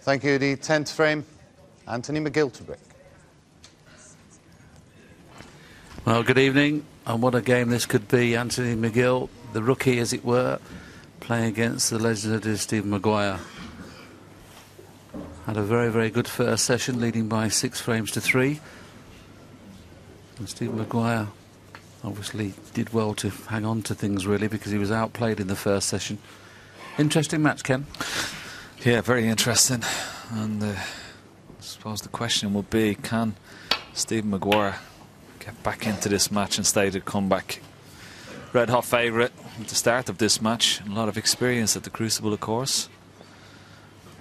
Thank you. The 10th frame, Anthony McGill to break. Well, good evening, and what a game this could be. Anthony McGill, the rookie as it were, playing against the legendary Stephen Maguire. Had a very, very good first session, leading by 6 frames to 3. And Stephen Maguire obviously did well to hang on to things, really, because he was outplayed in the first session. Interesting match, Ken. Yeah, very interesting. And I suppose the question will be, can Stephen Maguire get back into this match and stage a comeback? Red hot favourite at the start of this match. A lot of experience at the Crucible, of course,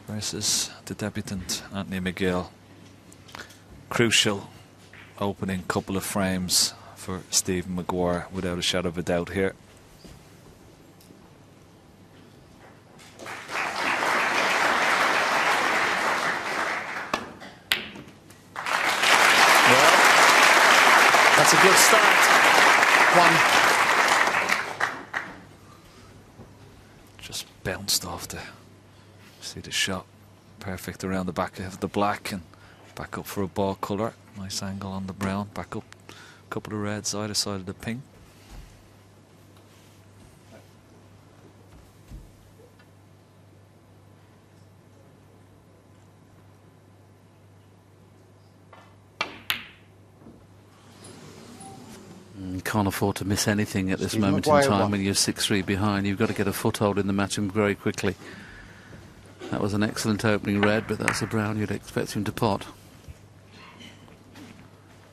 versus the debutant Anthony McGill. Crucial opening couple of frames for Stephen Maguire, without a shadow of a doubt here. That's a good start. 1. Just bounced off the, see the shot, perfect around the back of the black and back up for a ball colour. Nice angle on the brown, back up, a couple of reds either side of the pink. You can't afford to miss anything at this moment in time when you're 6-3 behind. You've got to get a foothold in the match and very quickly. That was an excellent opening red, but that's a brown you'd expect him to pot.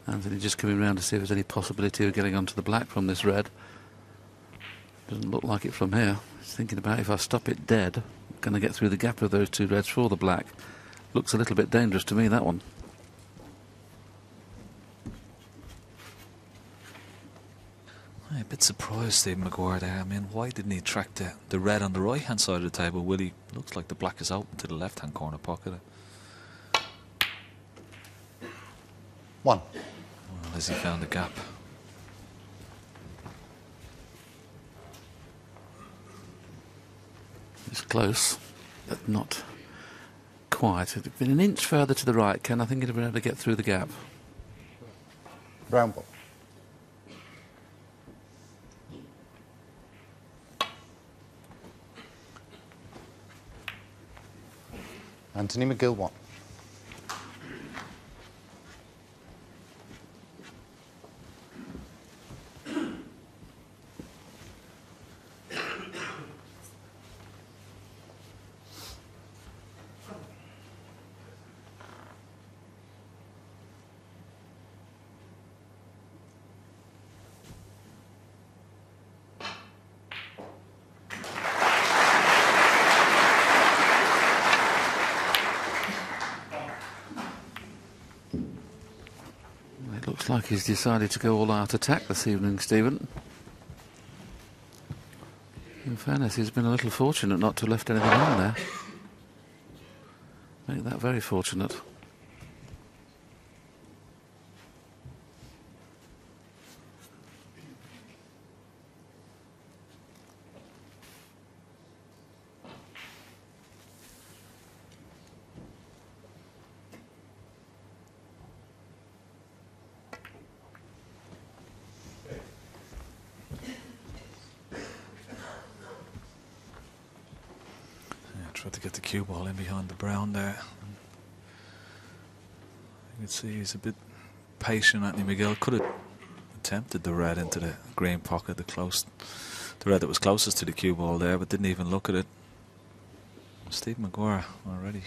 Anthony just coming round to see if there's any possibility of getting onto the black from this red. Doesn't look like it from here. He's thinking about, if I stop it dead, I'm going to get through the gap of those 2 reds for the black. Looks a little bit dangerous to me, that one. I'm a bit surprised, Stephen Maguire there. I mean, why didn't he track the red on the right hand side of the table? Willie, looks like the black is open to the left hand corner pocket. 1. Well, as he found the gap. It's close, but not quite. If it'd been an inch further to the right, Ken, I think he'd have been able to get through the gap. Brown ball. Anthony McGill 1. Looks like he's decided to go all-out attack this evening, Stephen. In fairness, he's been a little fortunate not to have left anything on there. Make that very fortunate. Tried to get the cue ball in behind the brown there. You can see he's a bit patient. Anthony McGill could have attempted the red into the green pocket, the red that was closest to the cue ball there, but didn't even look at it. Steve Maguire already.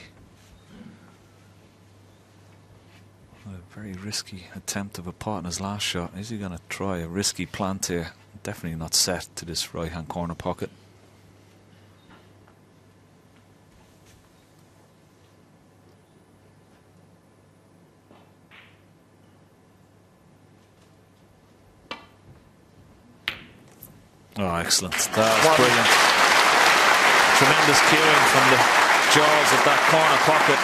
A very risky attempt of a pot in his last shot. Is he going to try a risky plant here? Definitely not set to this right hand corner pocket. Oh, excellent. That's brilliant. Tremendous cueing from the jaws of that corner pocket.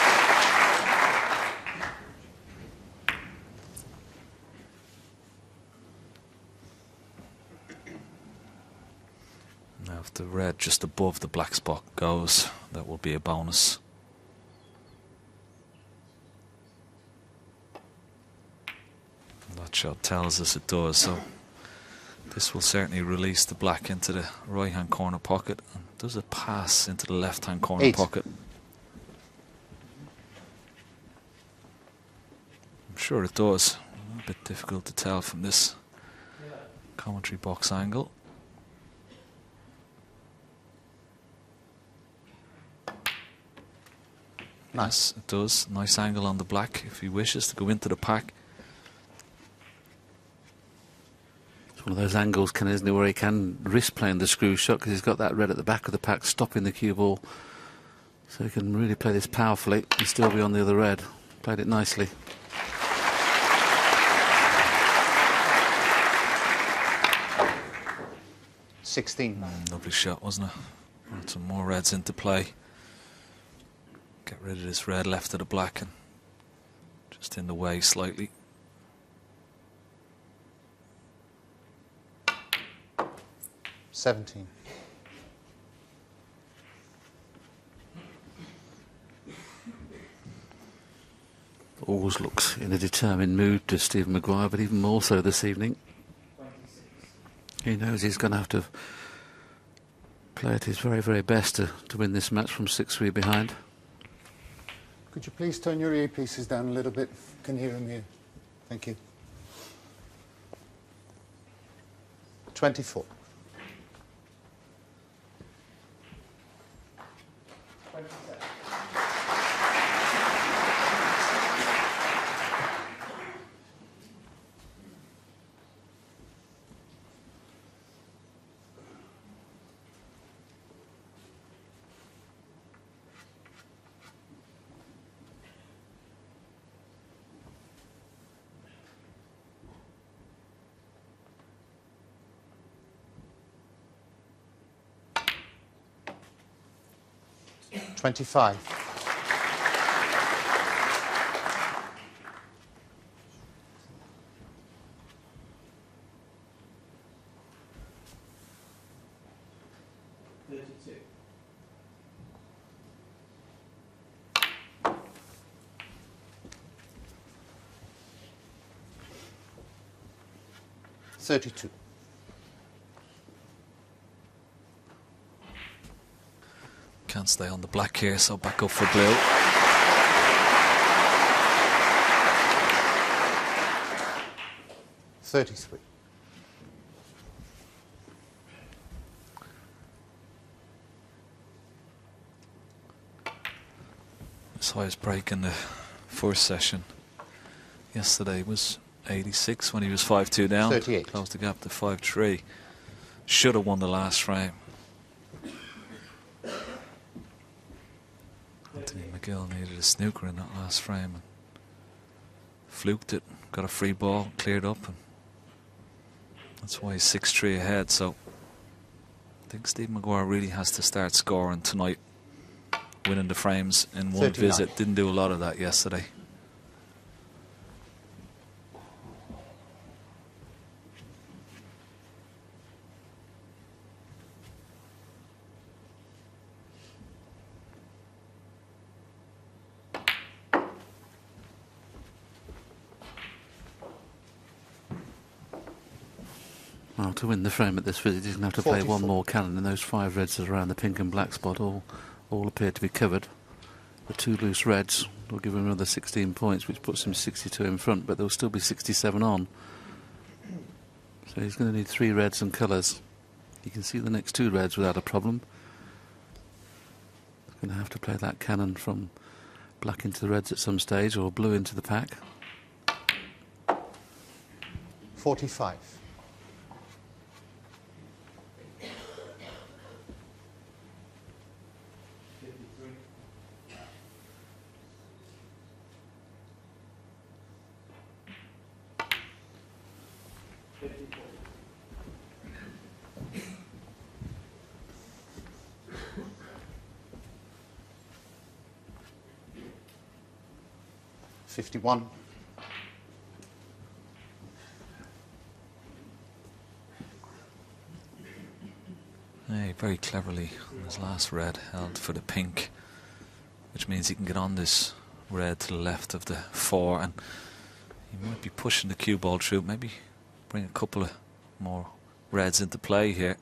Now if the red just above the black spot goes, that will be a bonus. That shot tells us it does, so this will certainly release the black into the right-hand corner pocket. And does it pass into the left-hand corner 8. pocket? I'm sure it does. A bit difficult to tell from this commentary box angle. Nice. Yes, it does. Nice angle on the black if he wishes to go into the pack. It's one of those angles, isn't it, where he can risk playing the screw shot because he's got that red at the back of the pack stopping the cue ball. So he can really play this powerfully and still be on the other red. Played it nicely. Lovely shot, wasn't it? Brought some more reds into play. Get rid of this red left of the black and just in the way slightly. $17. Always looks in a determined mood to Stephen Maguire, but even more so this evening. He knows he's going to have to play at his very, very best to win this match from 6-3 behind. Could you please turn your earpieces down a little bit? Can hear them here. Thank you. 24. $25. $32. Can't stay on the black here, so back up for blue. $33. His highest break in the first session yesterday was 86 when he was 5-2 down. 38. Closed the gap to 5-3. Should have won the last frame. Anthony McGill needed a snooker in that last frame and fluked it, got a free ball, cleared up, and that's why he's 6-3 ahead. So I think Stephen Maguire really has to start scoring tonight, winning the frames in one 39. visit. Didn't do a lot of that yesterday. Well, to win the frame at this visit, he's going to have to play 44. one more cannon, and those 5 reds that are around the pink and black spot all appear to be covered. The 2 loose reds will give him another 16 points, which puts him 62 in front, but there'll still be 67 on. So he's going to need 3 reds and colours. You can see the next 2 reds without a problem. He's going to have to play that cannon from black into the reds at some stage, or blue into the pack. 45. $51. Hey, very cleverly on his last red held for the pink, which means he can get on this red to the left of the 4, and He might be pushing the cue ball through. Maybe bring a couple of more reds into play here.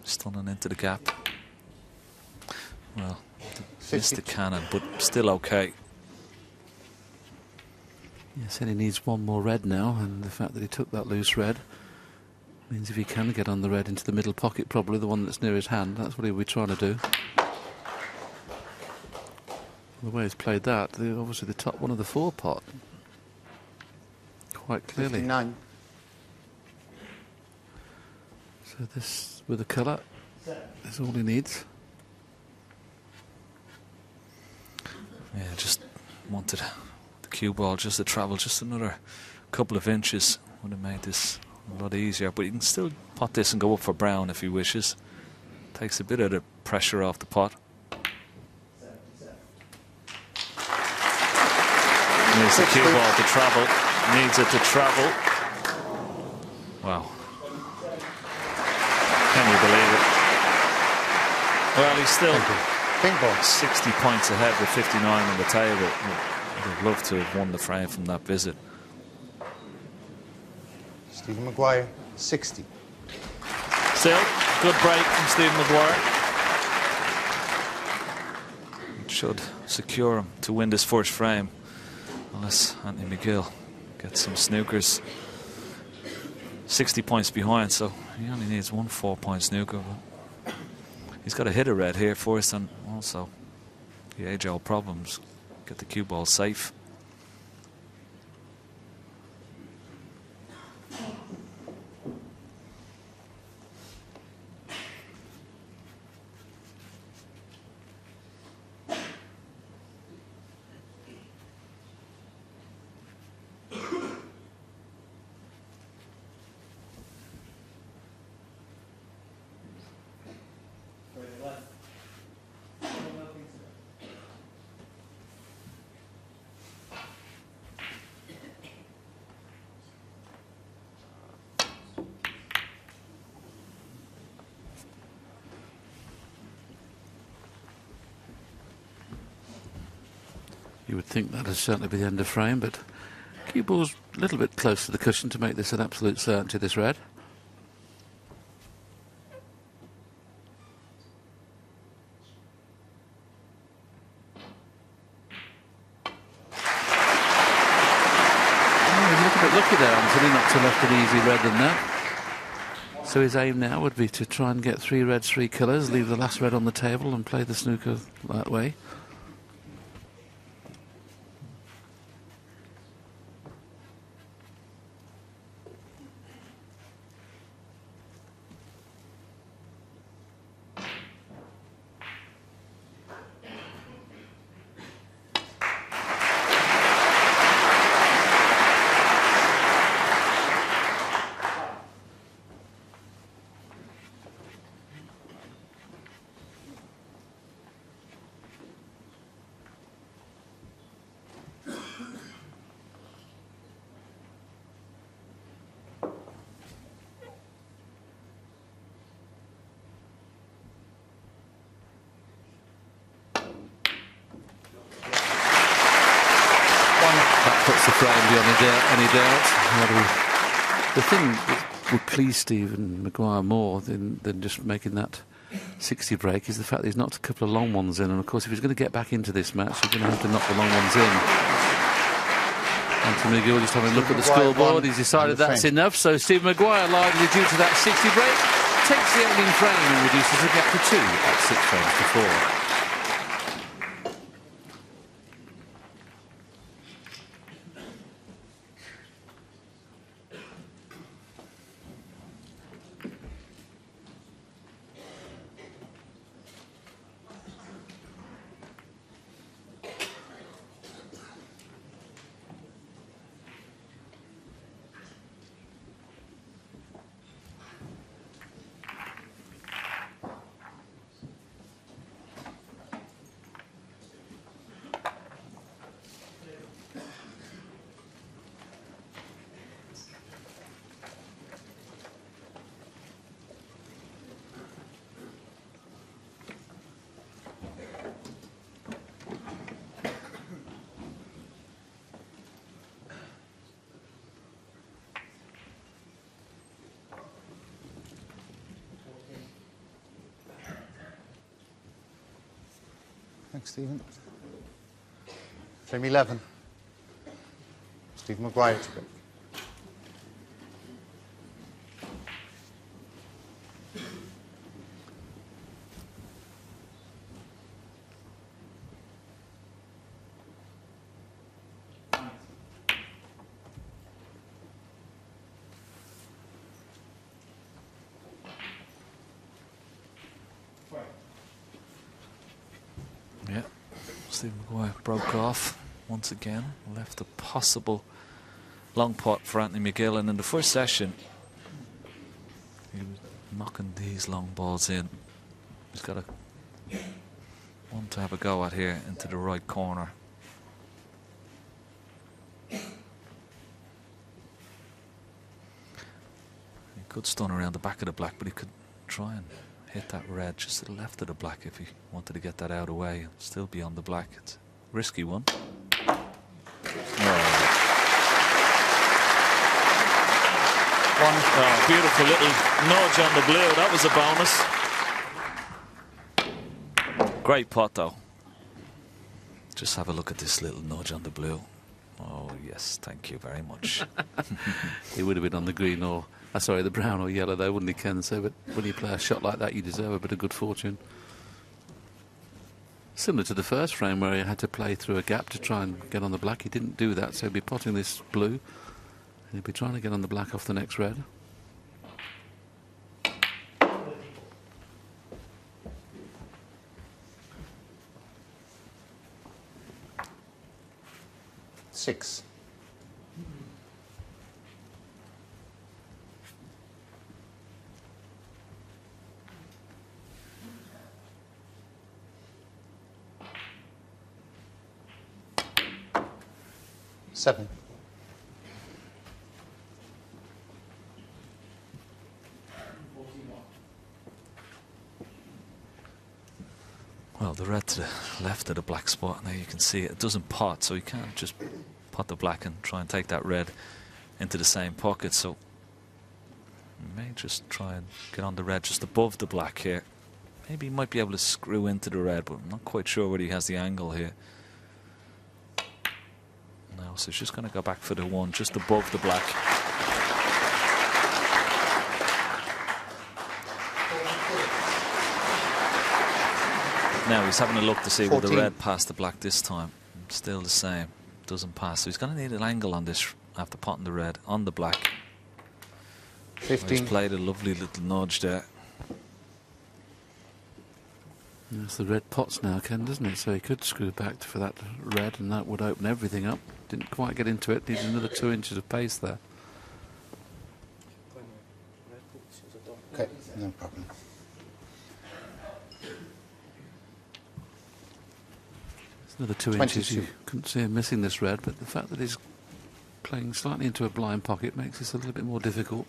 Stunning into the gap. Well, missed the cannon, but still okay. Yeah, said he needs one more red now, and the fact that he took that loose red means if he can get on the red into the middle pocket, probably the one that's near his hand, that's what he'll be trying to do. The way he's played that, obviously the top one of the 4-pot. Quite clearly. 59. So this, with the colour, is all he needs. Yeah, just wanted the cue ball just to travel just another couple of inches. Would have made this a lot easier, but you can still pot this and go up for brown if he wishes. Takes a bit of the pressure off the pot. Needs the cue ball to travel. Needs it to travel. Wow. Can you believe it? Well, he's still Pink ball. 60 points ahead with 59 on the table. I'd have loved to have won the frame from that visit. Stephen Maguire, 60. Still, good break from Stephen Maguire. It should secure him to win this first frame, unless Anthony McGill gets some snookers. 60 points behind, so he only needs one 4-point snooker. But he's got to hit a red here first, and also the age-old problems. Get the cue ball safe. You would think that would certainly be the end of frame, but cue ball's a little bit close to the cushion to make this an absolute certainty, this red. Oh, he's a little bit lucky there, Anthony, not to left an easy red than that. So his aim now would be to try and get 3 reds, 3 colours, leave the last red on the table and play the snooker that way. Puts the frame beyond any doubt. The thing that would please Stephen Maguire more than just making that 60 break is the fact that he's knocked a couple of long ones in, and of course if he's going to get back into this match he's going to have to knock the long ones in. Anthony McGill just having a look at the scoreboard, he's decided that's enough, so Stephen Maguire, largely due to that 60 break, takes the opening frame and reduces the gap to 2 at 6 frames to 4. Thanks, Stephen. Frame 11. Stephen Maguire to go. Yeah, Stephen Maguire broke off once again, left a possible long pot for Anthony McGill, and in the first session he was knocking these long balls in. He's got one to have a go at here into the right corner. He could stun around the back of the black, but he could try and hit that red just to the left of the black if he wanted to get that out of the way and still be on the black. It's a risky one. Oh, beautiful little nudge on the blue. That was a bonus. Great pot though. Just have a look at this little nudge on the blue. Oh yes, thank you very much. He would have been on the green or, sorry, the brown or yellow though, wouldn't he, Ken? So, but when you play a shot like that, you deserve a bit of good fortune. Similar to the first frame where he had to play through a gap to try and get on the black. He didn't do that, so he'd be potting this blue and he'd be trying to get on the black off the next red. Six. Seven. Well, the red to the left of the black spot, now you can see it doesn't pot, so you can't just pot the black and try and take that red into the same pocket. So you may just try and get on the red just above the black here. Maybe he might be able to screw into the red, but I'm not quite sure whether he has the angle here. No, so he's just going to go back for the one just above the black. Now he's having a look to see will the red pass the black this time. Still the same, doesn't pass. So he's going to need an angle on this after potting the red on the black. 15. He's played a lovely little nudge there. That's the red pots now, Ken, doesn't it? So he could screw back for that red and that would open everything up. Didn't quite get into it, needed another 2 inches of pace there. Okay, no problem. It's another 2 inches. You couldn't see him missing this red, but the fact that he's playing slightly into a blind pocket makes this a little bit more difficult.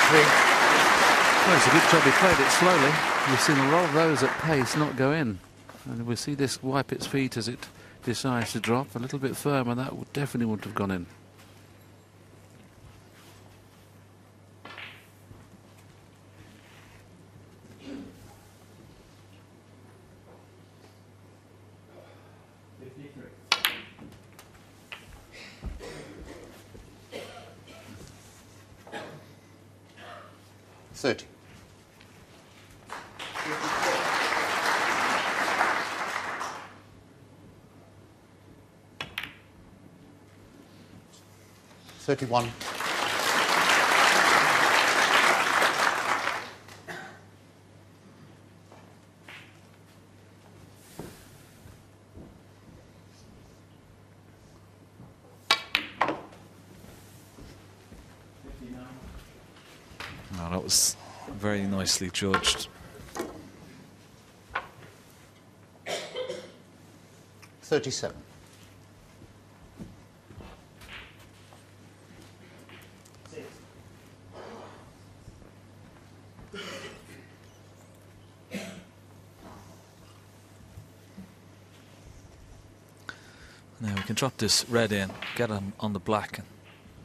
Well, it's a good job he played it slowly. We've seen a lot of those at pace not go in. And we see this wipe its feet as it decides to drop a little bit firm, and that definitely wouldn't have gone in. $30. $31. Oh, that was very nicely judged. 37. Now we can drop this red in, get him on the black, and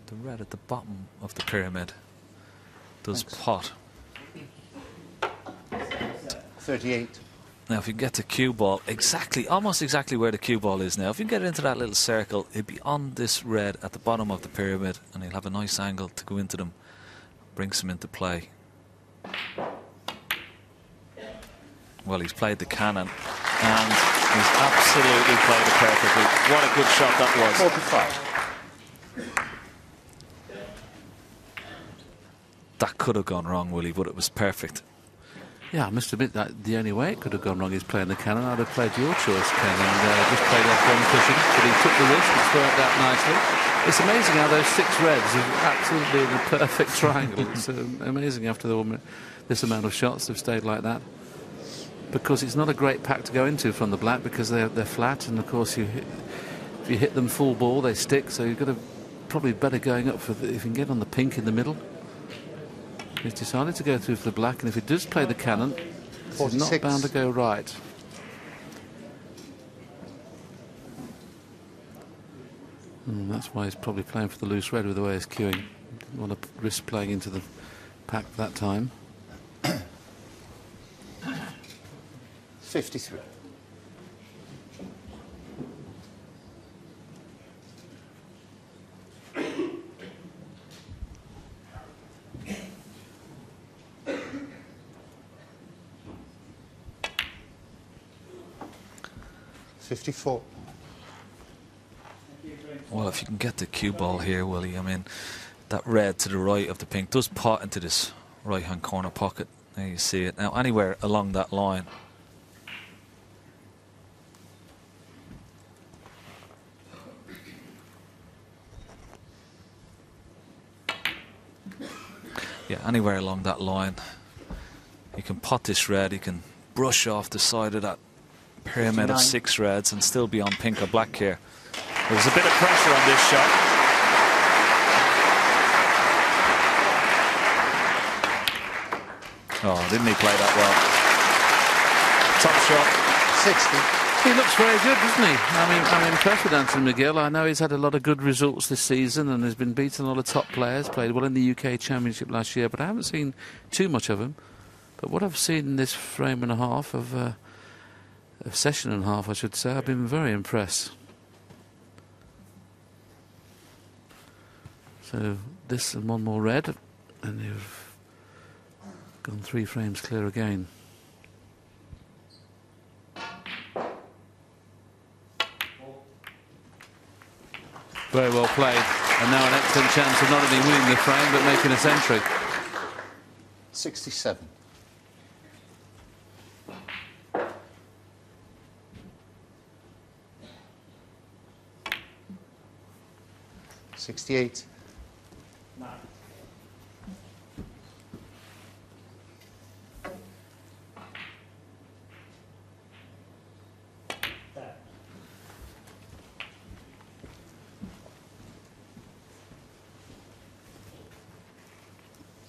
the red at the bottom of the pyramid does pot. 38. Now if you get the cue ball exactly, almost exactly where the cue ball is now, if you get into that little circle, it'd be on this red at the bottom of the pyramid, and he'll have a nice angle to go into them, brings him into play. Well, he's played the cannon, and he's absolutely played it perfectly. What a good shot that was. 45. That could have gone wrong, Willie, but it was perfect. Yeah, I must admit that the only way it could have gone wrong is playing the cannon. I'd have played your choice, Ken, and just played off one cushion. But he took the risk, it's worked out nicely. It's amazing how those 6 reds are absolutely in a perfect triangle. It's amazing after this amount of shots they've stayed like that. Because it's not a great pack to go into from the black, because they're flat, and of course if you hit them full ball they stick, so you've got to probably better going up for if you can get on the pink in the middle. He's decided to go through for the black, and if he does play the cannon, it's not bound to go right. And that's why he's probably playing for the loose red with the way he's queuing. Didn't want to risk playing into the pack that time. 53. Well, if you can get the cue ball here, Willie, I mean, that red to the right of the pink does pot into this right-hand corner pocket. There you see it. Now, anywhere along that line. Yeah, anywhere along that line. You can pot this red, you can brush off the side of that pyramid 59. of 6 reds and still be on pink or black here. There's a bit of pressure on this shot. Oh, didn't he play that well? Top shot. 60. He looks very good, doesn't he? I'm impressed with Anthony McGill. I know he's had a lot of good results this season and has been beating a lot of top players, played well in the UK Championship last year, but I haven't seen too much of him. But what I've seen in this frame and a half of a session and a half, I should say, I've been very impressed. So this and one more red, and you've gone 3 frames clear again. Very well played, and now an excellent chance of not only winning the frame but making a century. 67. $68.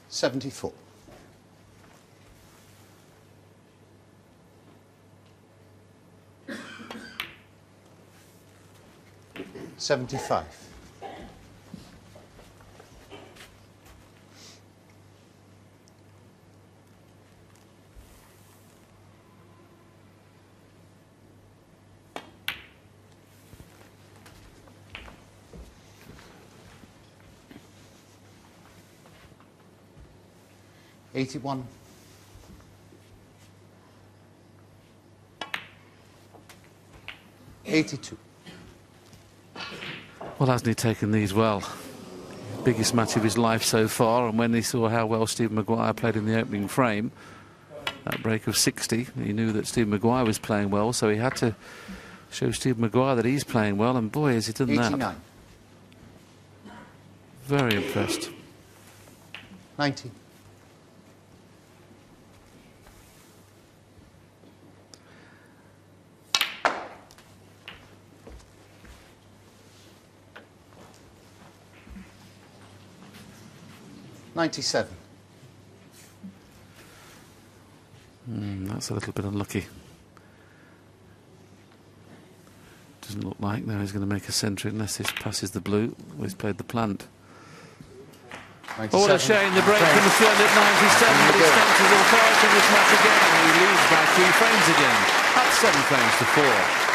$74. $75. $81. $82. Well, hasn't he taken these well? Biggest match of his life so far, and when he saw how well Stephen Maguire played in the opening frame, that break of 60, he knew that Stephen Maguire was playing well, so he had to show Stephen Maguire that he's playing well, and boy, has he done 89. that. Very impressed. 90. $97. That's a little bit unlucky. Doesn't look like now he's going to make a century unless this passes the blue. Well, he's played the plant. Oh, what a shame. The break comes to end at 97, but he stands his authority in this match again. He leads by 3 frames again. That's 7 frames to 4.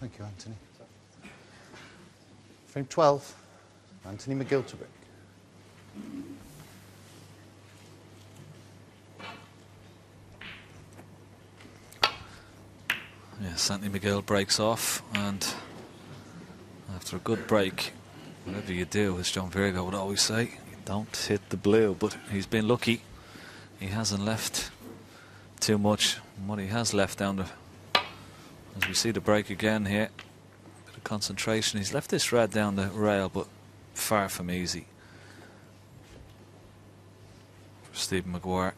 Thank you, Anthony. Frame 12, Anthony McGill to break. Yes, Anthony McGill breaks off, and after a good break, whatever you do, as John Virgo would always say, you don't hit the blue. But he's been lucky. He hasn't left too much. And what he has left down the, as we see the break again here, bit of concentration. He's left this red down the rail, but far from easy for Stephen Maguire.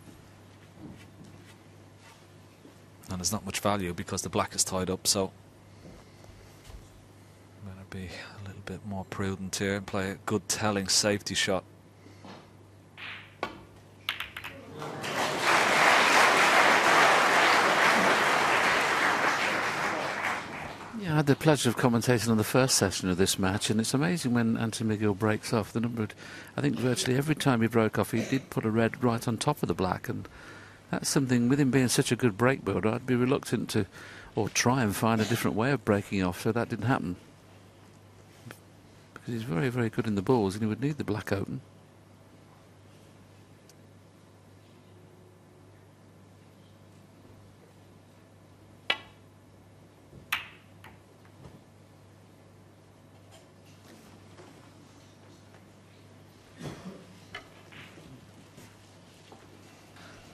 And there's not much value because the black is tied up, so better be a little bit more prudent here and play a good telling safety shot. Yeah, I had the pleasure of commentating on the first session of this match, and it's amazing when Anthony McGill breaks off. The number of, I think virtually every time he broke off, he did put a red right on top of the black, and that's something, with him being such a good break builder, I'd be reluctant to, or try and find a different way of breaking off, so that didn't happen. Because he's very, very good in the balls, and he would need the black open.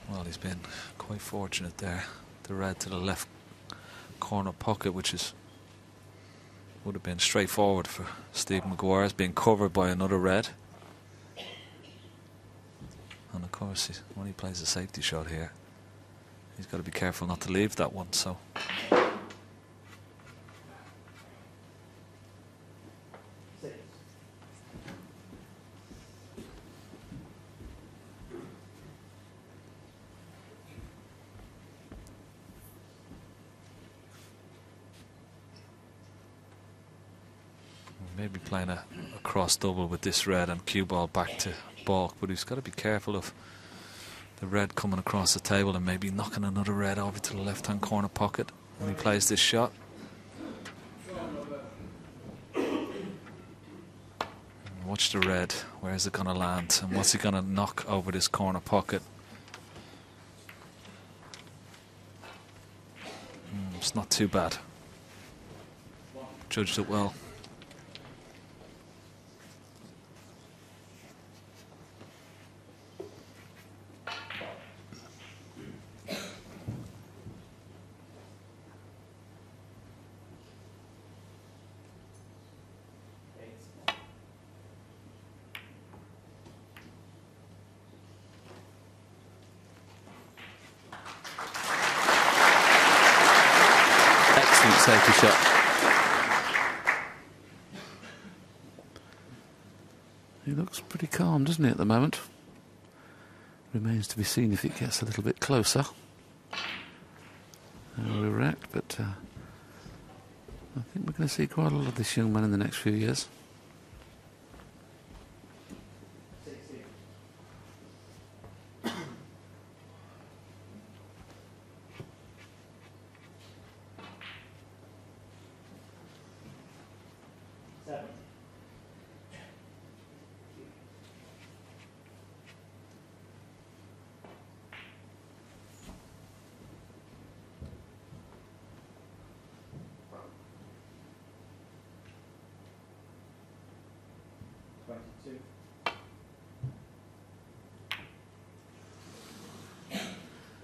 Well, he's been quite fortunate there. The red to the left corner pocket, which is would have been straightforward for Stephen Maguire, is being covered by another red. And of course, when he plays a safety shot here, he's got to be careful not to leave that one. So. Maybe playing a cross double with this red and cue ball back to balk, but he's got to be careful of the red coming across the table and maybe knocking another red over to the left hand corner pocket when he plays this shot. Watch the red, where is it going to land, and what's he going to knock over this corner pocket? It's not too bad. Judged it well. Safety shot. He looks pretty calm, doesn't he, at the moment? Remains to be seen if it gets a little bit closer. We're wrecked, but I think we're going to see quite a lot of this young man in the next few years.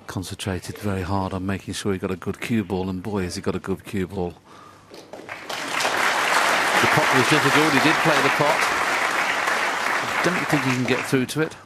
Concentrated very hard on making sure he got a good cue ball, and boy, has he got a good cue ball. The pot was difficult. He did play the pot. I don't think he can get through to it.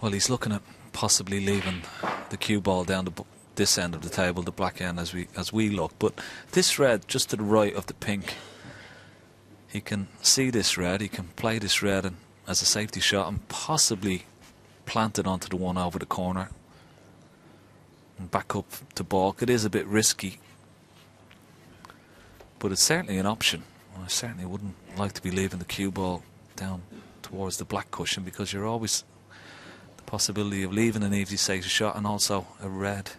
Well, he's looking at possibly leaving the cue ball down this end of the table, the black end, as we look. But this red, just to the right of the pink, he can see this red. He can play this red and as a safety shot and possibly plant it onto the one over the corner and back up to balk. It is a bit risky, but it's certainly an option. I certainly wouldn't like to be leaving the cue ball down towards the black cushion, because you're always possibility of leaving an easy safety shot and also a red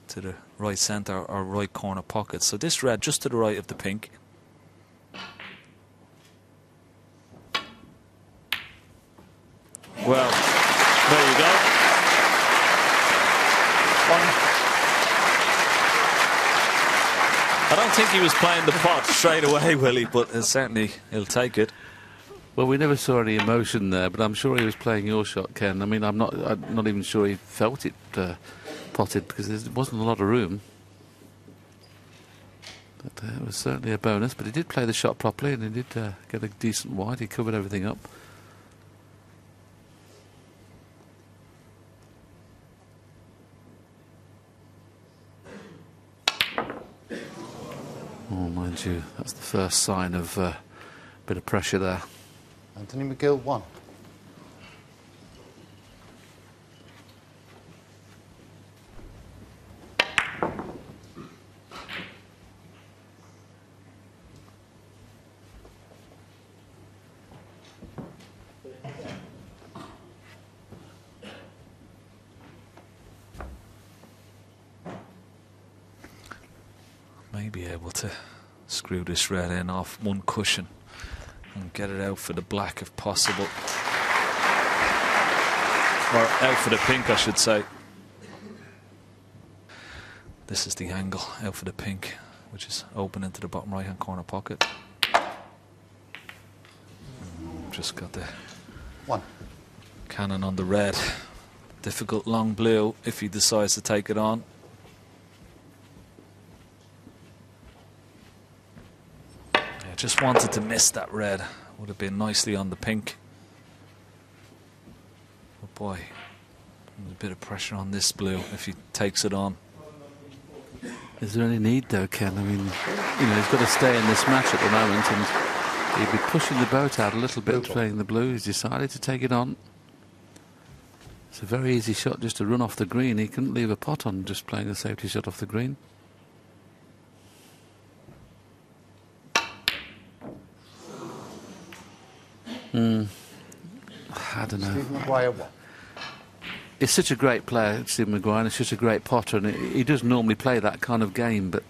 to the right centre or right corner pocket. So this red just to the right of the pink. Well, there you go. I don't think he was playing the pot straight away, Willie, but certainly he'll take it. Well, we never saw any emotion there, but I'm sure he was playing your shot, Ken. I mean, I'm not even sure he felt it potted, because there wasn't a lot of room. But it was certainly a bonus, but he did play the shot properly, and he did get a decent wide. He covered everything up. Oh, mind you, that's the first sign of a bit of pressure there. Anthony McGill, 1. May be able to screw this red in off one cushion and get it out for the black if possible. Or out for the pink, I should say. This is the angle, out for the pink, which is open into the bottom right hand corner pocket. Just got the 1. cannon on the red. Difficult long blue if he decides to take it on. Just wanted to miss that red. Would have been nicely on the pink. But boy, there's a bit of pressure on this blue if he takes it on. Is there any need though, Ken? I mean, you know, he's got to stay in this match at the moment, and he'd be pushing the boat out a little bit playing the blue. He's decided to take it on. It's a very easy shot just to run off the green. He couldn't leave a pot on just playing a safety shot off the green. I don't know. Stephen Maguire, 1. He's such a great player, Stephen Maguire, and he's such a great potter, and he does normally play that kind of game, but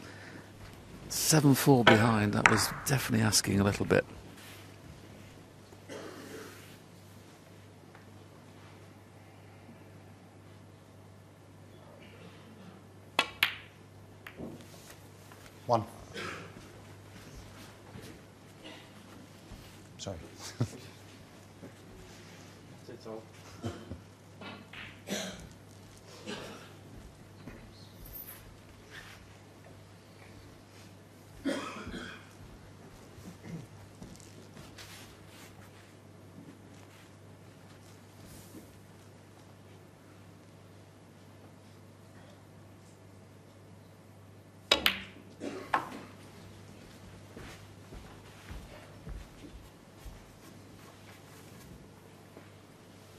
7-4 behind, that was definitely asking a little bit. One. Sorry. It's all.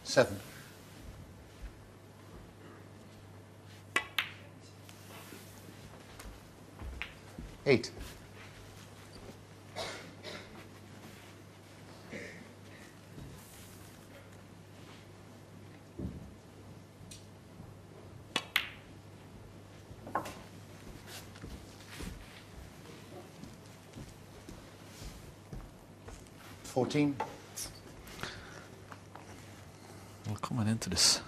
Seven. 8. 14. Well, coming into this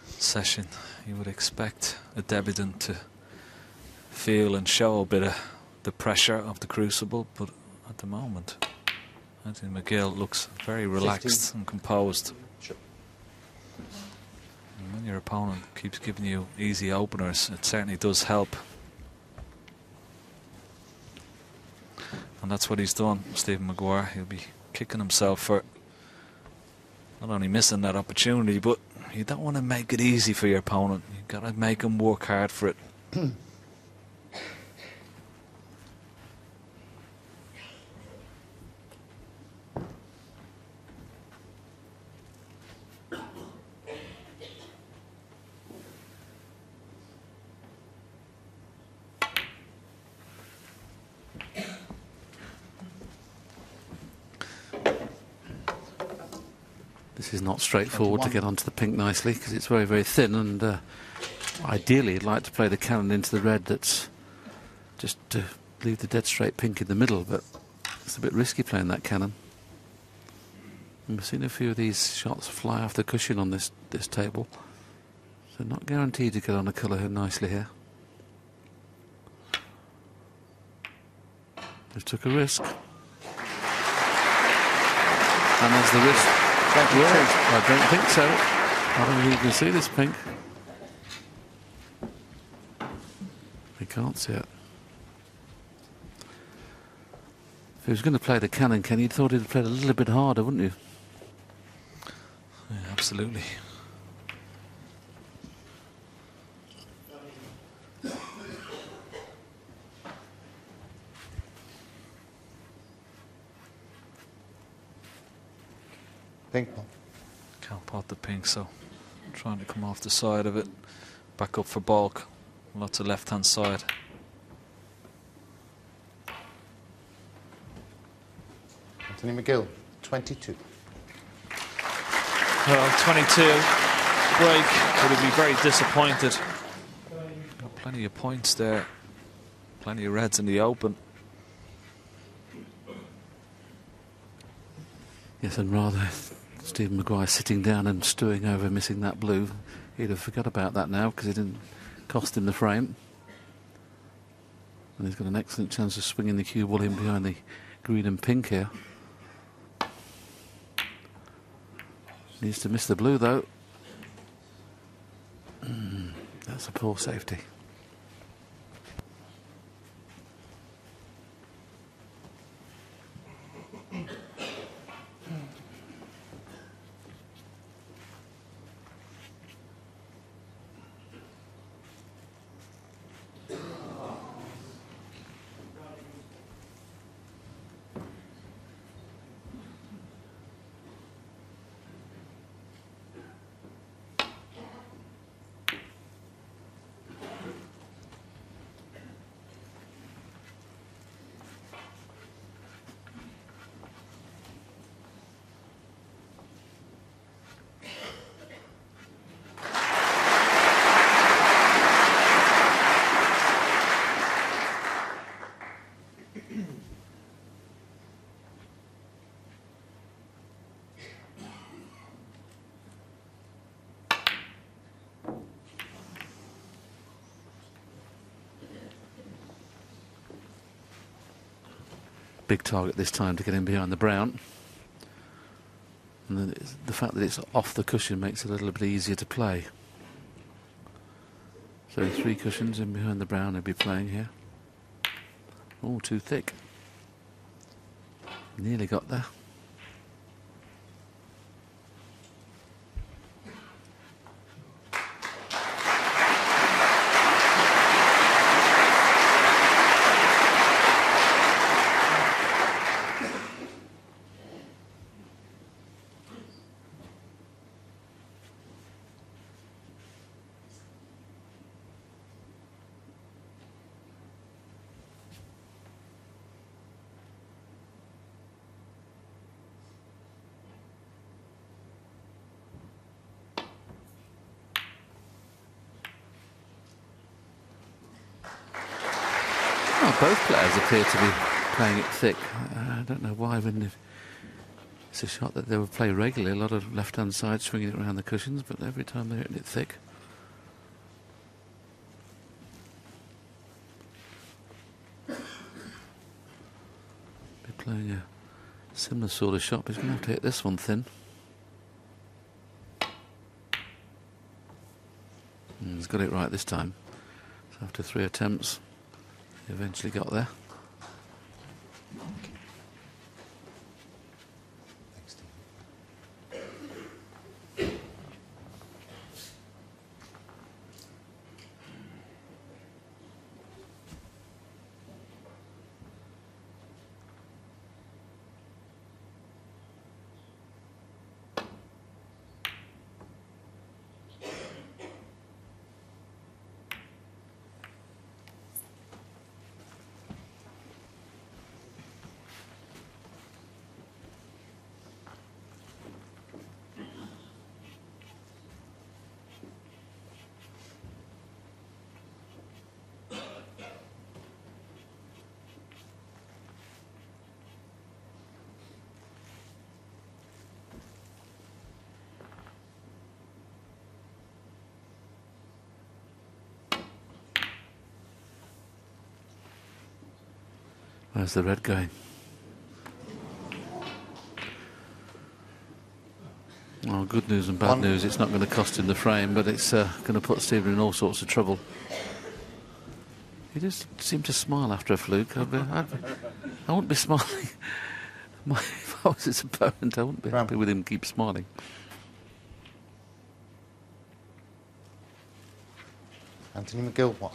session, you would expect a debutant to feel and show a bit of the pressure of the crucible, but at the moment, Anthony McGill looks very relaxed 15. and composed. Sure. And when your opponent keeps giving you easy openers, it certainly does help. And that's what he's done, Stephen Maguire. He'll be kicking himself for not only missing that opportunity, but you don't want to make it easy for your opponent. You've got to make him work hard for it. This is not straightforward 21. to get onto the pink nicely because it's very, very thin, and ideally you'd like to play the cannon into the red that's just to leave the dead straight pink in the middle, but it's a bit risky playing that cannon. And we've seen a few of these shots fly off the cushion on this table, so not guaranteed to get on a colour here nicely here. Just took a risk. And there's the risk. I don't think so. I don't think you can see this pink. You can't see it. If he was going to play the cannon, Ken, you'd thought he'd played a little bit harder, wouldn't you? Yeah, absolutely. Pink ball. Can't pot the pink, so trying to come off the side of it. Back up for balk. Lots of left-hand side. Anthony McGill, 22. Well, 22 break, but he'd be very disappointed. Got plenty of points there. Plenty of reds in the open. Yes, and rather Stephen Maguire sitting down and stewing over missing that blue, he'd have forgot about that now because it didn't cost him the frame. And he's got an excellent chance of swinging the cue ball in behind the green and pink here. Needs to miss the blue though. That's a poor safety. Big target this time to get in behind the brown. And then the fact that it's off the cushion makes it a little bit easier to play. So 3 cushions in behind the brown he'll be playing here. Oh, too thick. Nearly got there. Both players appear to be playing it thick. I don't know why when It's a shot that they would play regularly, a lot of left-hand side swinging it around the cushions, but every time they're hitting it thick. Be playing a similar sort of shot, but he's going to have to hit this one thin. He's got it right this time. So after 3 attempts, he eventually got there. Where's the red going? Well, good news and bad news. It's not going to cost him the frame, but it's going to put Stephen in all sorts of trouble. He just seemed to smile after a fluke. I wouldn't be smiling. If I was his opponent, I wouldn't be happy with him keep smiling. Anthony McGill, what?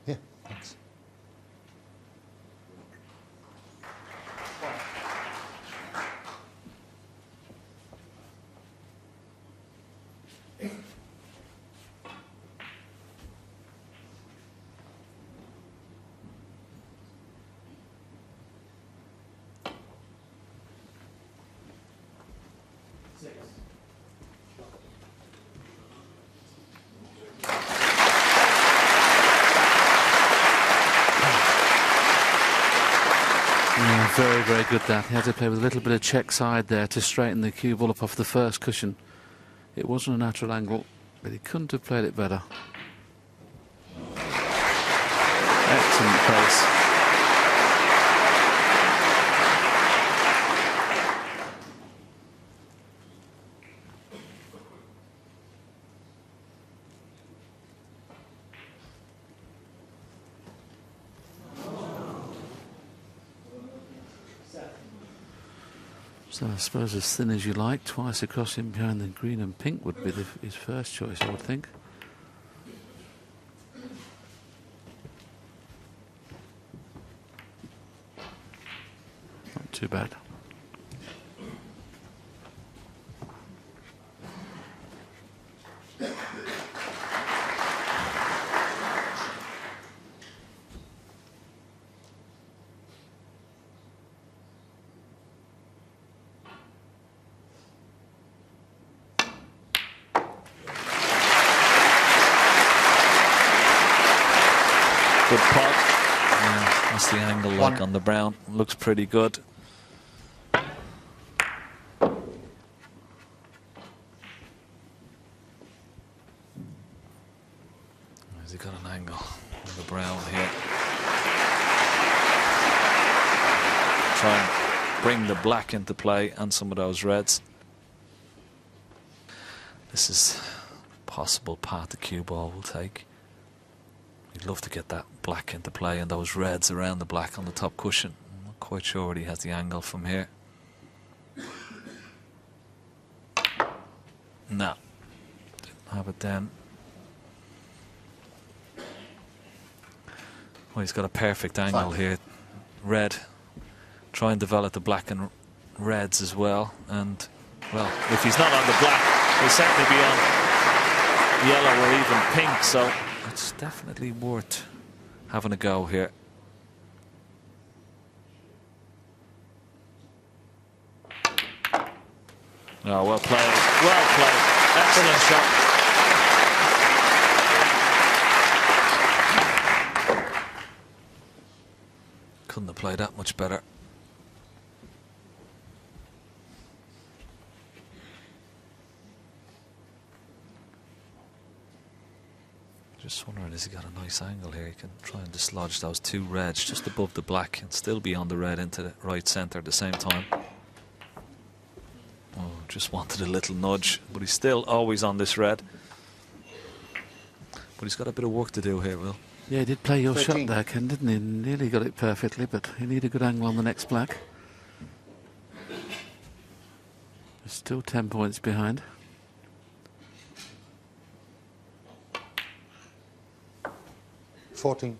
Yeah, thanks. Very, very good that. He had to play with a little bit of check side there to straighten the cue ball up off the first cushion. It wasn't a natural angle, but he couldn't have played it better. Excellent pace. So I suppose as thin as you like, twice across him behind the green and pink would be his first choice, I would think. Not too bad. Good pot. Yeah, what's the angle like on the brown? Looks pretty good. Has he got an angle on the brown here? Try and bring the black into play and some of those reds. This is a possible path the cue ball will take. He'd love to get that black into play and those reds around the black on the top cushion. I'm not quite sure what he has the angle from here. No, didn't have it then. Well, he's got a perfect angle here. Red, try and develop the black and reds as well. And, well, if he's not on the black, he'll certainly be on yellow or even pink. So it's definitely worth having a go here. Oh, well played. Well played. Excellent shot. Couldn't have played that much better. Just wondering, has he got a nice angle here? He can try and dislodge those two reds just above the black and still be on the red into the right centre at the same time. Oh, just wanted a little nudge, but he's still always on this red. But he's got a bit of work to do here, Will. Yeah, he did play your 13. shot there, Ken, didn't he? Nearly got it perfectly, but he needed a good angle on the next black. He's still 10 points behind. $14.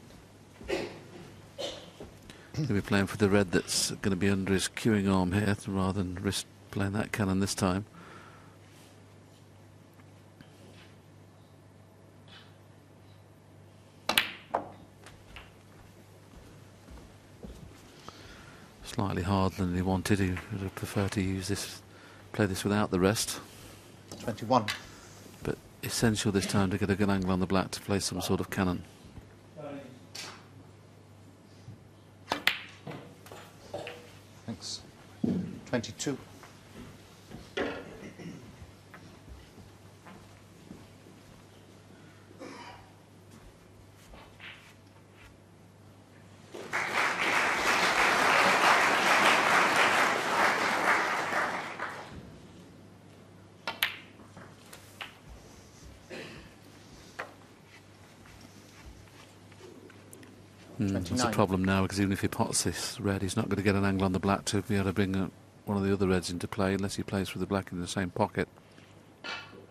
He'll be playing for the red that's going to be under his cueing arm here rather than risk playing that cannon this time. Slightly harder than he wanted. He would have preferred to use this, play this without the rest. 21. But essential this time to get a good angle on the black to play some sort of cannon. Thanks. 22. That's a 29. problem now, because even if he pots this red, he's not going to get an angle on the black to be able to bring one of the other reds into play unless he plays with the black in the same pocket,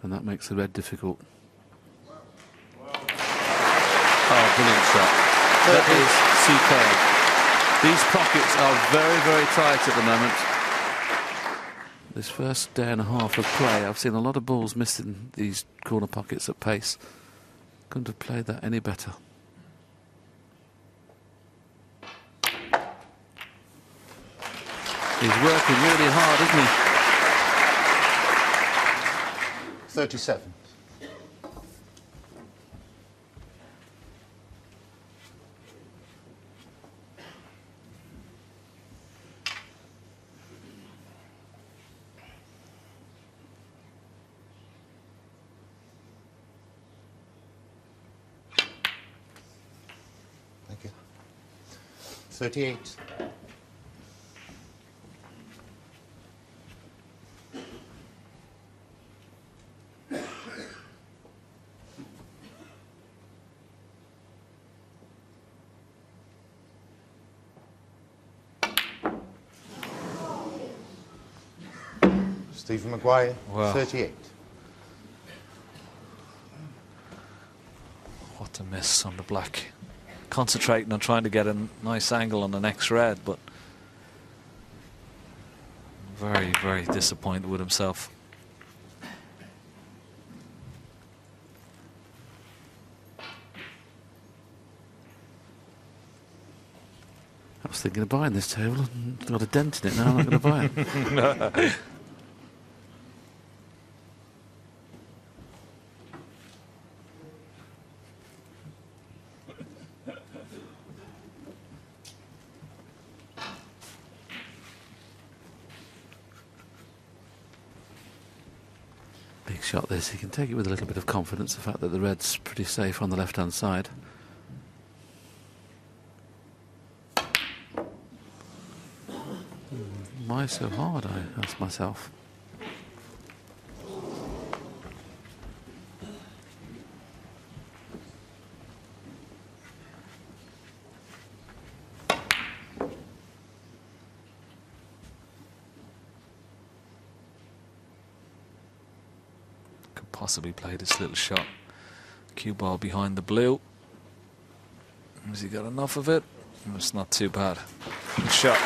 and that makes the red difficult. Oh, brilliant shot. That is superb. These pockets are very, very tight at the moment. This first day and a half of play, I've seen a lot of balls missing these corner pockets at pace. Couldn't have played that any better. He's working really hard, isn't he? 37. Thank you. 38. Stephen Maguire, Wow. 38. What a miss on the black. Concentrating on trying to get a nice angle on the next red, but very, very disappointed with himself. I was thinking of buying this table. It's got a dent in it now. I'm not going to buy it. Big shot this. He can take it with a little bit of confidence, the fact that the red's pretty safe on the left-hand side. Why so hard, I ask myself. Could possibly play this little shot. Cue ball behind the blue. Has he got enough of it? It's not too bad. Good shot.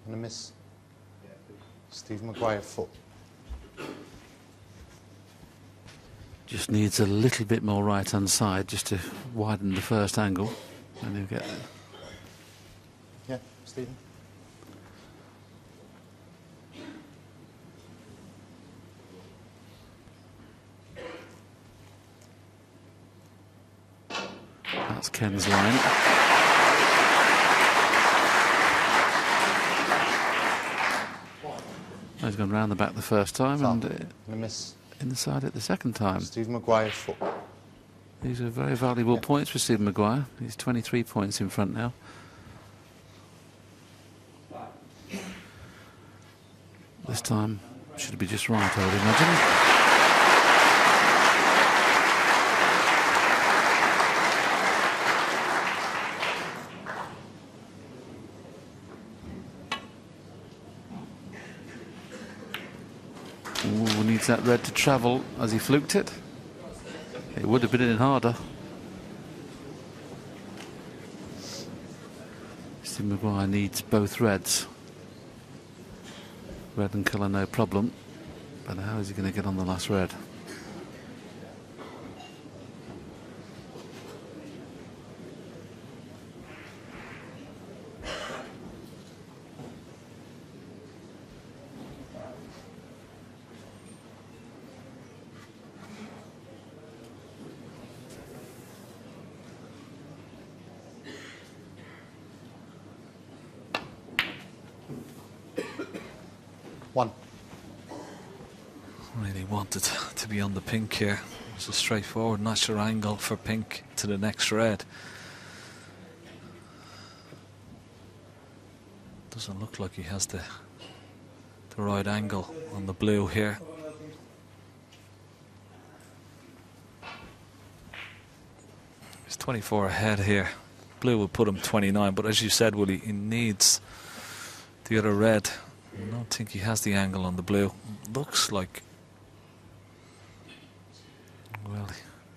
And a miss. Stephen Maguire, 4. Just needs a little bit more right-hand side just to widen the first angle, and he'll get there. Yeah, Stephen. That's Ken's line. He's gone round the back the first time and a miss. Inside it the second time. Stephen Maguire, 4. These are very valuable points for Stephen Maguire. He's 23 points in front now. This time should be just right, I would imagine. Ooh, needs that red to travel as he fluked it. It would have been in harder. Stephen Maguire needs both reds. Red and colour, no problem. But how is he going to get on the last red? Really wanted to be on the pink here. It's a straightforward natural angle for pink to the next red. Doesn't look like he has the right angle on the blue here. He's 24 ahead here. Blue will put him 29, but as you said, Willie, he needs the other red. I don't think he has the angle on the blue. Looks like, well,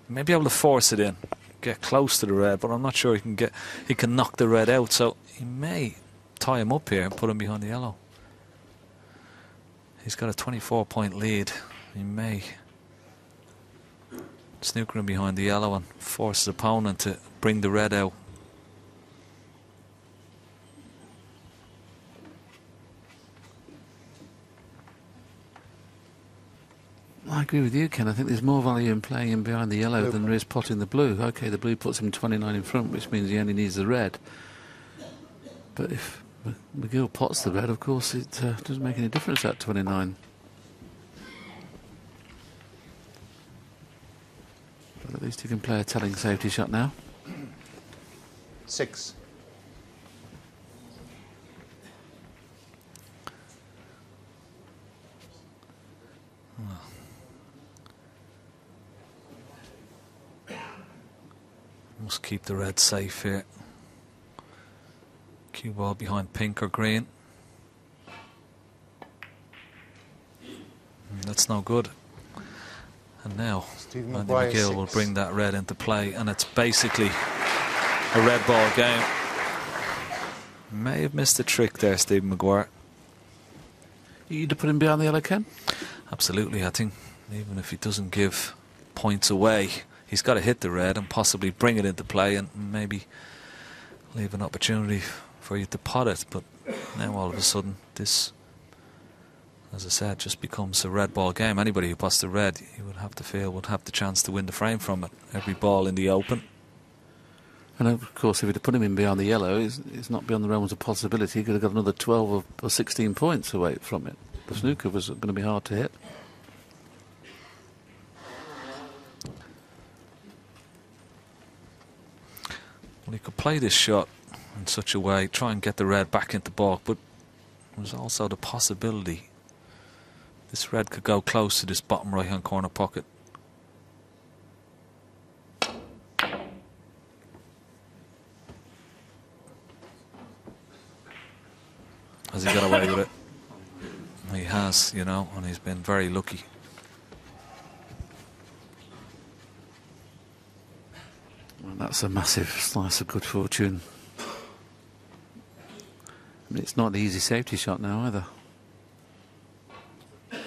he may be able to force it in, get close to the red, but I'm not sure he can knock the red out, so he may tie him up here and put him behind the yellow. He's got a 24-point lead. He may snooker him behind the yellow and force his opponent to bring the red out. I agree with you, Ken. I think there's more value in playing him behind the yellow than there is potting the blue. OK, the blue puts him 29 in front, which means he only needs the red. But if McGill pots the red, of course, it doesn't make any difference at 29. But at least he can play a telling safety shot now. 6. Must keep the red safe here. Cue ball behind pink or green. That's no good. And now Anthony McGill will bring that red into play, and it's basically a red ball game. May have missed a trick there, Stephen Maguire. You'd put him behind the yellow, Ken? Absolutely. I think even if he doesn't give points away, he's got to hit the red and possibly bring it into play and maybe leave an opportunity for you to pot it. But now all of a sudden this, as I said, just becomes a red ball game. Anybody who pots the red, you would have to feel would have the chance to win the frame from it. Every ball in the open. And of course, if he'd have put him in behind the yellow, it's not beyond the realms of possibility. He could have got another 12 or 16 points away from it. The snooker was going to be hard to hit. Well, he could play this shot in such a way, try and get the red back into balk, but there's also the possibility this red could go close to this bottom right hand corner pocket. Has he got away with it? He has, you know, and he's been very lucky. Well, that's a massive slice of good fortune. I mean, it's not an easy safety shot now either. I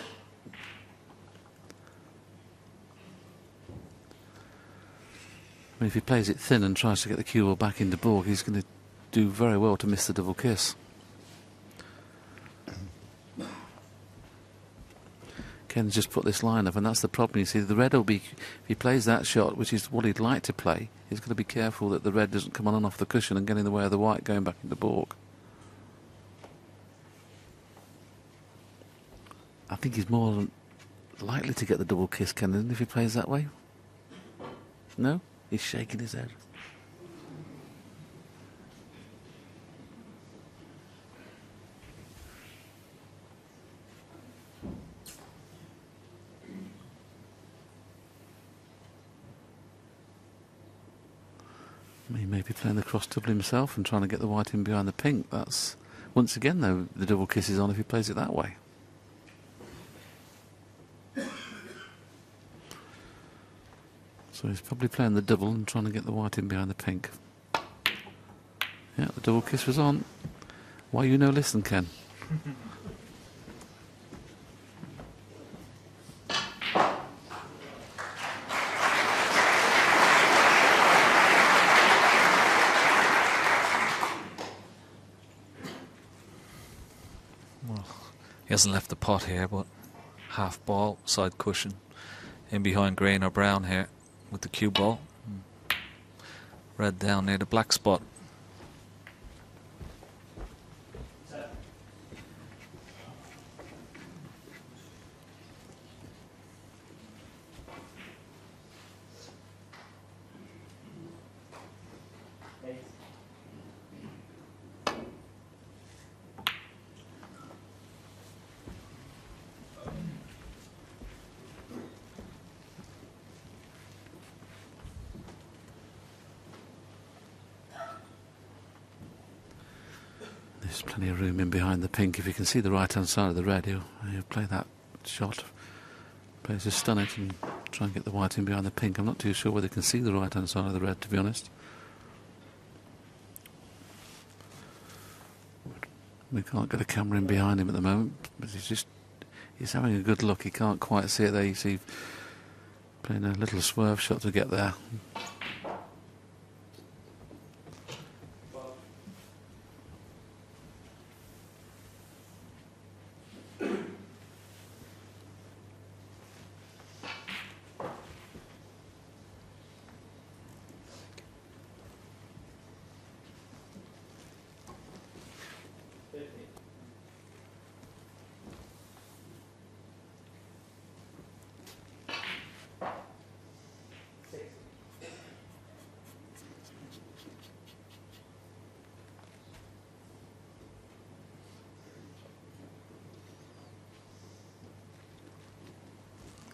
mean, if he plays it thin and tries to get the cue ball back into baulk, he's going to do very well to miss the double kiss. Ken's just put this line up, and that's the problem. You see, the red will be, if he plays that shot, which is what he'd like to play, he's got to be careful that the red doesn't come on and off the cushion and get in the way of the white going back into baulk. I think he's more likely to get the double kiss, Ken, than if he plays that way. No? He's shaking his head. He may be playing the cross double himself and trying to get the white in behind the pink. That's, once again, though, the double kiss is on if he plays it that way. So he's probably playing the double and trying to get the white in behind the pink. Yeah, the double kiss was on. Why you no listen, Ken? Well, he hasn't left the pot here, but half ball, side cushion, in behind green or brown here with the cue ball. Red down near the black spot. There's plenty of room in behind the pink. If you can see the right-hand side of the red, he'll play that shot. Plays just stun it and try and get the white in behind the pink. I'm not too sure whether you can see the right-hand side of the red, to be honest. We can't get a camera in behind him at the moment, but he's having a good look. He can't quite see it there. You see, playing a little swerve shot to get there.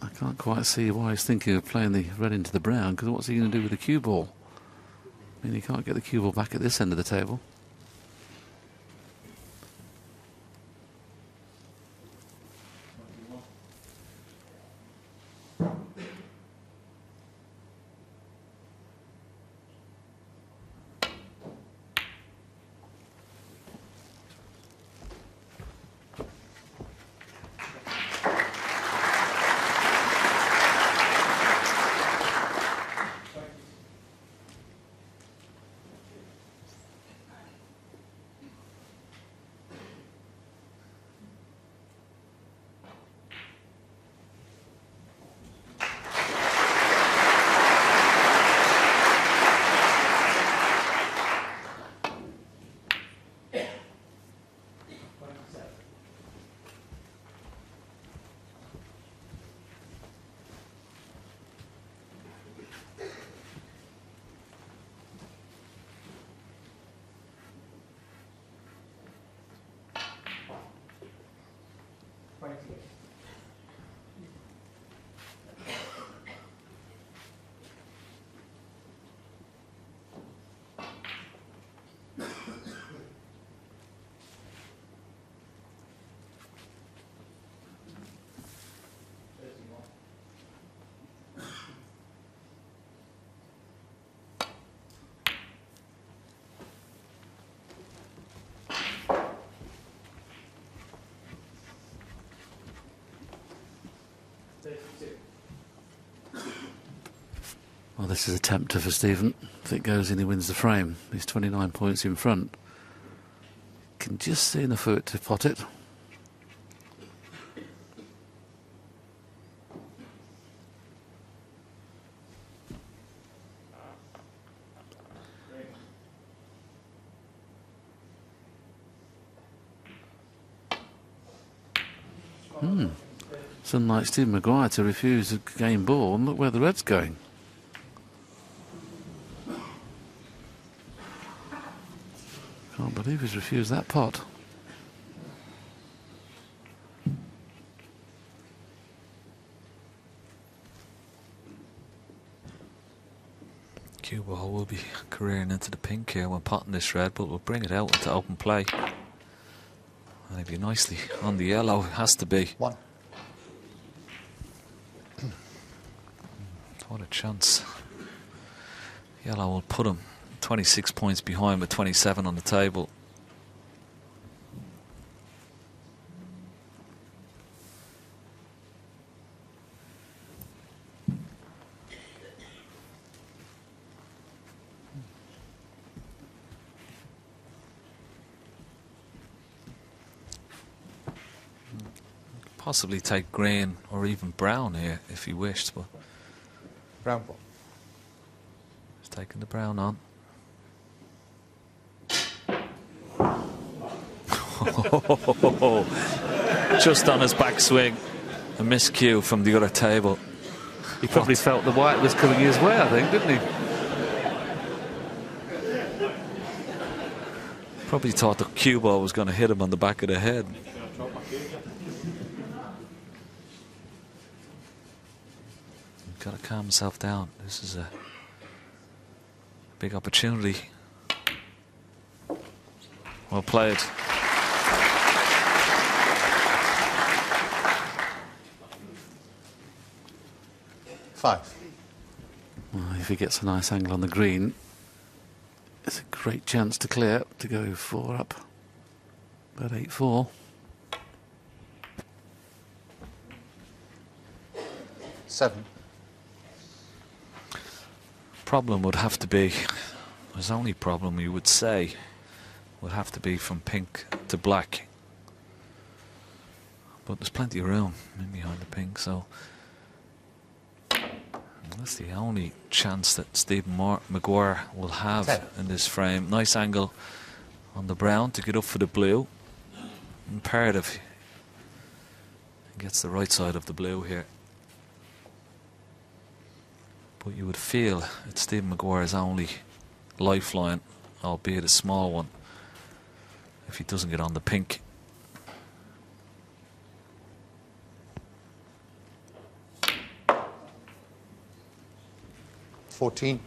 I can't quite see why he's thinking of playing the red into the brown, because what's he going to do with the cue ball? I mean, he can't get the cue ball back at this end of the table. Well, this is a tempter for Stephen. If it goes in, he wins the frame. He's 29 points in front. Can just see enough of it to pot it. It's unlike Stephen Maguire to refuse a game ball, and look where the red's going. Can't believe he's refused that pot. Cue ball will be careering into the pink here when potting this red, but we'll bring it out into open play. And it'll be nicely on the yellow, it has to be. One. What a chance. Yellow will put him 26 points behind with 27 on the table. Possibly take green or even brown here if he wished, but Brown ball. he's taking the brown on. Just on his backswing, a miscue from the other table. He probably felt the white was coming his way, I think, didn't he? Probably thought the cue ball was going to hit him on the back of the head. Got to calm himself down. This is a big opportunity. Well played. Five. Well, if he gets a nice angle on the green, it's a great chance to clear, to go 4 up. About 8-4. Seven. Problem would have to be, his only problem you would say, would have to be from pink to black. But there's plenty of room in behind the pink, so that's the only chance that Stephen Maguire will have 10. in this frame. Nice angle on the brown to get up for the blue. Imperative he gets the right side of the blue here. But you would feel it's Stephen Maguire's only lifeline, albeit a small one, if he doesn't get on the pink. $14.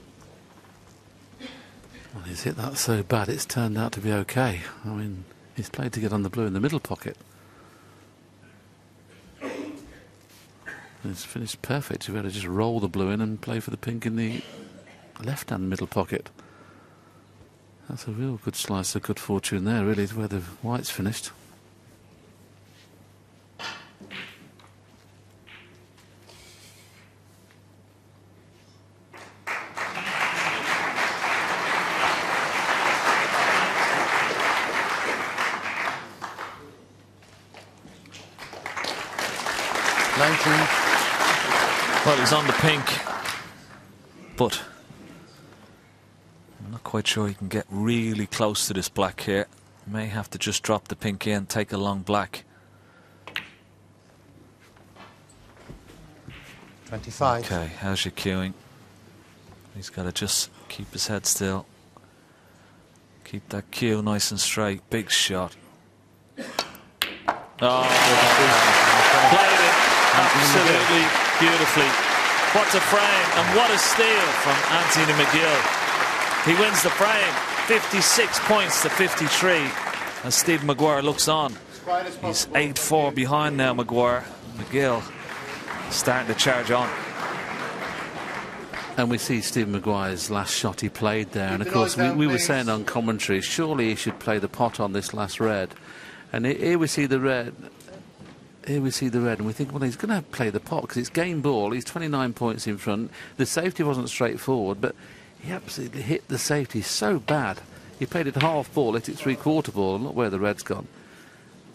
Well, he's hit that so bad it's turned out to be okay. I mean, he's played to get on the blue in the middle pocket. It's finished perfect. You've got to just roll the blue in and play for the pink in the left-hand middle pocket. That's a real good slice of good fortune there, really, where the white's finished. Well, he's on the pink, but I'm not quite sure he can get really close to this black here. May have to just drop the pink in, take a long black. 25. Okay, how's your cueing? He's got to just keep his head still. Keep that cue nice and straight. Big shot. Oh, played it absolutely beautifully. What a frame and what a steal from Anthony McGill. He wins the frame, 56 points to 53 as Stephen Maguire looks on. He's 8-4 behind now, Maguire. McGill starting to charge on. And we see Stephen Maguire's last shot he played there. And of course, we were saying on commentary, surely he should play the pot on this last red. And here we see the red here we see the red, and we think, well, he's going to play the pot because it's game ball. He's 29 points in front. The safety wasn't straightforward, but he absolutely hit the safety so bad. He played it half ball, hit it three-quarter ball, and look where the red's gone.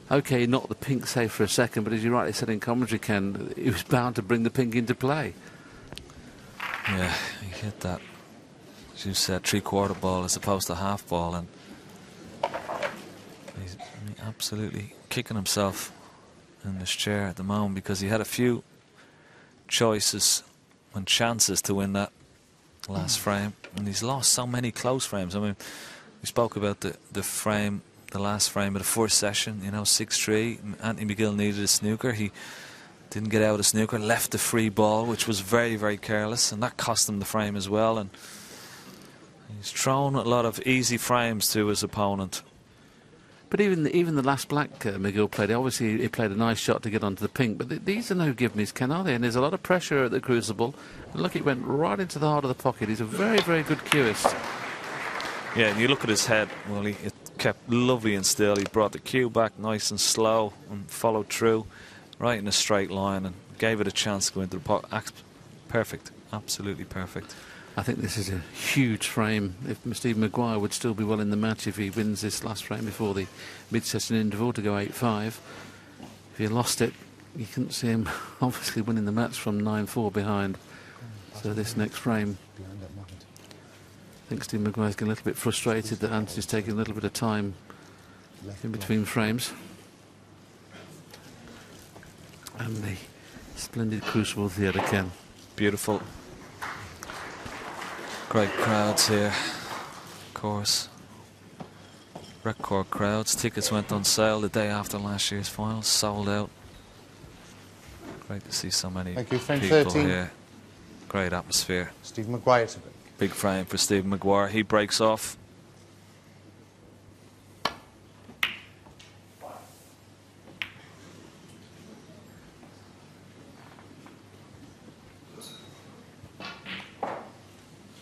OK, not the pink safe for a second, but as you rightly said in commentary, Ken, he was bound to bring the pink into play. Yeah, he hit that, as you said, three-quarter ball as opposed to half ball, and he's absolutely kicking himself in this chair at the moment because he had a few choices and chances to win that last frame, and he's lost so many close frames. I mean, we spoke about the frame, the last frame of the first session, you know, 6-3. Anthony McGill needed a snooker. He didn't get out of snooker, left the free ball, which was very, very careless, and that cost him the frame as well. And he's thrown a lot of easy frames to his opponent. But even the last black McGill played, obviously he played a nice shot to get onto the pink, but these are no give-me's, Ken, are they? And there's a lot of pressure at the crucible. And look, it went right into the heart of the pocket. He's a very, very good cueist. Yeah, and you look at his head, well, it kept lovely and still. He brought the cue back nice and slow and followed through right in a straight line and gave it a chance to go into the pocket. Perfect, absolutely perfect. I think this is a huge frame. If Stephen Maguire would still be well in the match if he wins this last frame before the mid-session interval to go 8-5. If he lost it, you couldn't see him obviously winning the match from 9-4 behind. So this next frame, I think Stephen Maguire's getting a little bit frustrated that Anthony's taking a little bit of time in between frames. And the splendid Crucible Theatre, Ken. Beautiful. Great crowds here, of course. Record crowds. Tickets went on sale the day after last year's final, sold out. Great to see so many Thank you. Frame people 13. here. Great atmosphere. Stephen Maguire to break. Big frame for Stephen Maguire. He breaks off.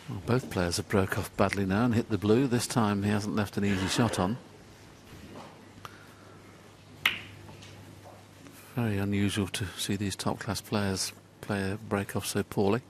Well, both players have broke off badly now and hit the blue. This time he hasn't left an easy shot on. Very unusual to see these top-class players play a break off so poorly.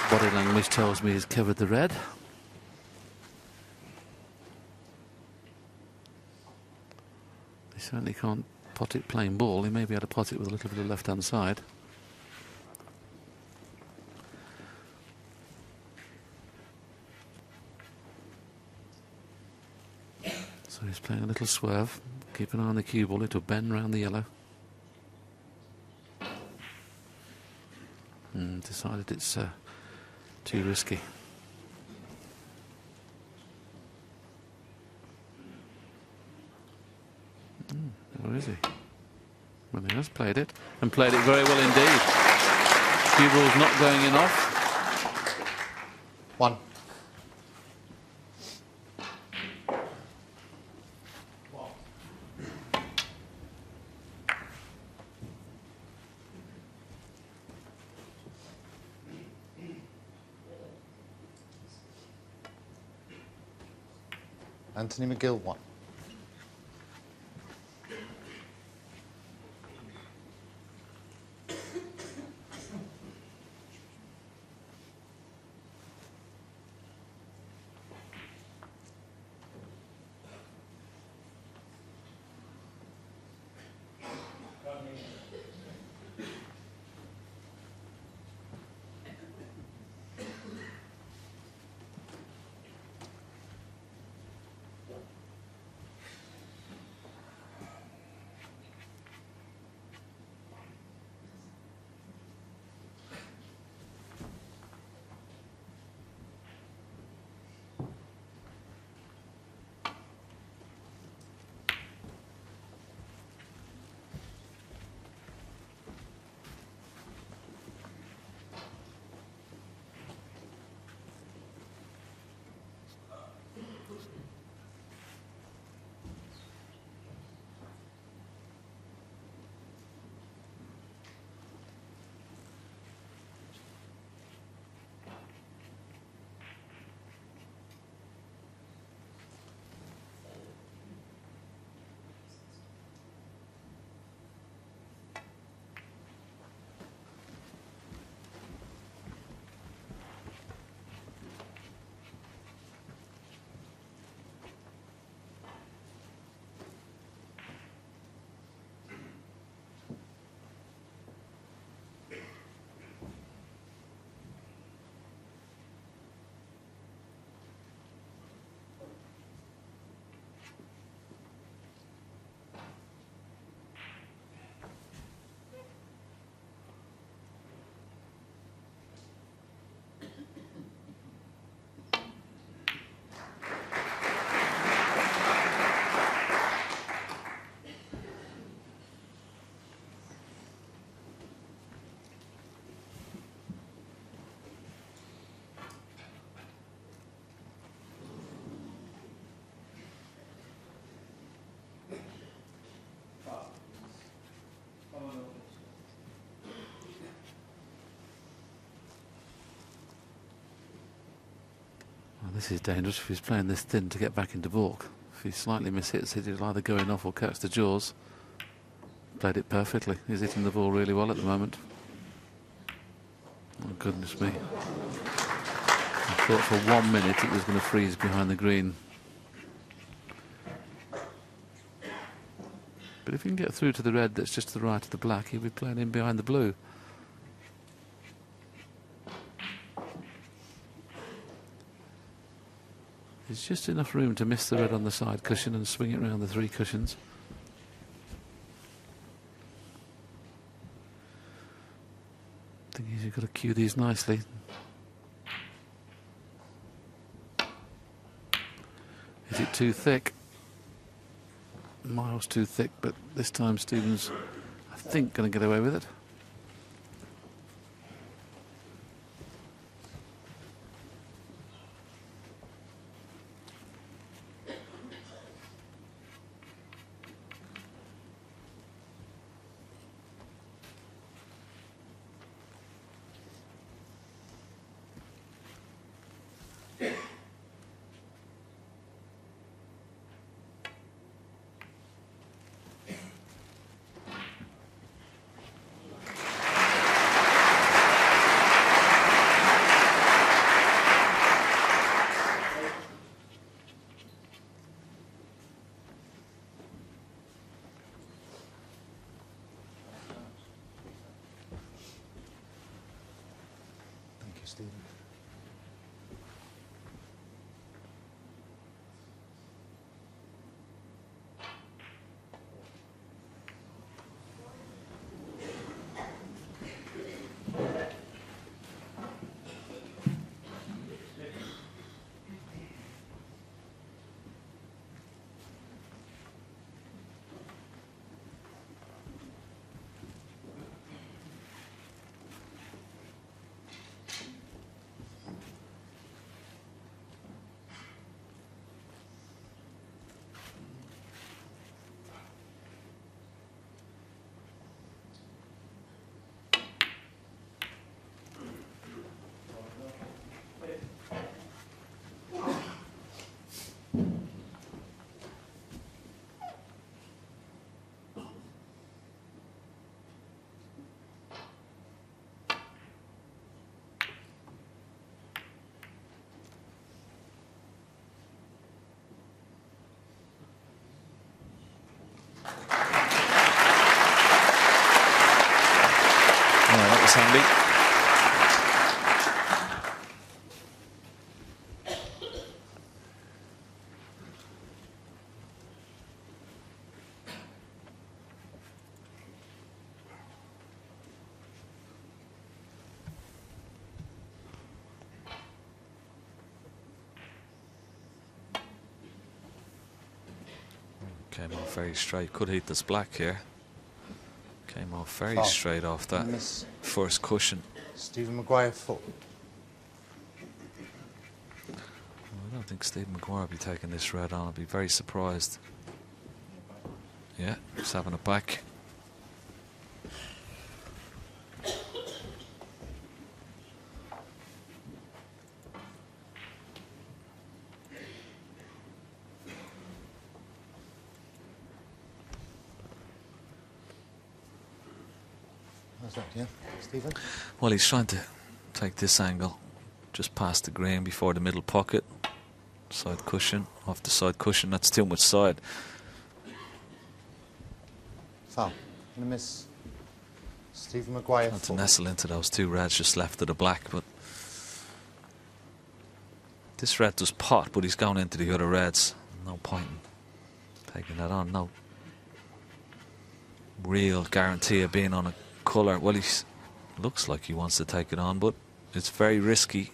Body language tells me he's covered the red. He certainly can't pot it plain ball. He may be able to pot it with a little bit of left-hand side. So he's playing a little swerve. Keep an eye on the cue ball. It'll bend round the yellow. Decided it's too risky. Where is he? Well, he has played it, and played it very well indeed. Cue ball's not going in off. 1. Anthony McGill 1. This is dangerous if he's playing this thin to get back into balk. If he slightly mishits it, it'll either go in off or catch the jaws. Played it perfectly. He's hitting the ball really well at the moment. Oh, goodness me. I thought for 1 minute it was going to freeze behind the green. But if he can get through to the red that's just to the right of the black, he'll be playing in behind the blue. There's just enough room to miss the red on the side cushion and swing it around the 3 cushions. The thing is, you've got to cue these nicely. Is it too thick? Miles too thick, but this time Stephen's, I think, going to get away with it. Stephen. That was handy. Came off very straight. Could hit this black here. Came off very straight off that first cushion. Stephen Maguire full. Well, I don't think Stephen Maguire will be taking this red on. I'll be very surprised. Yeah, just having it back. How's that, yeah, Stephen? Well, he's trying to take this angle just past the green before the middle pocket. Side cushion, off the side cushion, that's too much side. Foul. Gonna miss Stephen Maguire. Not to nestle into those 2 reds just left of the black, but this red does pot, but he's going into the other reds. No point in taking that on. No real guarantee of being on a colour. Well, he looks like he wants to take it on, but it's very risky.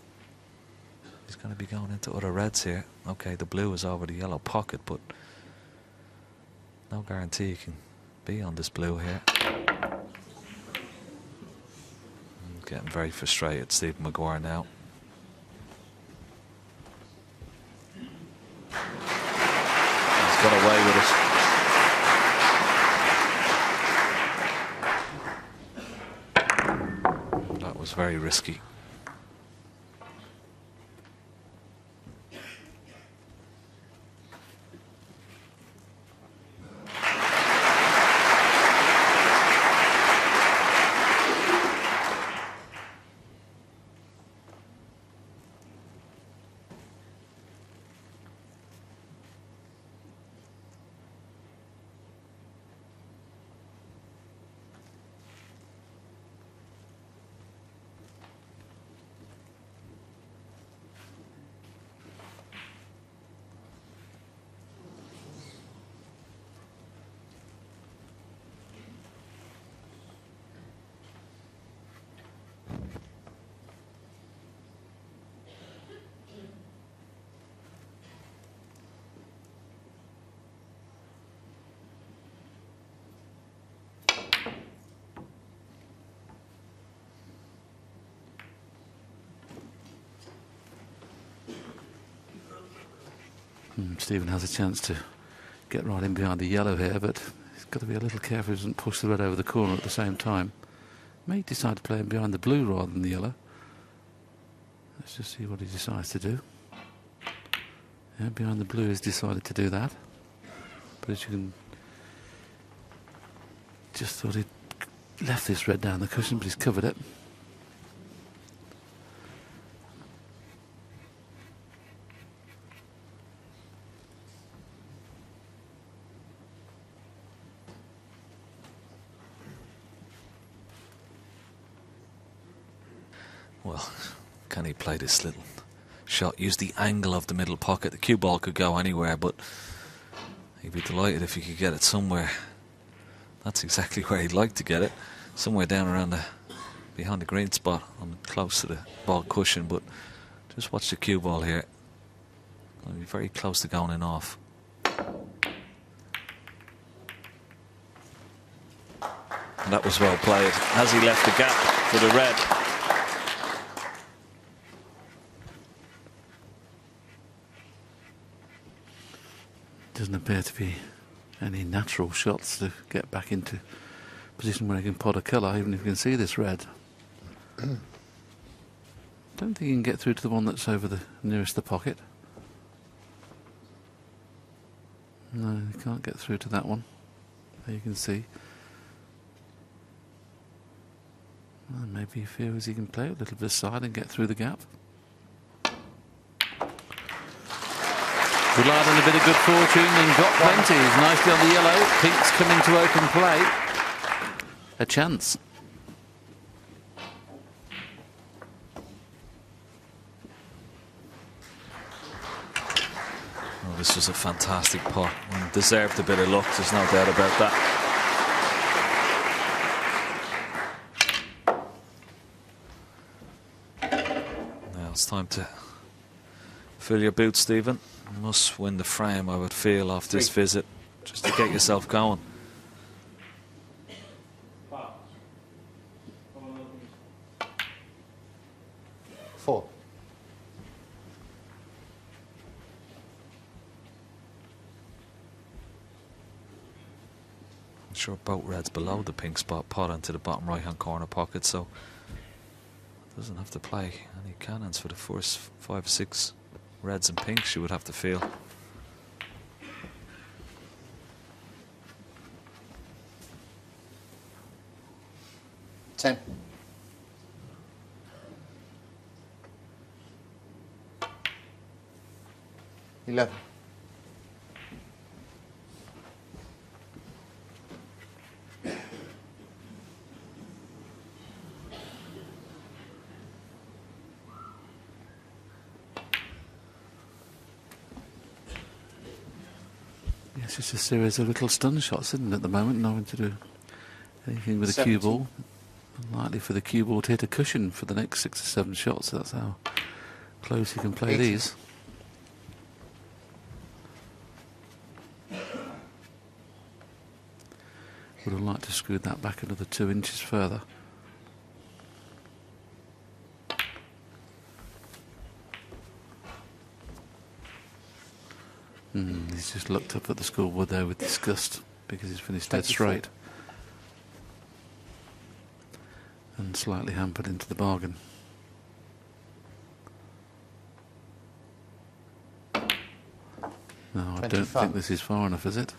He's going to be going into other reds here. Okay, the blue is over the yellow pocket, but no guarantee he can be on this blue here. Getting very frustrated, Stephen Maguire now. He's got away with it. That was very risky. Stephen has a chance to get right in behind the yellow here, but he's got to be a little careful he doesn't push the red over the corner at the same time. May decide to play him behind the blue rather than the yellow. Let's just see what he decides to do. Yeah, behind the blue he's decided to do that. But as you can... Just thought he'd left this red down the cushion, but he's covered it. Well, can he play this little shot? Use the angle of the middle pocket. The cue ball could go anywhere, but he'd be delighted if he could get it somewhere. That's exactly where he'd like to get it. Somewhere down around behind the green spot, close to the ball cushion. But just watch the cue ball here. It'll be very close to going in off. And that was well played. Has he left the gap for the red? Doesn't appear to be any natural shots to get back into position where he can pot a colour, even if you can see this red. Don't think he can get through to the one that's over the nearest the pocket. No, he can't get through to that one. There you can see. Well, maybe he feels he can play a little bit aside and get through the gap. Relied on a bit of good fortune and got plenty. He's nicely on the yellow. Pink's coming to open play. A chance. Oh, this was a fantastic pot and deserved a bit of luck, there's no doubt about that. Now it's time to fill your boots, Stephen. You must win the frame, I would feel, off this visit, just to get yourself going. Four. I'm sure both reds below the pink spot pot into the bottom right hand corner pocket, so doesn't have to play any cannons for the first 5 or 6 reds and pinks, you would have to feel. Ten. 11. Yes, it's a series of little stun shots, isn't it, at the moment? No one to do anything with a cue ball. Unlikely for the cue ball to hit a cushion for the next 6 or 7 shots. So that's how close he can play 18. these. Would have liked to screw that back another 2 inches further. He's just looked up at the scoreboard there with disgust because he's finished dead 24. straight. And slightly hampered into the bargain. No, I don't think this is far enough, is it?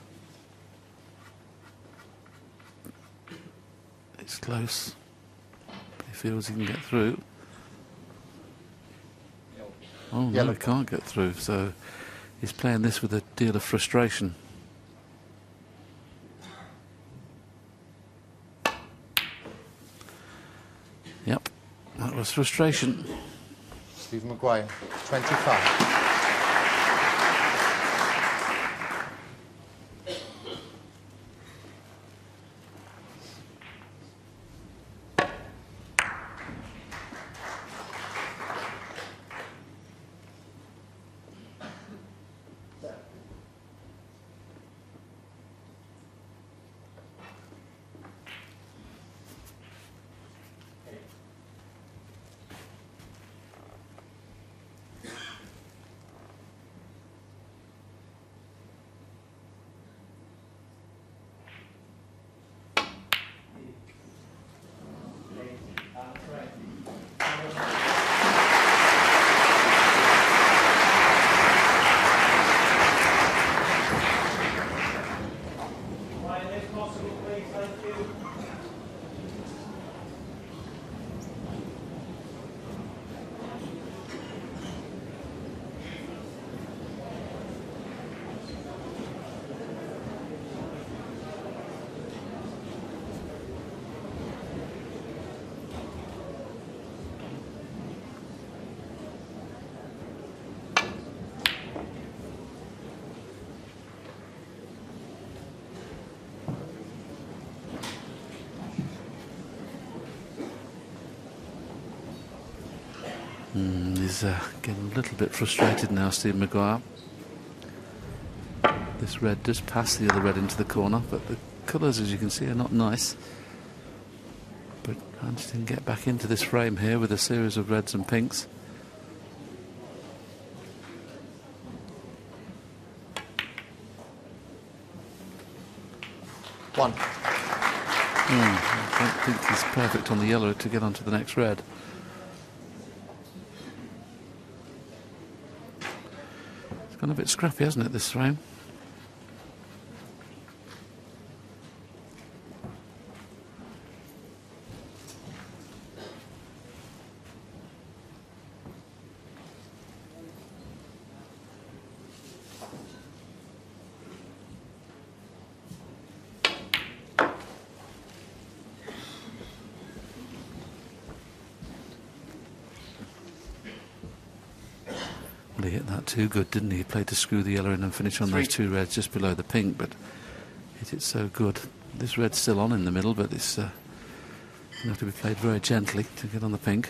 It's close. He feels he can get through. Oh no, he can't get through, so he's playing this with a deal of frustration. Yep, that was frustration. Stephen Maguire, 25. He's getting a little bit frustrated now, Stephen Maguire. This red does pass the other red into the corner, but the colours, as you can see, are not nice. But Hans can get back into this frame here with a series of reds and pinks. One. I don't think he's perfect on the yellow to get onto the next red. It's gone a bit scrappy, hasn't it, this frame? He hit that too good, didn't he? He played to screw the yellow in and finish on those two reds just below the pink, but hit it so good. This red's still on in the middle, but it's going to have to be played very gently to get on the pink.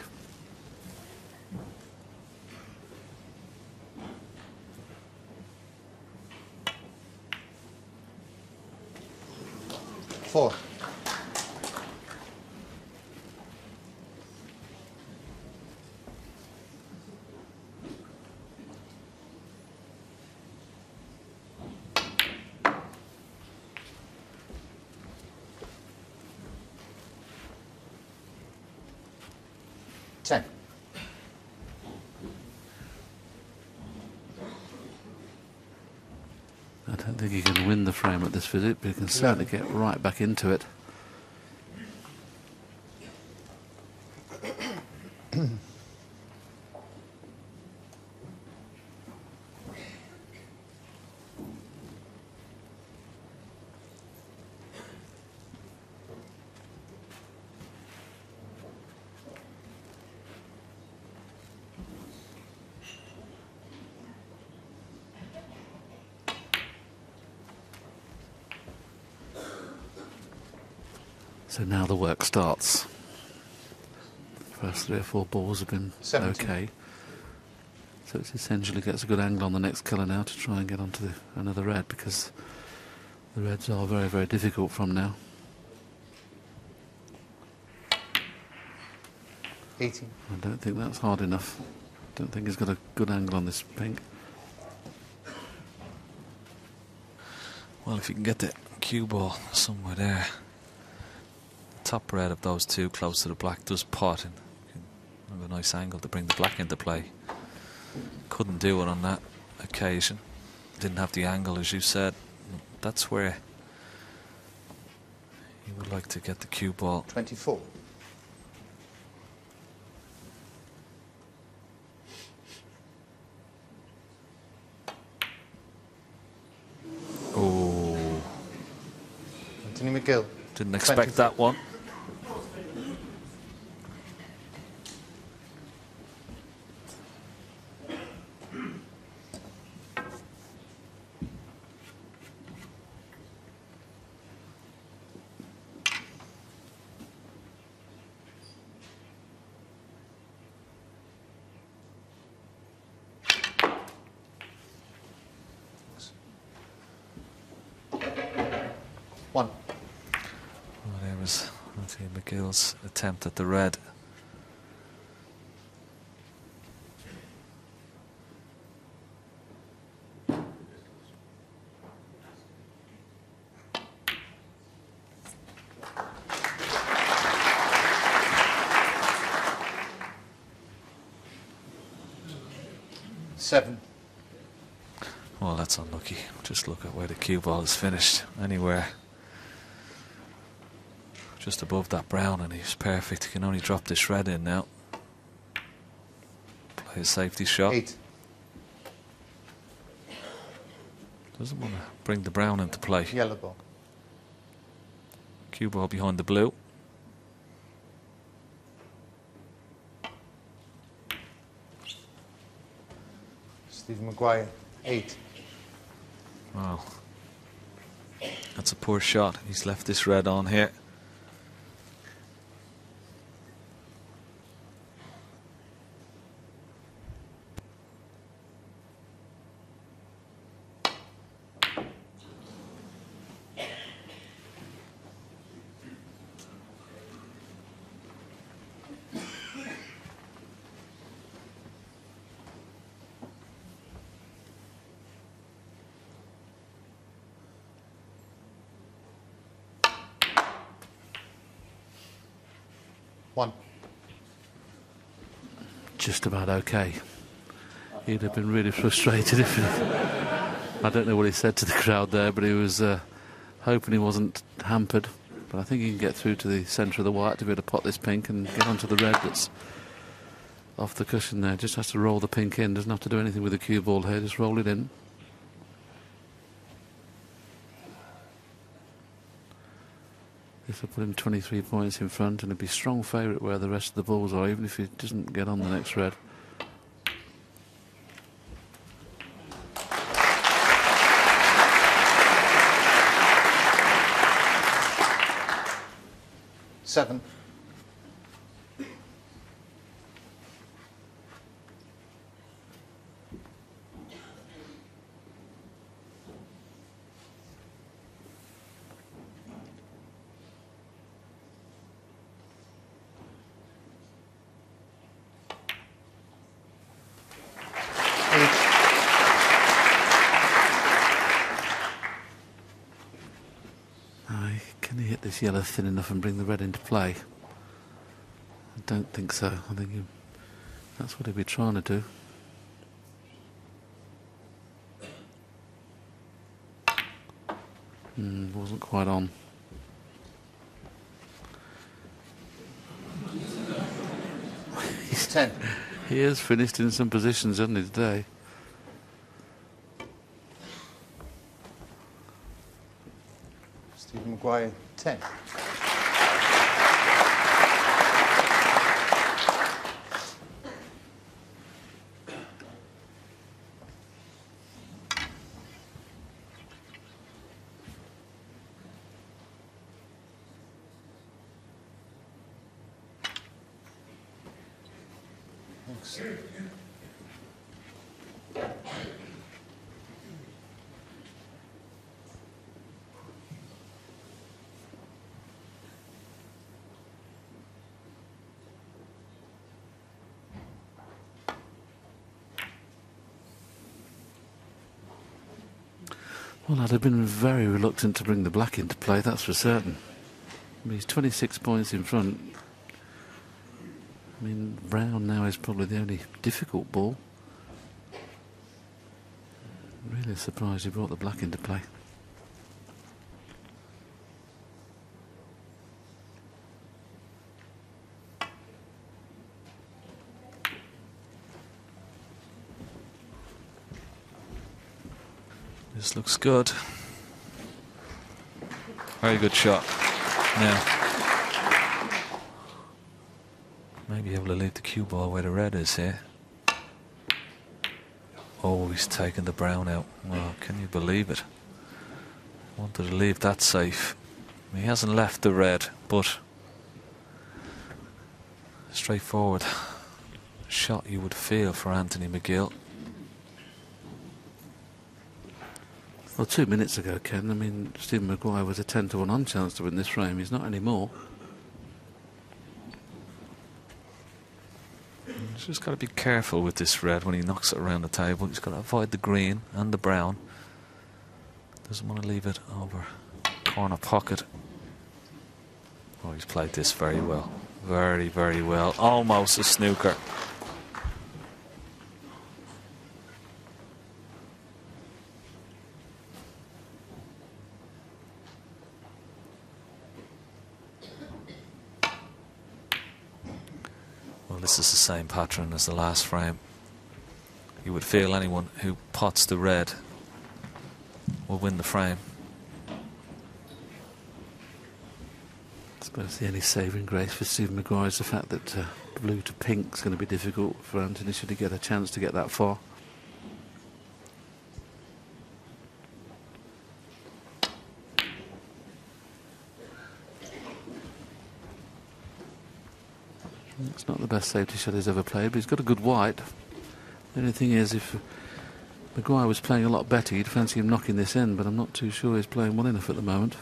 Four. Ten. I don't think he can win the frame at this visit, but he can certainly get right back into it. So now the work starts. The first 3 or 4 balls have been 17. okay. So it essentially gets a good angle on the next colour now to try and get onto another red, because the reds are very, very difficult from now. 18. I don't think that's hard enough. Don't think he's got a good angle on this pink. Well, if you can get the cue ball somewhere there. Top red of those two close to the black does pot, and you can have a nice angle to bring the black into play. Couldn't do it on that occasion. Didn't have the angle, as you said. That's where you would like to get the cue ball. 24. Oh, Anthony McGill. didn't expect 24. that one. One. Well, there was Anthony McGill's attempt at the red. Seven. Well, that's unlucky. Just look at where the cue ball is finished. Anywhere just above that brown, and he's perfect. He can only drop this red in now. Play a safety shot. 8. Doesn't want to bring the brown into play. Yellow ball. Cue ball behind the blue. Stephen Maguire. 8. Wow. That's a poor shot. He's left this red on here. 1. Just about okay. He'd have been really frustrated if I don't know what he said to the crowd there, but he was hoping he wasn't hampered. But I think he can get through to the centre of the white to be able to pot this pink and get onto the red that's off the cushion there. Just has to roll the pink in. Doesn't have to do anything with the cue ball here. Just roll it in. This will put him 23 points in front, and he'll be strong favourite where the rest of the balls are, even if he doesn't get on the next red. Seven. Can he hit this yellow thin enough and bring the red into play? I don't think so. I think that's what he'll be trying to do. Wasn't quite on. He's 10. He has finished in some positions, hasn't he, today? Stephen Maguire, 10. Thanks. Well, I'd have been very reluctant to bring the black into play, that's for certain. I mean, he's 26 points in front. I mean, brown now is probably the only difficult ball. Really surprised he brought the black into play. This looks good. Very good shot. Now, maybe able to leave the cue ball where the red is here. Oh, he's taken the brown out. Well, can you believe it? Wanted to leave that safe. He hasn't left the red, but straightforward shot you would feel for Anthony McGill. Well, 2 minutes ago, Ken, I mean, Stephen Maguire was a 10-to-1 on chance to win this frame. He's not anymore. He's just got to be careful with this red when he knocks it around the table. He's got to avoid the green and the brown. Doesn't want to leave it over corner pocket. Oh, he's played this very well. Very, very well. Almost a snooker. Well, this is the same pattern as the last frame. You would feel anyone who pots the red will win the frame. I suppose the only saving grace for Stephen Maguire is the fact that blue to pink is going to be difficult for Anthony should he get a chance to get that far. It's not the best safety shot he's ever played, but he's got a good white. The only thing is, if Maguire was playing a lot better, you'd fancy him knocking this in, but I'm not too sure he's playing well enough at the moment.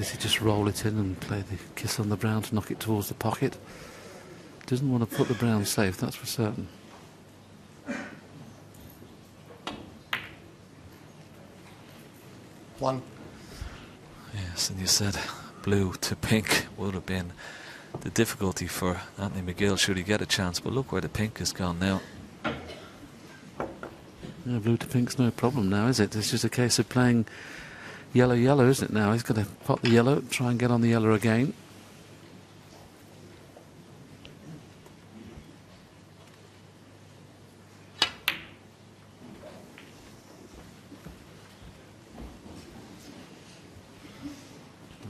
does he just roll it in and play the kiss on the brown to knock it towards the pocket? Doesn't want to put the brown safe, that's for certain. One. Yes, and you said blue to pink would have been the difficulty for Anthony McGill should he get a chance, but look where the pink has gone now. Yeah, blue to pink's no problem now, is it? It's just a case of playing yellow, isn't it now? He's going to pop the yellow, try and get on the yellow again.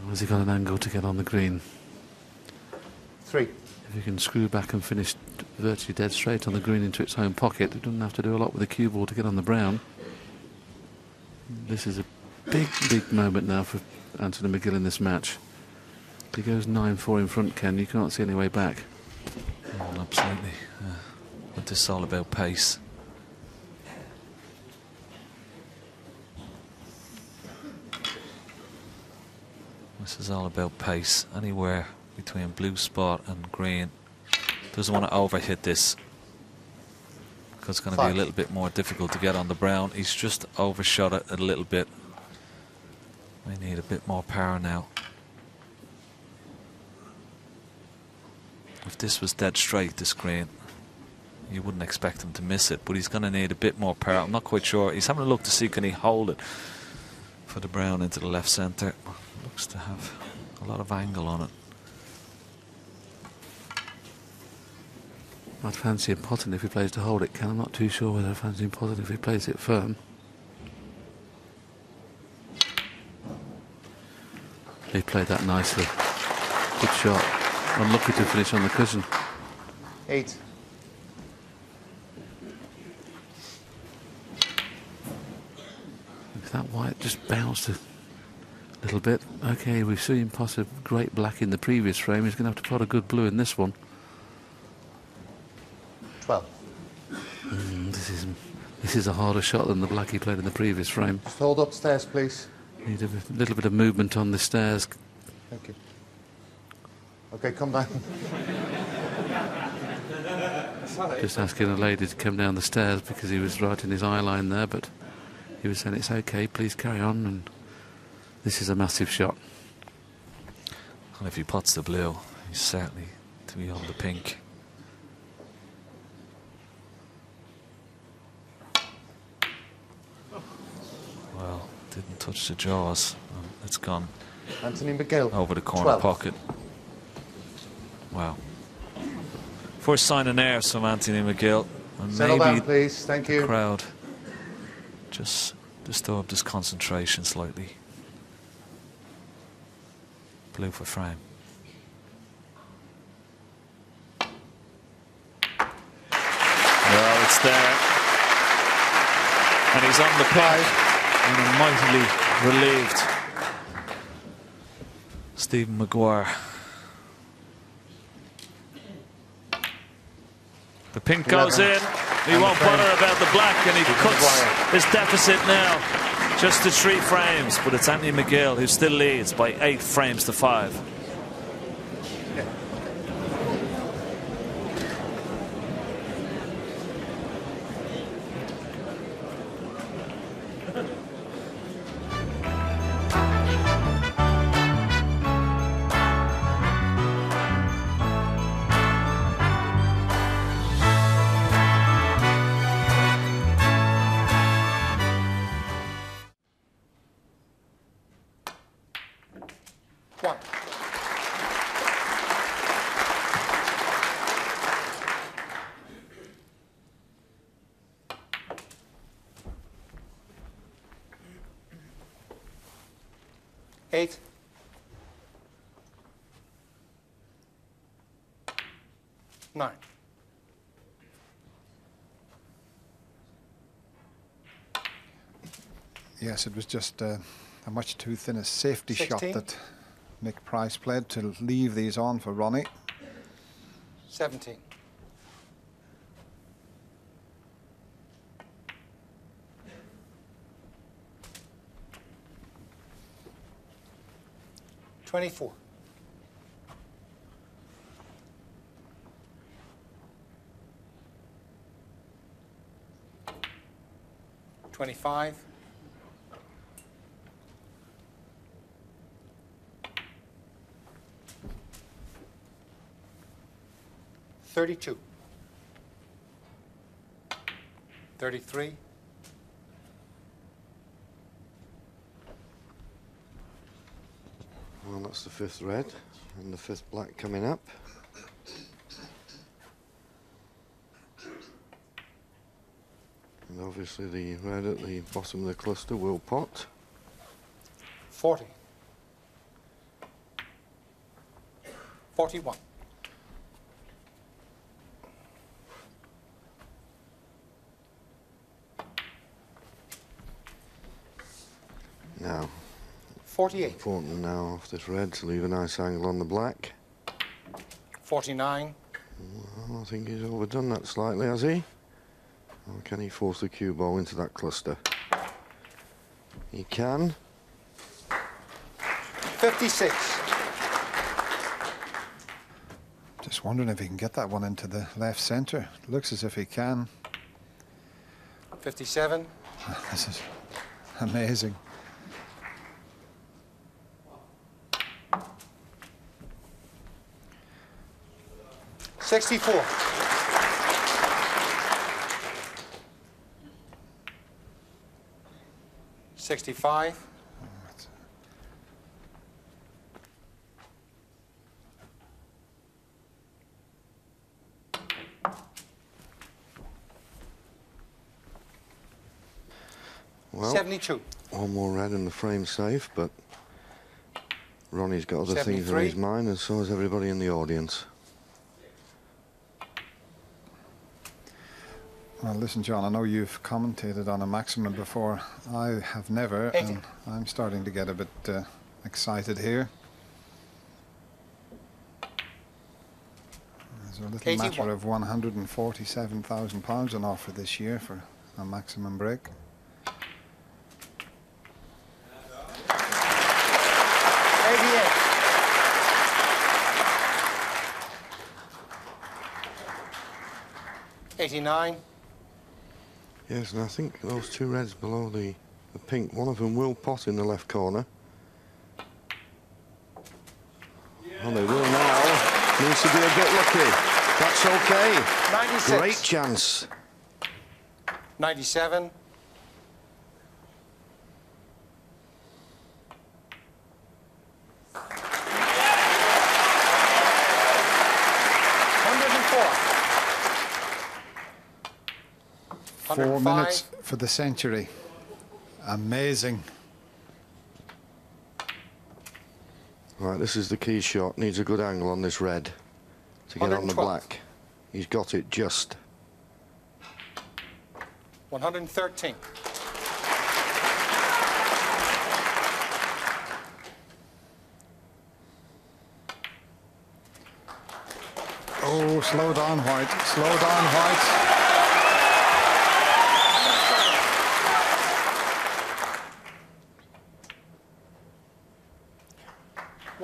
Has he got an angle to get on the green? 3. If you can screw back and finish virtually dead straight on the green into its home pocket, it doesn't have to do a lot with the cue ball to get on the brown. This is a big moment now for Anthony McGill in this match. He goes 9-4 in front, Ken. You can't see any way back. Oh, absolutely. But this is all about pace. This is all about pace. Anywhere between blue spot and green. Doesn't want to overhit this, because it's going to be a little bit more difficult to get on the brown. He's just overshot it a little bit. We need a bit more power now. If this was dead straight, this green, you wouldn't expect him to miss it, but he's going to need a bit more power. I'm not quite sure. He's having a look to see can he hold it for the brown into the left centre. Looks to have a lot of angle on it. I'd fancy him potting if he plays to hold it, Ken. I'm not too sure whether I fancy him potting if he plays it firm. He played that nicely. Good shot. Unlucky to finish on the cushion. 8. If that white just bounced a little bit. Okay, we've seen him pass a great black in the previous frame. He's going to have to pot a good blue in this one. 12. This is a harder shot than the black he played in the previous frame. Just hold upstairs, please. Need a little bit of movement on the stairs. Thank you. Okay, come down. Just asking a lady to come down the stairs because he was right in his eye line there, but he was saying it's okay, please carry on, and this is a massive shot. And if he pots the blue, he's certainly to be on the pink. Well, didn't touch the jaws. It's gone Anthony McGill. over the corner 12. pocket. Wow. First sign of nerves from Anthony McGill. And Settle maybe down, please. Thank the you. crowd just disturbed his concentration slightly. Blue for frame. Well, it's there. And he's on the pink. And a mightily relieved Stephen Maguire. The pink goes in. He won't bother about the black, and he cuts his deficit now just to 3 frames. But it's Anthony McGill who still leads by 8 frames to 5. One. Eight. 9. Yes, it was just a much too thin a safety 16. shot that Mick Price played to leave these on for Ronnie. 17. 24. 25. 32. 33. 'Well, that's the 5th red and the 5th black coming up. And obviously the red at the bottom of the cluster will pot. 40. 41. 48. Important now off this red to leave a nice angle on the black. 49. Well, I think he's overdone that slightly, has he? Or can he force the cue ball into that cluster? He can. 56. Just wondering if he can get that one into the left centre. Looks as if he can. 57. This is amazing. 64. 65. Well, 72. One more red and the frame safe, but Ronnie's got other things on 73. his mind, and so has everybody in the audience. Well, listen, John, I know you've commentated on a maximum before. I have never, 80. and I'm starting to get a bit excited here. There's a little 81. matter of £147,000 on offer this year for a maximum break. 89. Yes, and I think those two reds below the pink, one of them will pot in the left corner. Oh, they will now. Needs to be a bit lucky. That's okay. 96. Great chance. 97. 4 105. minutes for the century. Amazing. Right, this is the key shot. Needs a good angle on this red to get on the 112. black. He's got it just. 113. Oh, slow down, White. Slow down, White.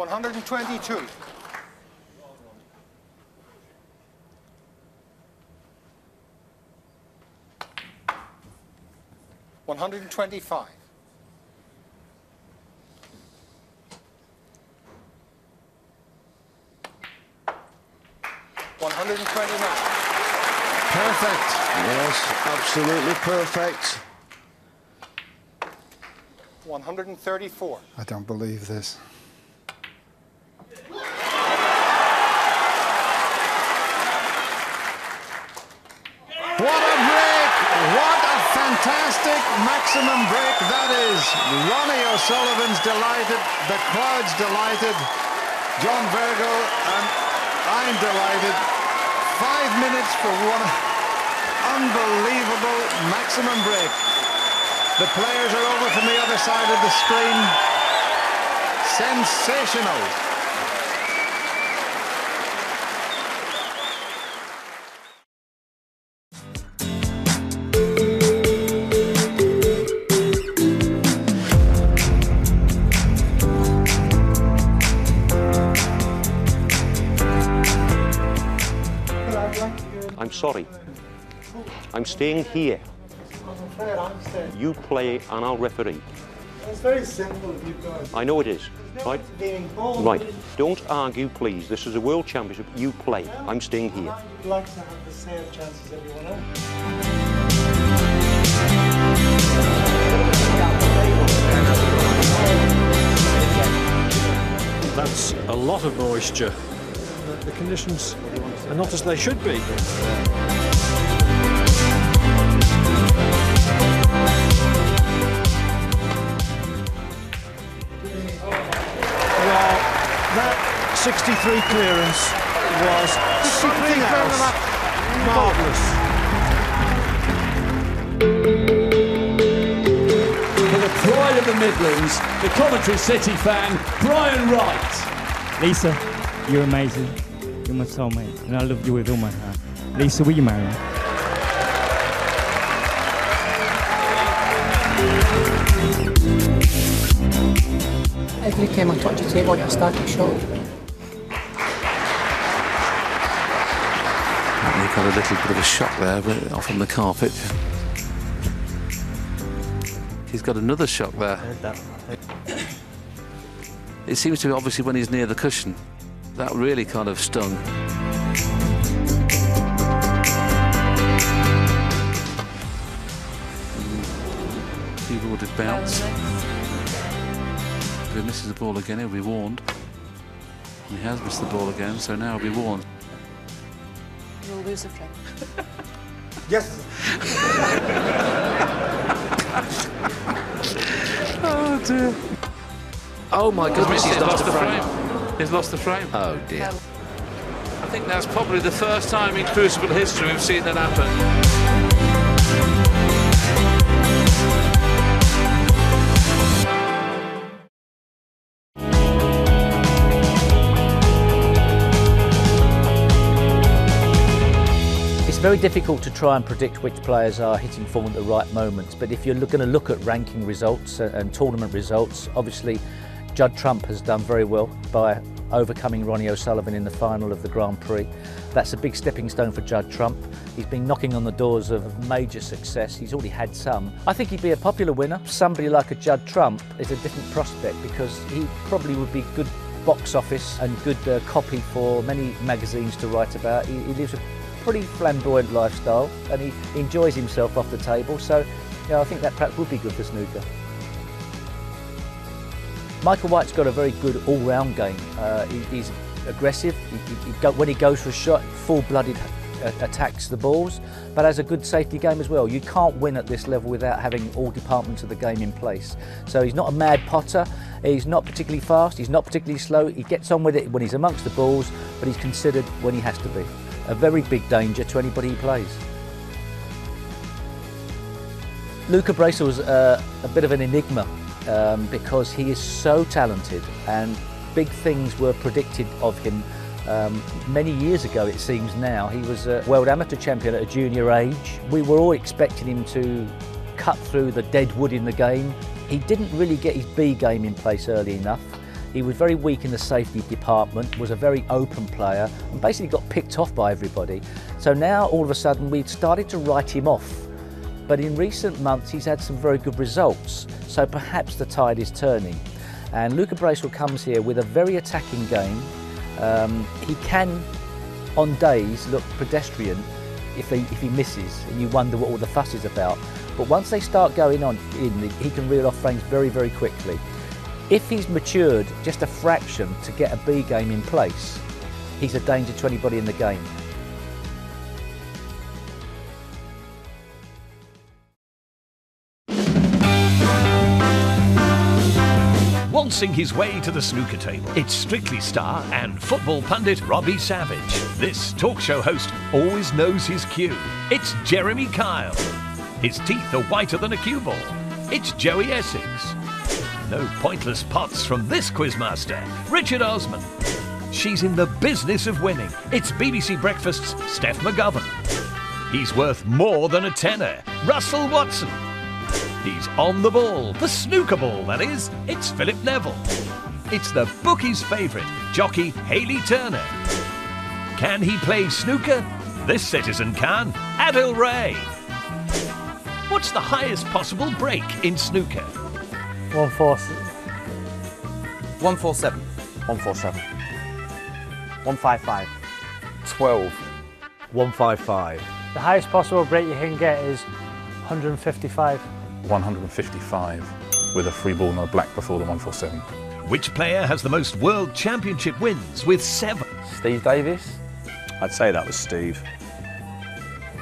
122. 125. 129. Perfect. Yes, absolutely perfect. 134. I don't believe this. What a break! What a fantastic maximum break that is. Ronnie O'Sullivan's delighted, the crowd's delighted, John Virgo, and I'm delighted. 5 minutes for one unbelievable maximum break. The players are over from the other side of the screen. Sensational. I'm sorry. I'm staying here. I'm afraid I'm staying. You play and I'll referee. It's very simple if you guys. I know it is. There's no Right? intervening ball. Right. Don't argue, please. This is a World Championship. You play. I'm staying here. I would like to have the same chance as everyone else. That's a lot of moisture. The conditions are not as they should be. Well, that 63 clearance was something else. Marvellous. For the pride of the Midlands, the Coventry City fan, Brian Wright. Lisa, you're amazing. You're my soulmate, and I love you with all my heart. Lisa, will you marry me? Every time I touch the table, I start to shock. He got a little bit of a shock there, but off on the carpet. He's got another shock there. It seems to be obviously when he's near the cushion. That really kind of stung. Keyboarded bounce. If he misses the ball again, he'll be warned. And he has missed the ball again, so now he'll be warned. You'll lose a friend. Yes. Oh dear. Oh my goodness, He's lost the frame. He's lost the frame. Oh dear. I think that's probably the first time in Crucible history we've seen that happen. It's very difficult to try and predict which players are hitting form at the right moments, but if you're going to look at ranking results and tournament results, obviously Judd Trump has done very well by overcoming Ronnie O'Sullivan in the final of the Grand Prix. That's a big stepping stone for Judd Trump. He's been knocking on the doors of major success. He's already had some. I think he'd be a popular winner. Somebody like a Judd Trump is a different prospect because he probably would be good box office and good copy for many magazines to write about. He lives a pretty flamboyant lifestyle and he enjoys himself off the table, so I think that perhaps would be good for snooker. Michael White's got a very good all-round game. He's aggressive. When he goes for a shot, full-blooded attacks the balls, but has a good safety game as well. You can't win at this level without having all departments of the game in place. So he's not a mad potter. He's not particularly fast. He's not particularly slow. He gets on with it when he's amongst the balls, but he's considered when he has to be. A very big danger to anybody he plays. Luca Bracel's a bit of an enigma. Because he is so talented and big things were predicted of him many years ago, it seems now. He was a world amateur champion at a junior age. We were all expecting him to cut through the dead wood in the game. He didn't really get his B game in place early enough. He was very weak in the safety department, was a very open player and basically got picked off by everybody. So now all of a sudden we'd started to write him off. But in recent months he's had some very good results, so perhaps the tide is turning. And Luca Bracel comes here with a very attacking game. He can, on days, look pedestrian if he misses, and you wonder what all the fuss is about. But once they start going on he can reel off frames very, very quickly. If he's matured just a fraction to get a B game in place, he's a danger to anybody in the game. Waltzing his way to the snooker table, it's Strictly star and football pundit Robbie Savage. This talk show host always knows his cue. It's Jeremy Kyle. His teeth are whiter than a cue ball. It's Joey Essex. No pointless pots from this quizmaster, Richard Osman. She's in the business of winning. It's BBC Breakfast's Steph McGovern. He's worth more than a tenner, Russell Watson. He's on the ball, the snooker ball, that is. It's Philip Neville. It's the bookie's favourite, jockey Hayley Turner. Can he play snooker? this citizen can. Adil Ray. What's the highest possible break in snooker? 147. 147. 155. 12. 155. The highest possible break you can get is 155. 155 with a free ball and a black before the 147. Which player has the most World Championship wins with 7? Steve Davis. I'd say that was Steve.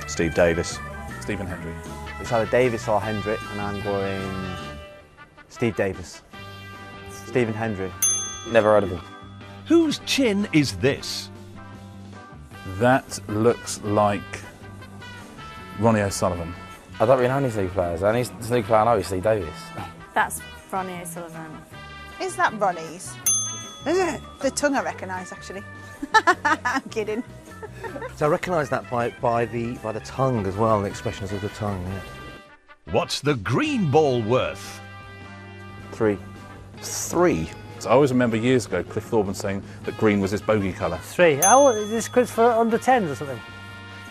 Steve Davis. Stephen Hendry. It's either Davis or Hendry, and I'm going Steve Davis. Stephen Hendry. Never heard of him. Whose chin is this? That looks like Ronnie O'Sullivan. I don't really know any snooker players. The only snooker player I know is Steve Davis. That's Ronnie O'Sullivan. Is that Ronnie's? Is it? The tongue I recognise, actually. I'm kidding. So I recognise that by the tongue as well, the expressions of the tongue. Yeah. What's the green ball worth? 3. 3. So I always remember years ago Cliff Thorburn saying that green was his bogey colour. 3. Oh, is this quiz for under 10s or something?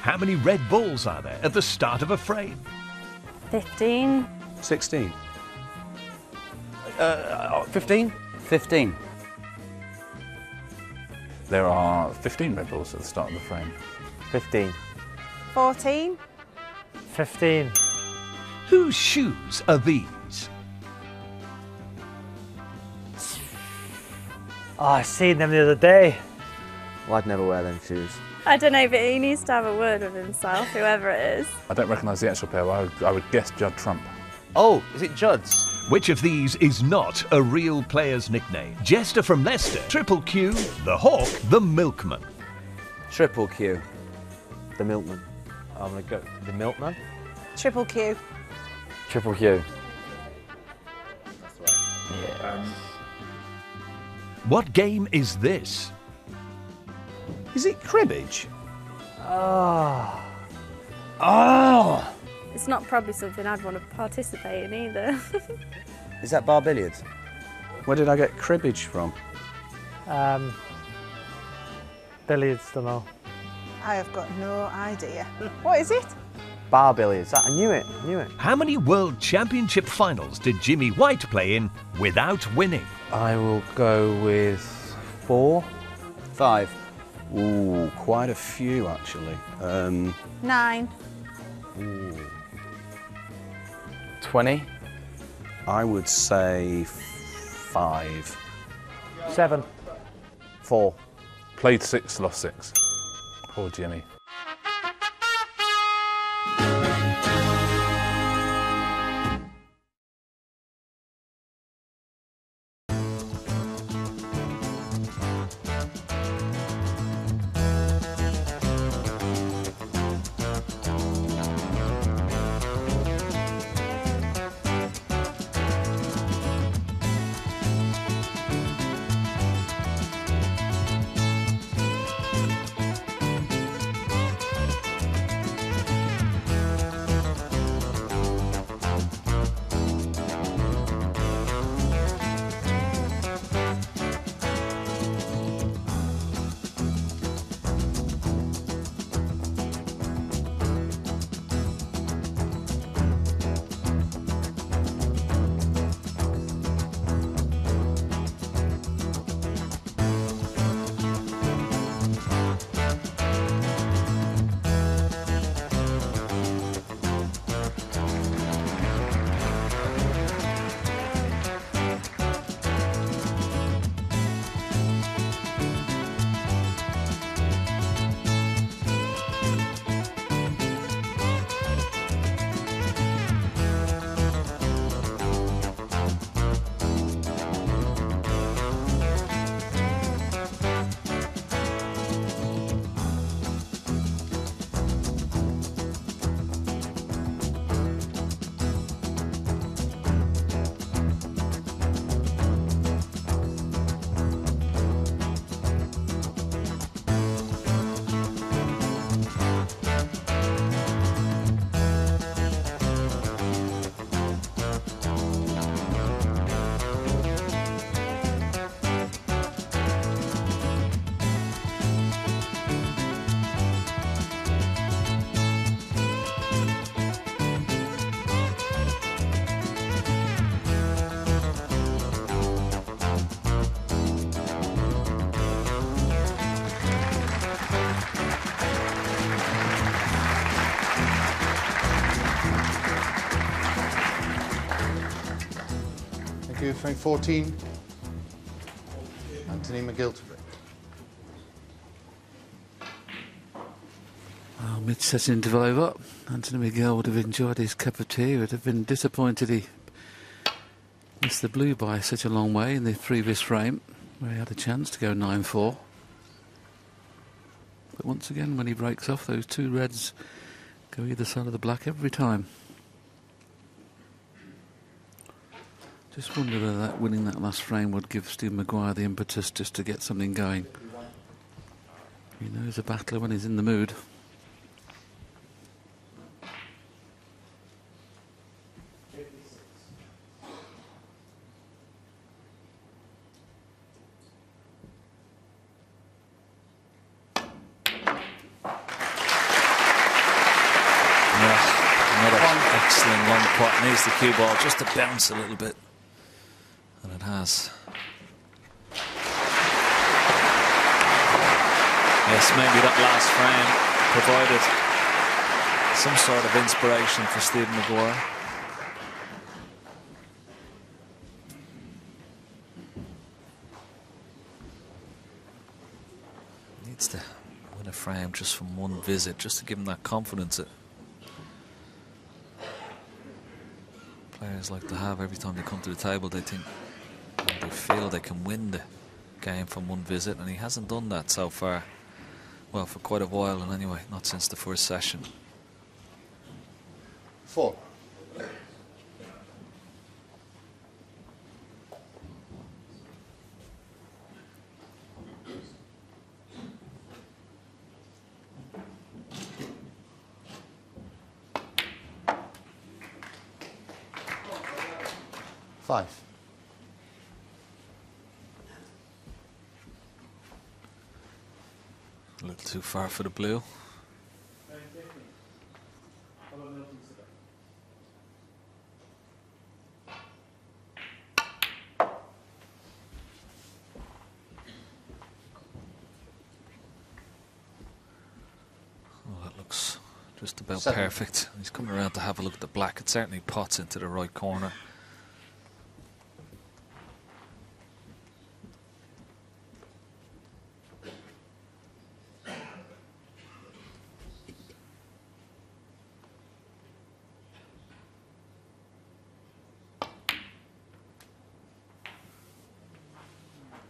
How many red balls are there at the start of a frame? 15. 16. 15? 15. There are 15 red balls at the start of the frame. 15. 14. 15. Whose shoes are these? Oh, I seen them the other day. Well, I'd never wear them shoes. I don't know, but he needs to have a word with himself, whoever it is. I don't recognise the actual pair, I would guess Judd Trump. Oh, is it Judd's? Which of these is not a real player's nickname? Jester from Leicester, Triple Q, the Hawk, the Milkman. Triple Q. The Milkman. I'm going to go the Milkman. Triple Q. Triple Q. That's right. Yeah. What game is this? Is it cribbage? Oh. Oh! It's not probably something I'd want to participate in either. Is that bar billiards? Where did I get cribbage from? Billiards, don't know. I have got no idea. What is it? Bar billiards. I knew it. I knew it. How many World Championship finals did Jimmy White play in without winning? I will go with 4. 5. Ooh, quite a few actually. 9. Ooh. 20. I would say 5. 7. 4. Played 6, lost 6. Poor Jimmy. frame 14. Anthony McGill to break. Well, mid-set interval over. Anthony McGill would have enjoyed his cup of tea. He would have been disappointed he missed the blue by such a long way in the previous frame, where he had a chance to go 9-4. But once again, when he breaks off, those two reds go either side of the black every time. Just wonder whether that winning that last frame would give Stephen Maguire the impetus just to get something going. He knows a battler when he's in the mood. Excellent long pot. Needs the cue ball just to bounce a little bit. And it has. Yes, maybe that last frame provided some sort of inspiration for Stephen Maguire. Needs to win a frame just from one visit, just to give him that confidence that players like to have every time they come to the table. They think, they feel they can win the game from one visit, and he hasn't done that so far. Well, for quite a while, and anyway, not since the first session. 4. Five. A little too far for the blue. Oh, that looks just about 7. perfect. He's coming around to have a look at the black. It certainly pots into the right corner.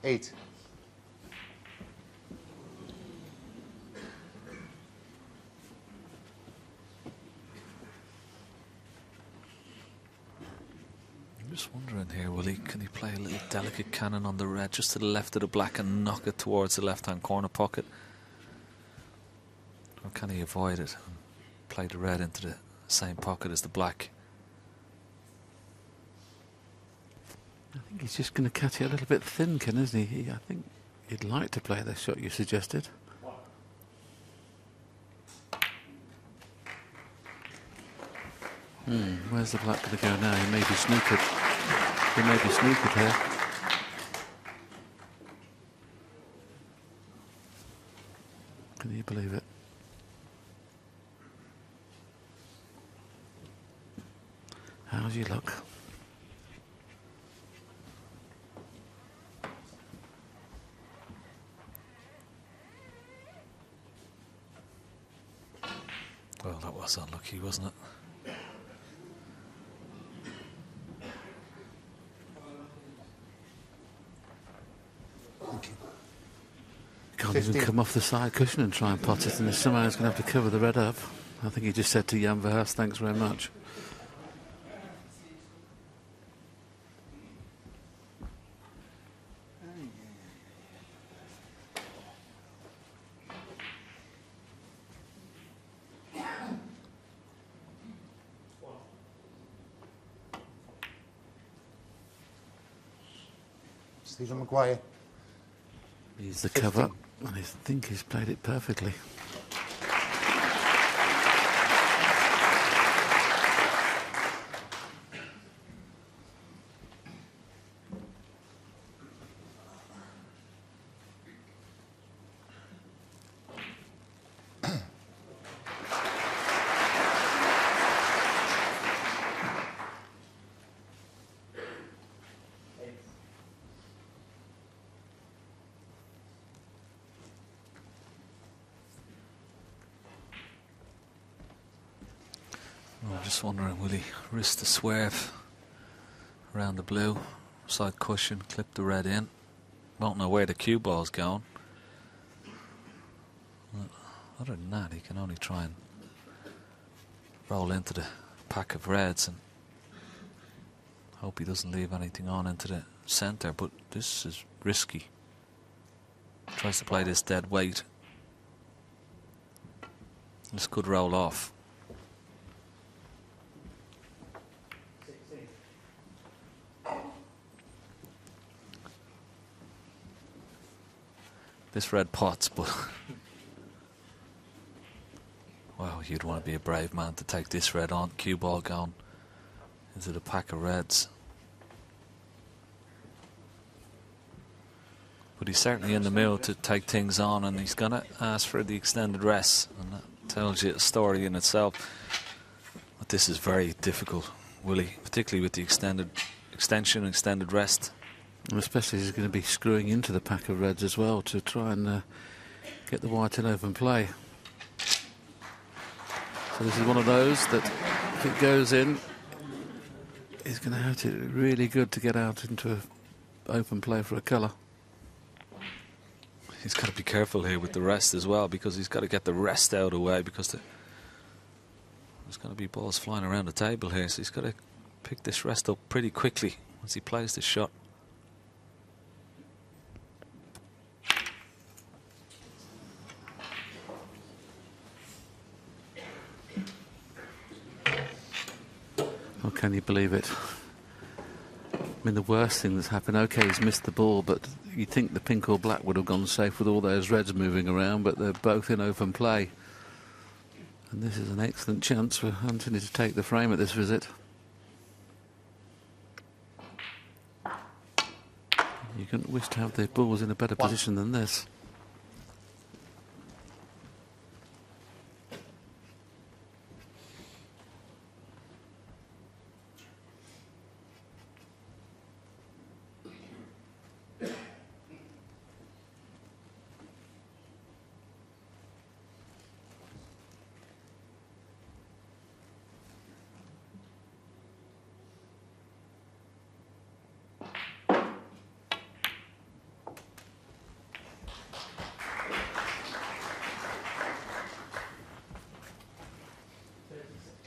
Eight. I'm just wondering here, can he play a little delicate cannon on the red just to the left of the black and knock it towards the left-hand corner pocket? Or can he avoid it and play the red into the same pocket as the black? I think he's just going to cut it a little bit thin, Ken, isn't he? I think he'd like to play the shot you suggested. Where's the black going to go now? He may be snookered. He may be snookered here. Can you believe it? How's your luck? Well, that was unlucky, wasn't it? Can't 15. even come off the side cushion and try and pot it, and somehow he's going to have to cover the red up. I think he just said to Jan Verhaas, thanks very much. Stephen Maguire. He's the cover, and I think he's played it perfectly. I'm just wondering, will he risk the swerve around the blue side cushion, clip the red in? Won't know where the cue ball's going. Other than that, he can only try and roll into the pack of reds and hope he doesn't leave anything on into the centre, but this is risky. Tries to play this dead weight. This could roll off. This red pots, but well, you'd want to be a brave man to take this red on. Cue ball going into the pack of reds. But he's certainly in the mood to take things on, and he's going to ask for the extended rest, and that tells you a story in itself. But this is very difficult, Willie, particularly with the extended rest. And especially he's going to be screwing into the pack of reds as well to try and get the white in open play. So this is one of those that, if it goes in, he's going to have to really good to get out into open play for a colour. He's got to be careful here with the rest as well, because he's got to get the rest out of the way, because there's going to be balls flying around the table here, so he's got to pick this rest up pretty quickly once he plays this shot. Oh, can you believe it? I mean, the worst thing that's happened, okay, he's missed the ball, but you'd think the pink or black would have gone safe with all those reds moving around, but they're both in open play. And this is an excellent chance for Anthony to take the frame at this visit. You couldn't wish to have the balls in a better position than this.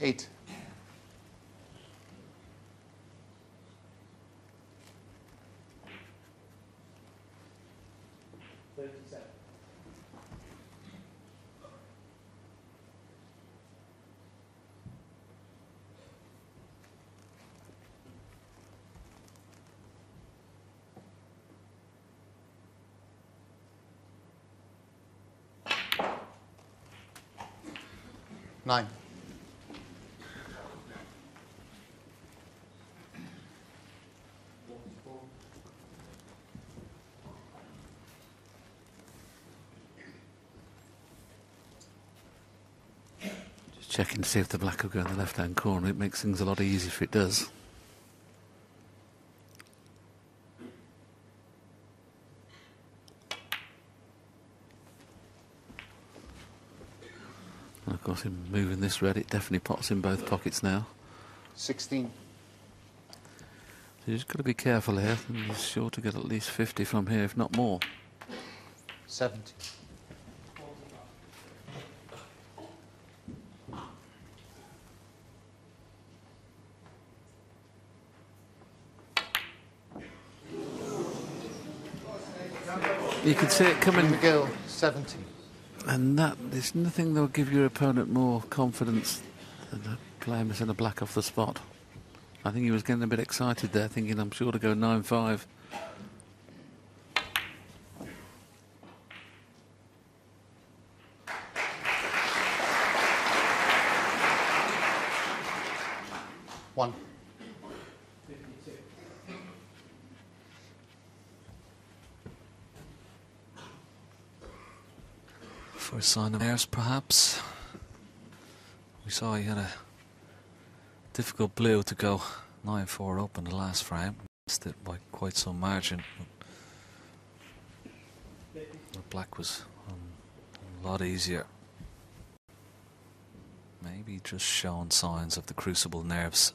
Eight. Nine. Checking to see if the black will go in the left-hand corner. It makes things a lot easier if it does. And of course, in moving this red, it definitely pots in both pockets now. 16. So you've just got to be careful here. He's sure to get at least 50 from here, if not more. 70. You can see it coming. McGill, 70. And there's nothing that will give your opponent more confidence than a player missing a black off the spot. I think he was getting a bit excited there, thinking I'm sure to go 9-5. One. For a sign of airs, perhaps. We saw he had a difficult blue to go 9-4 up in the last frame. Missed it by quite some margin. But black was a lot easier. Maybe Maybe just showing signs of the crucible nerves.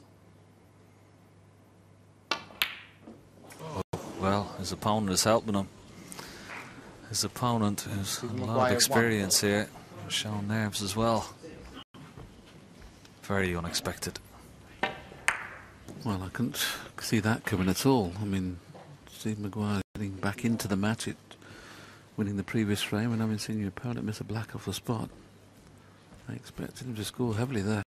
Oh, well, his opponent is helping him. His opponent, who's a lot of experience here, showing nerves as well. Very unexpected. Well, I couldn't see that coming at all. I mean, Stephen Maguire getting back into the match, winning the previous frame, and having seen your opponent miss a black off the spot. I expected him to score heavily there.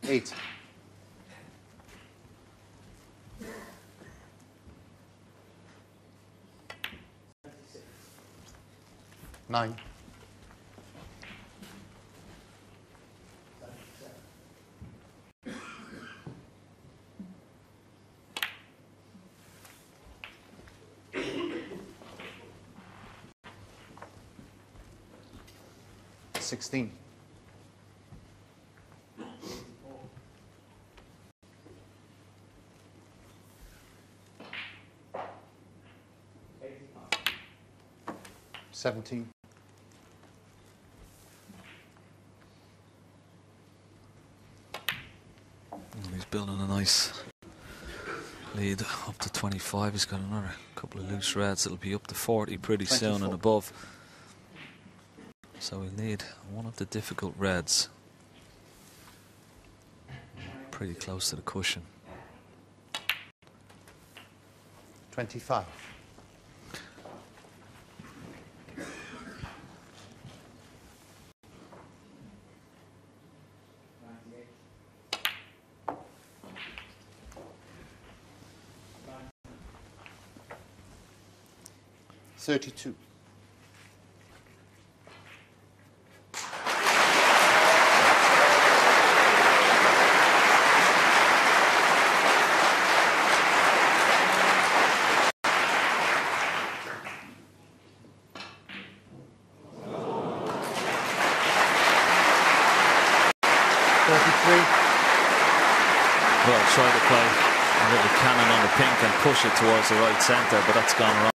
Eight. Nine. $16. 17. He's building a nice lead up to 25. He's got another couple of loose reds. It'll be up to 40 pretty 24. soon and above. So we'll need one of the difficult reds. Pretty close to the cushion. 25. $32. Well, try to play a little cannon on the pink and push it towards the right centre, but that's gone wrong.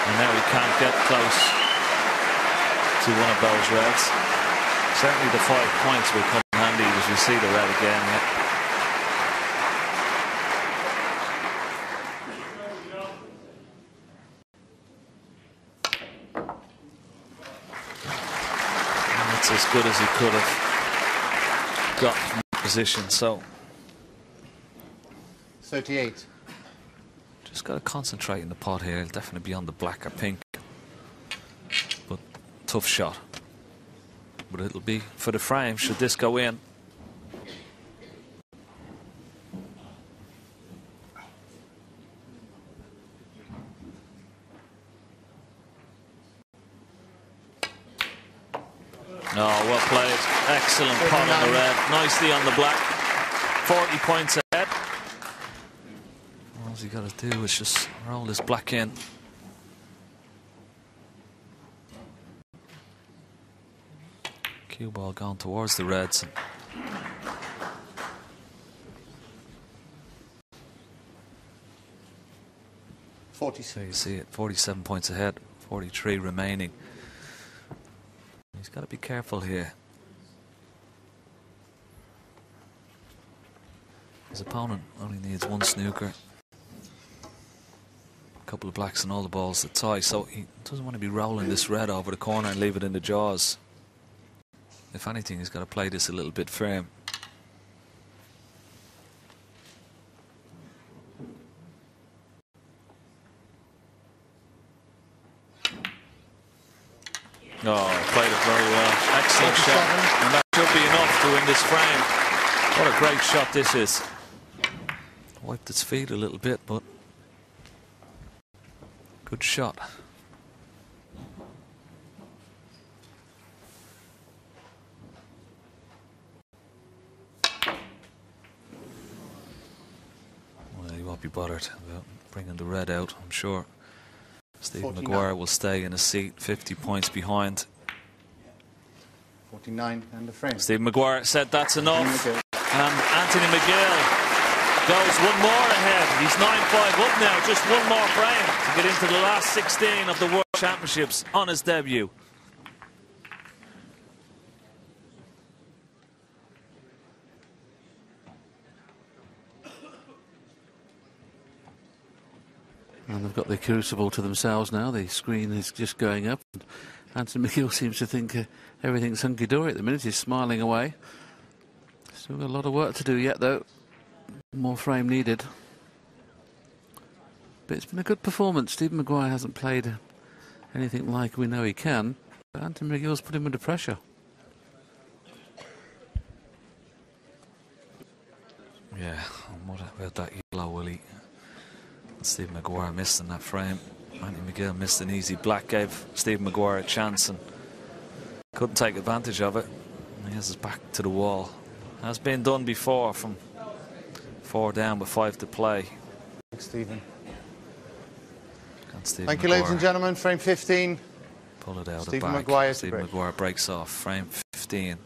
And now he can't get close to one of those reds. Certainly the 5 points will come in handy as we see the red again. Yeah. And that's as good as he could have got from the position. So 38. Just got to concentrate in the pot here. He'll definitely be on the black or pink. But tough shot. But it'll be for the frame should this go in. No, well played. Excellent pot on the red. Nicely on the black. 40 points ahead. All you got to do is just roll this black in. Cue ball going towards the reds. 46. So you see it, 47 points ahead, 43 remaining. He's got to be careful here. His opponent only needs one snooker. A couple of blacks and all the balls to tie, so he doesn't want to be rolling this red over the corner and leave it in the jaws. If anything, he's got to play this a little bit firm. Oh, played it very well. Excellent shot. And that should be enough to win this frame. What a great shot this is. Wiped its feet a little bit, but good shot. be bothered about bringing the red out, I'm sure. Stephen 49. Maguire will stay in his seat, 50 points behind. 49 and a frame. Stephen Maguire said that's enough. And Anthony McGill goes one more ahead. He's 9-5 up now, just one more frame to get into the last 16 of the World Championships on his debut. And they've got the crucible to themselves now. The screen is just going up. Anthony McGill seems to think everything's hunky-dory at the minute. He's smiling away. Still got a lot of work to do yet, though. More frame needed. But it's been a good performance. Stephen Maguire hasn't played anything like we know he can. But Anthony McGill's put him under pressure. Yeah, and what about that yellow, Willie? Stephen Maguire missed in that frame. Anthony McGill missed an easy black, gave Stephen Maguire a chance and couldn't take advantage of it. And he has his back to the wall. Has been done before from 4 down with 5 to play. Thanks, Stephen. Stephen Thank you, Maguire ladies and gentlemen. Frame 15. pull it out Stephen the back. Maguire Stephen Maguire breaks off. Frame 15.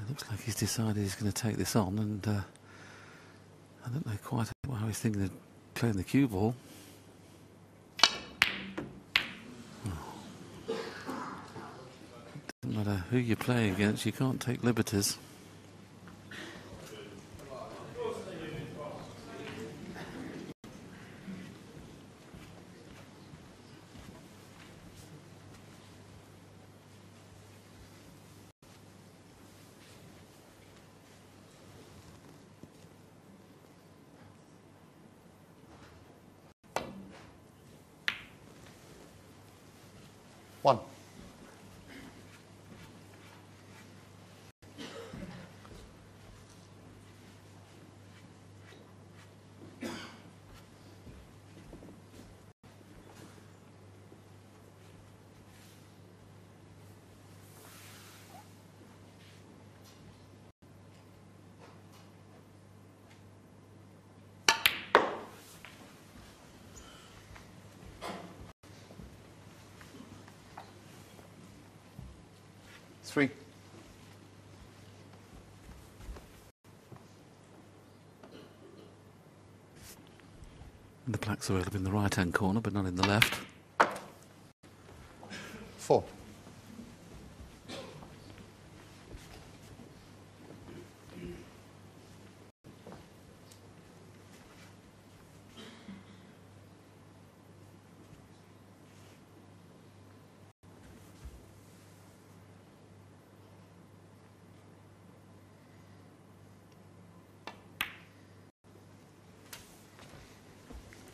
Looks like he's decided he's going to take this on, and I don't know quite how he's thinking of playing the cue ball. Oh. Doesn't matter who you're playing against, you can't take liberties. One. Three. The black's available in the right-hand corner, but not in the left. Four.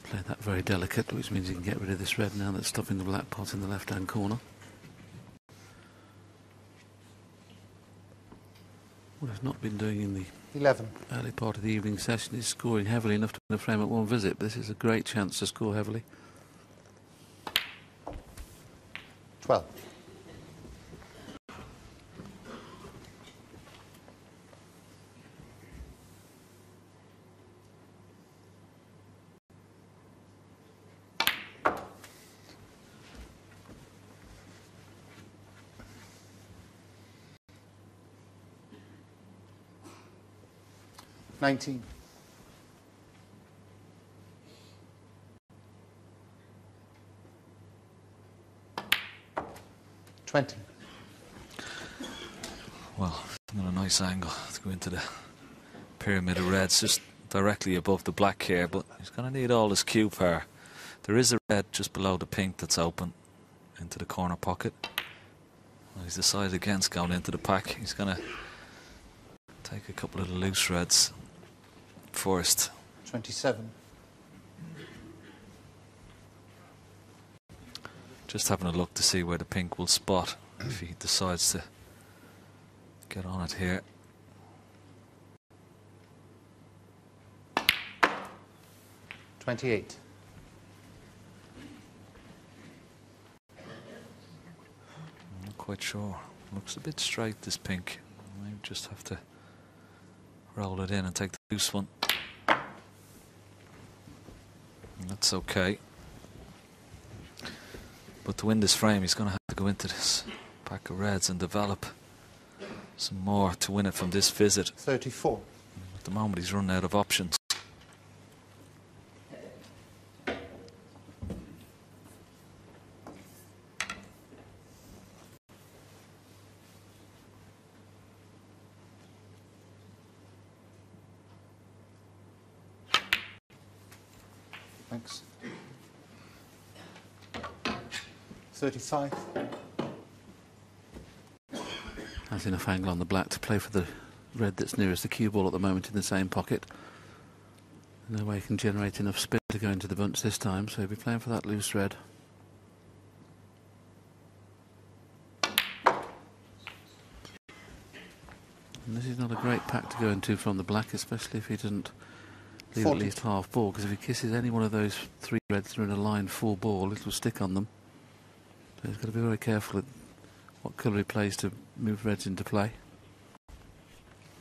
Play that very delicate, which means you can get rid of this red now that's stopping the black pot in the left-hand corner. What I've not been doing in the 11. early part of the evening session is scoring heavily enough to win a frame at one visit, but this is a great chance to score heavily. 12. 19. 20. Well, got a nice angle to go into the pyramid of reds, just directly above the black here, but he's going to need all his cue power. There is a red just below the pink that's open into the corner pocket. Well, he's decided against going into the pack. He's going to take a couple of the loose reds first. 27. Just having a look to see where the pink will spot if he decides to get on it here. 28. I'm not quite sure. Looks a bit straight, this pink. Maybe just have to roll it in and take the loose one. And that's okay. But to win this frame, he's going to have to go into this pack of reds and develop some more to win it from this visit. 34. At the moment, he's running out of options. Thanks. 35. Has enough angle on the black to play for the red that's nearest the cue ball at the moment in the same pocket. No way he can generate enough spin to go into the bunch this time, so he'll be playing for that loose red. And this is not a great pack to go into from the black, especially if he doesn't leave 40. at least half ball, because if he kisses any one of those three reds that are in a line full ball, it will stick on them. So he's got to be very careful at what colour he plays to move reds into play.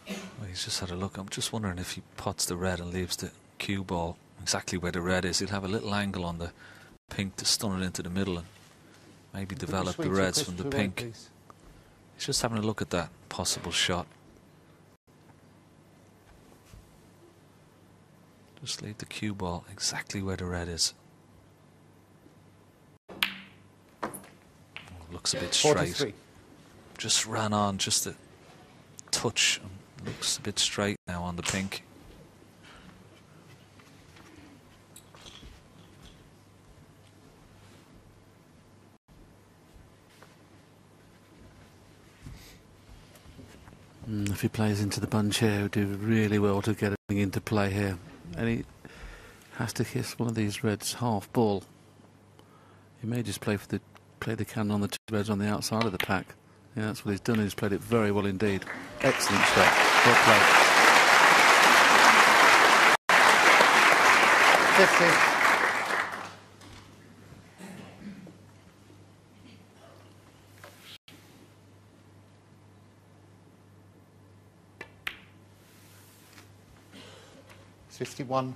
Well, he's just had a look. I'm just wondering if he pots the red and leaves the cue ball exactly where the red is. He'll have a little angle on the pink to stun it into the middle and maybe develop the reds from the pink. He's just having a look at that possible shot. Just leave the cue ball exactly where the red is. Looks a bit straight. 43. Just ran on just a touch. Looks a bit straight now on the pink. If he plays into the bunch here, he'll do really well to get everything into play here. And he has to kiss one of these reds half ball. He may just play the cannon on the two reds on the outside of the pack. Yeah, that's what he's done. He's played it very well indeed. Excellent shot. Well played. 50. $51.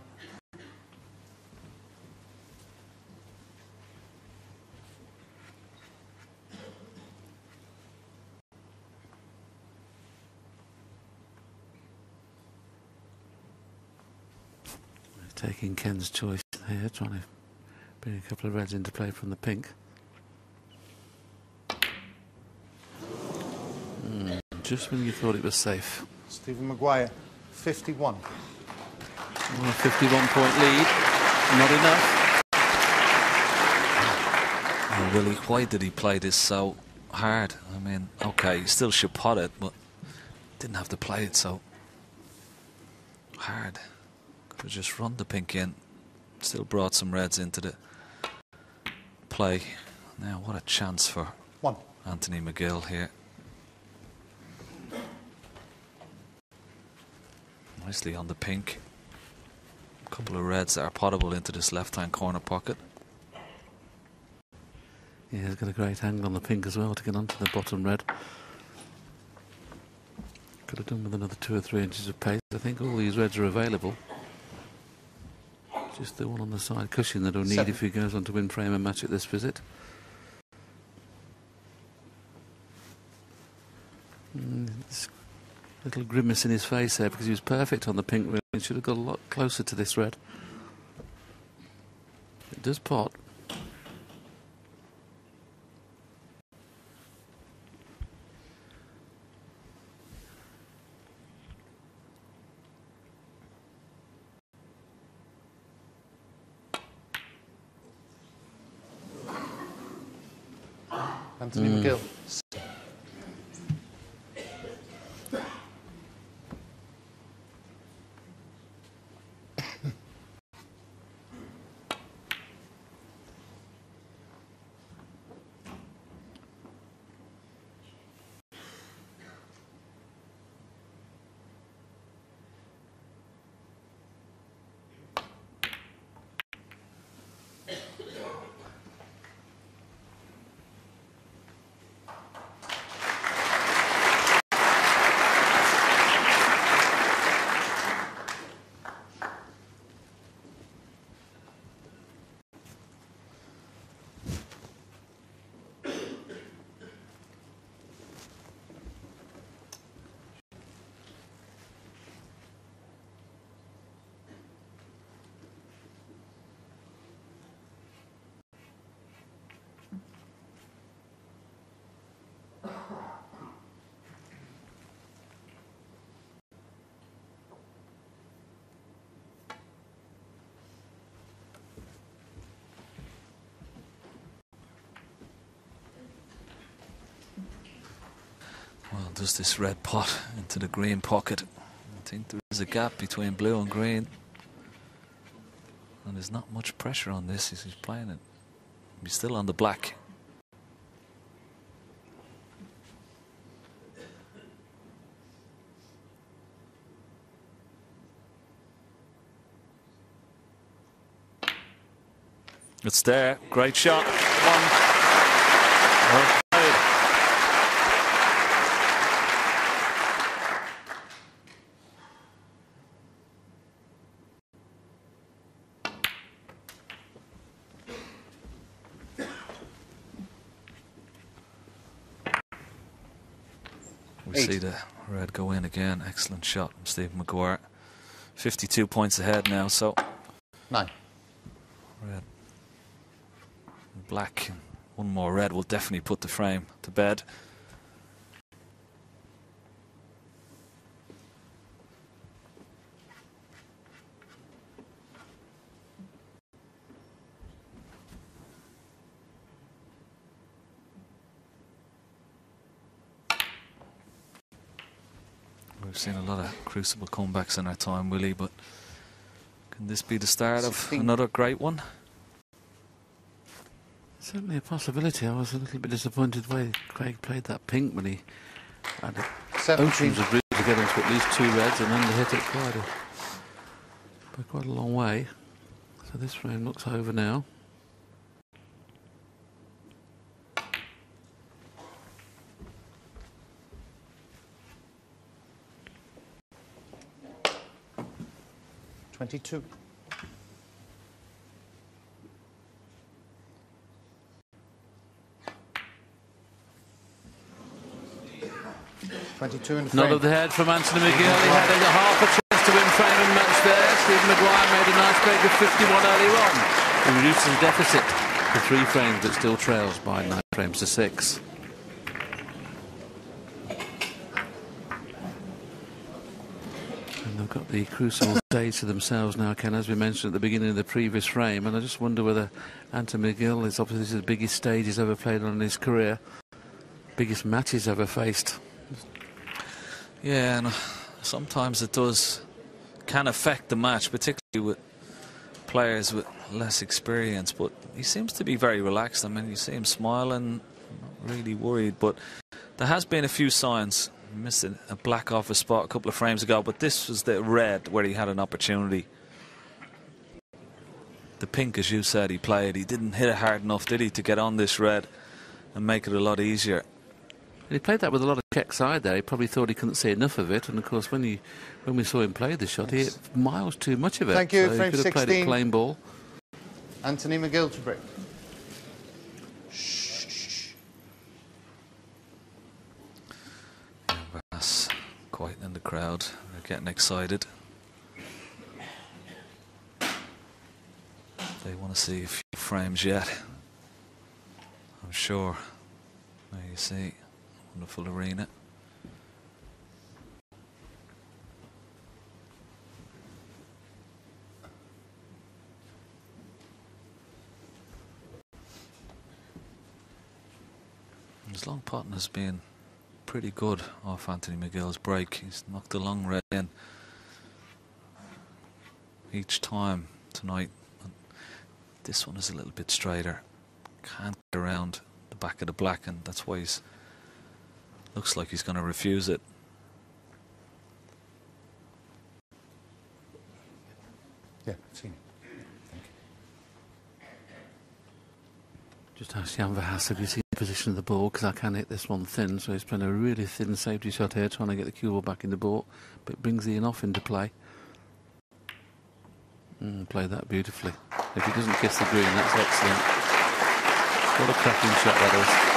Taking Ken's choice here, trying to bring a couple of reds into play from the pink. Just when you thought it was safe. Stephen Maguire, 51. Well, a 51-point lead, not enough. Oh, Willie, why did he play this so hard? I mean, okay, he still should pot it, but didn't have to play it so hard. Could have just run the pink in. Still brought some reds into the play. Now, what a chance for Anthony McGill here. Nicely on the pink. A couple of reds that are potable into this left-hand corner pocket. Yeah, he's got a great angle on the pink as well to get onto the bottom red. Could have done with another 2 or 3 inches of pace. I think all these reds are available. Just the one on the side cushion that he'll need if he goes on to win frame and match at this visit. It's Little grimace in his face there because he was perfect on the pink rim. He should have got a lot closer to this red. It does pot. Anthony McGill. Well, does this red pot into the green pocket? I think there is a gap between blue and green. And there's not much pressure on this as he's playing it. He's still on the black. It's there. Great shot. One. Well played. We see the red go in again. Excellent shot from Stephen Maguire. 52 points ahead now, so 9. Red. Black. One more red will definitely put the frame to bed. We've seen a lot of crucible comebacks in our time, Willie, but can this be the start of another great one? Certainly a possibility. I was a little bit disappointed the way Craig played that pink when he had oceans of room to get into at least 2 reds and then hit it by quite a long way. So this frame looks over now. $22. 22 in frame. Nod of the head from Anthony McGill. He had a half a chance to win frame and match there. Stephen Maguire made a nice break of 51 earlier on. He reduces the deficit to 3 frames, but still trails by 9 frames to 6. And they've got the crucible stage to themselves now, Ken, as we mentioned at the beginning of the previous frame. And I just wonder whether Anthony McGill is obviously the biggest stage he's ever played on in his career, biggest match he's ever faced. Yeah, and sometimes it can affect the match, particularly with players with less experience. But he seems to be very relaxed. I mean, you see him smiling, not really worried. But there has been a few signs. He missed a black off a spot a couple of frames ago, but this was the red where he had an opportunity. The pink, as you said, he played. He didn't hit it hard enough, did he, to get on this red and make it a lot easier. He played that with a lot of check side there. He probably thought he couldn't see enough of it, and of course when we saw him play the shot, he hit miles too much of it. Thank you. So Frame he could have 16. played it plain ball. Anthony McGill to break. Bass Quietening the crowd. They're getting excited. They want to see a few frames yet. I'm sure. There you see. Wonderful arena. His long partner's been pretty good off Anthony McGill's break. He's knocked a long red in each time tonight. This one is a little bit straighter. Can't get around the back of the black, and that's why he's looks like he's going to refuse it. Yeah, I've seen it. Thank you. Just ask Jan Verhaas if you see the position of the ball, because I can hit this one thin, so he's playing a really thin safety shot here, trying to get the cue ball back in the ball, but brings Ian off into play. Played that beautifully. If he doesn't kiss the green, that's excellent. What a cracking shot that is.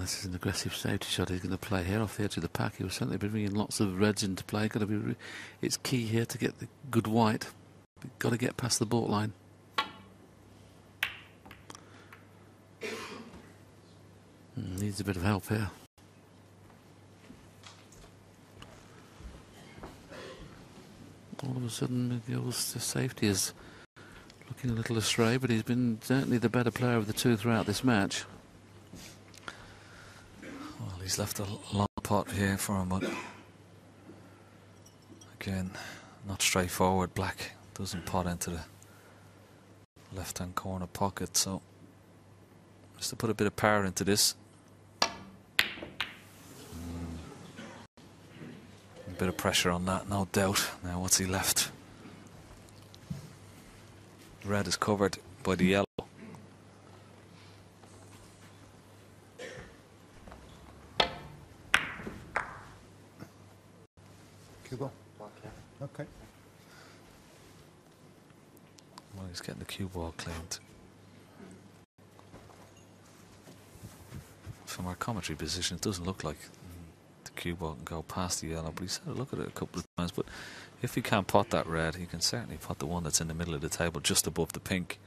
This is an aggressive safety shot he's going to play here off the edge of the pack. He will certainly be bringing lots of reds into play. Got to be. It's key here to get the good white. Got to get past the baulk line. Needs a bit of help here. All of a sudden, McGill's safety is looking a little astray, but he's been certainly the better player of the two throughout this match. Well, he's left a long pot here for him, but again, not straightforward. Black doesn't pot into the left-hand corner pocket, so just to put a bit of power into this. A bit of pressure on that, no doubt. Now what's he left? Red is covered by the yellow. Cue ball. Okay. Well, he's getting the cue ball cleaned. From our commentary position, it doesn't look like the cue ball can go past the yellow, but he's had a look at it a couple of times. But if he can't pot that red, he can certainly pot the one that's in the middle of the table, just above the pink.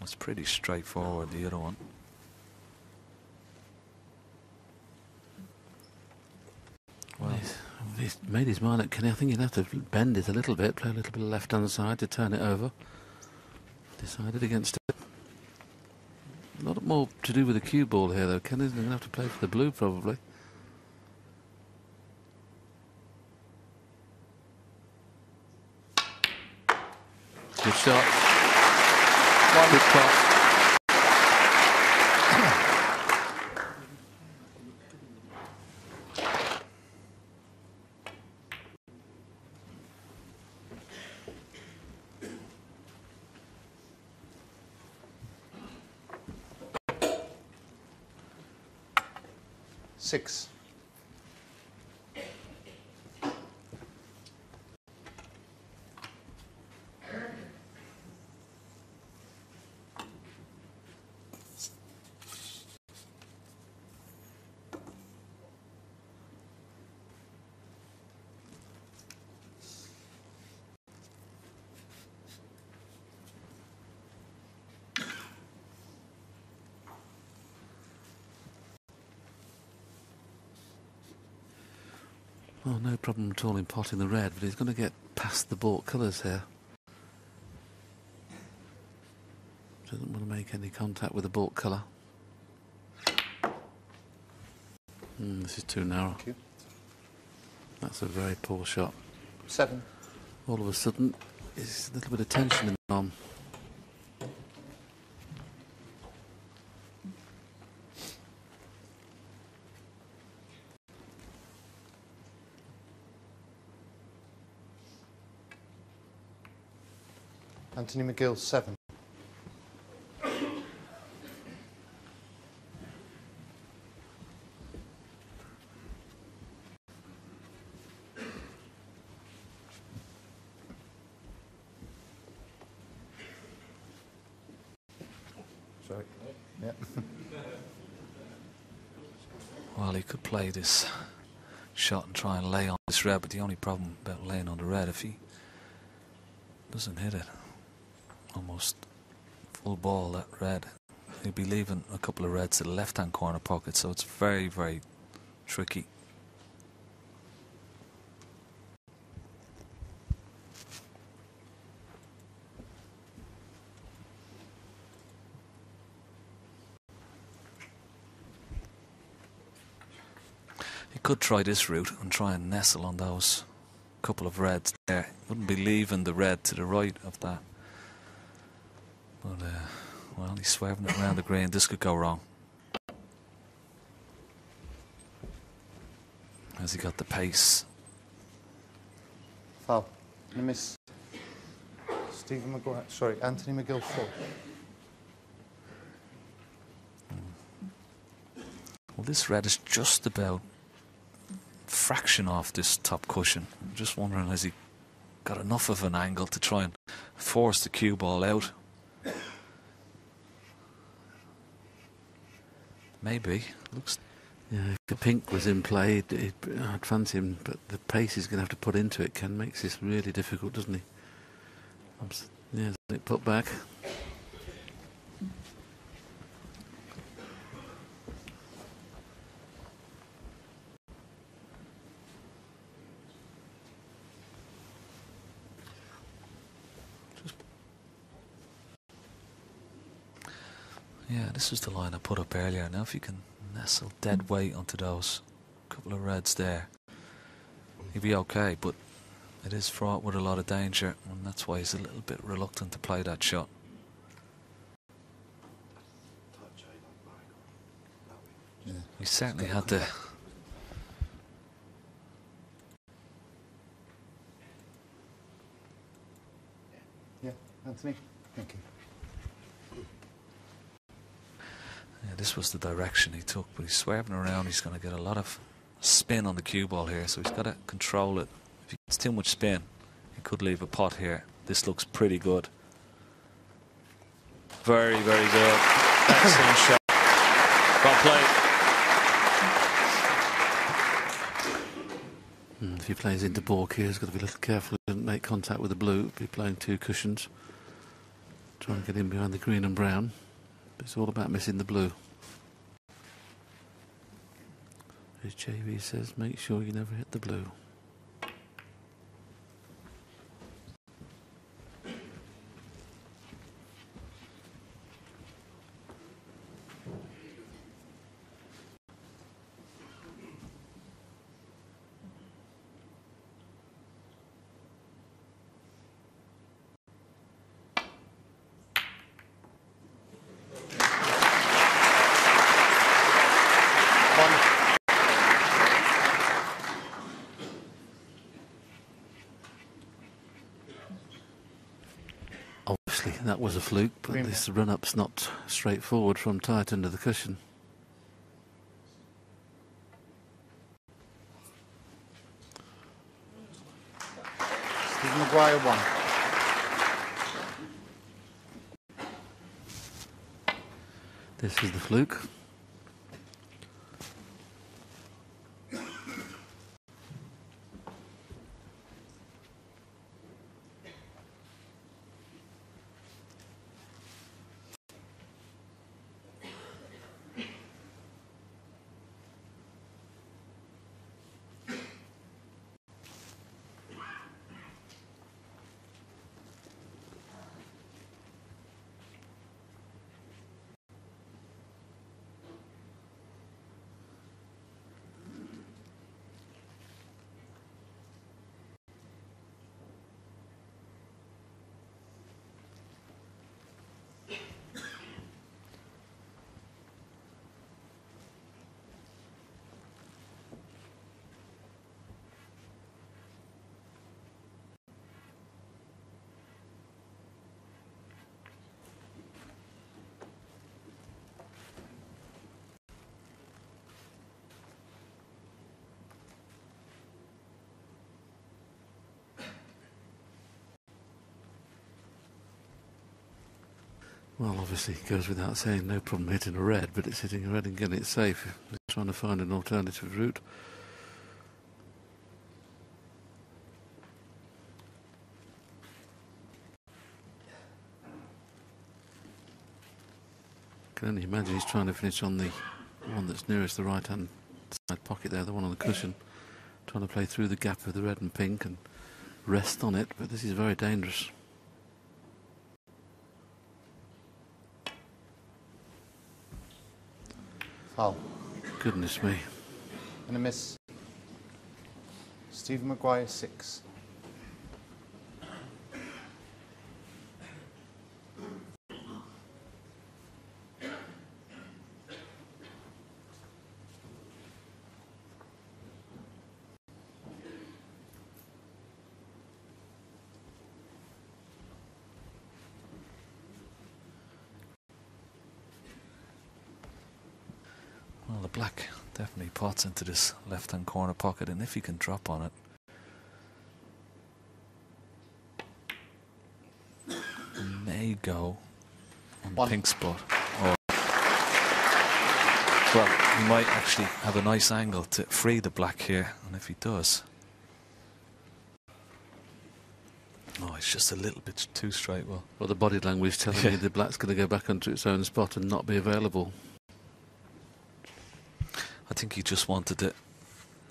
It's pretty straightforward, the other one. Well, he's made his mind up, Kenny. I think he'd have to bend it a little bit, play a little bit of left-hand side to turn it over. Decided against it. A lot more to do with the cue ball here, though. Kenny's going to have to play for the blue, probably. Good shot. Good pot. Six. Oh, no problem at all in potting the red, but he's going to get past the baulk colours here. Doesn't want to make any contact with the baulk colour. This is too narrow. Thank you. That's a very poor shot. 7. All of a sudden, there's a little bit of tension in the arm. Anthony McGill, 7. Sorry. Yeah. Well, he could play this shot and try and lay on this red, but the only problem about laying on the red, if he doesn't hit it almost full ball, that red, he'll be leaving a couple of reds to the left-hand corner pocket, so it's very, very tricky. He could try this route and try and nestle on those couple of reds there. Wouldn't be leaving the red to the right of that. But, well, he's swerving it around the green. This could go wrong. Has he got the pace? Foul. And a miss. Stephen Maguire. Sorry, Anthony McGill, 4. Well, this red is just about fraction off this top cushion. I'm just wondering, has he got enough of an angle to try and force the cue ball out? Maybe. Looks. Yeah, if the pink was in play, I'd fancy him, but the pace he's going to have to put into it makes this really difficult, doesn't he? Yeah, it put back. Yeah, this was the line I put up earlier. Now if you can nestle dead weight onto those couple of reds there, he'd be okay, but it is fraught with a lot of danger, and that's why he's a little bit reluctant to play that shot. Yeah. He certainly had to. Yeah, Anthony, thank you. Yeah, this was the direction he took, but he's swerving around. He's going to get a lot of spin on the cue ball here, so he's got to control it. If he gets too much spin, he could leave a pot here. This looks pretty good. Very, very good. Excellent shot. Well played. If he plays into baulk here, he's got to be a little careful he doesn't make contact with the blue. Be playing 2 cushions. Try and get in behind the green and brown. It's all about missing the blue. As JV says, make sure you never hit the blue. Obviously that was a fluke, but this run-up's not straightforward from tight under the cushion. Stephen Maguire, 1. This is the fluke. Well, obviously it goes without saying, no problem hitting a red, but it's hitting a red and getting it safe. He's trying to find an alternative route. I can only imagine he's trying to finish on the one that's nearest the right-hand side pocket there, the one on the cushion. Trying to play through the gap of the red and pink and rest on it, but this is very dangerous. Foul. Goodness me. And a miss. Stephen Maguire 6. Well, the black definitely pots into this left-hand corner pocket, and if he can drop on it, he may go on the pink spot. Or, well, he might actually have a nice angle to free the black here, and if he does... Oh, it's just a little bit too straight. Well, the body language telling me the black's going to go back onto its own spot and not be available. I think he just wanted to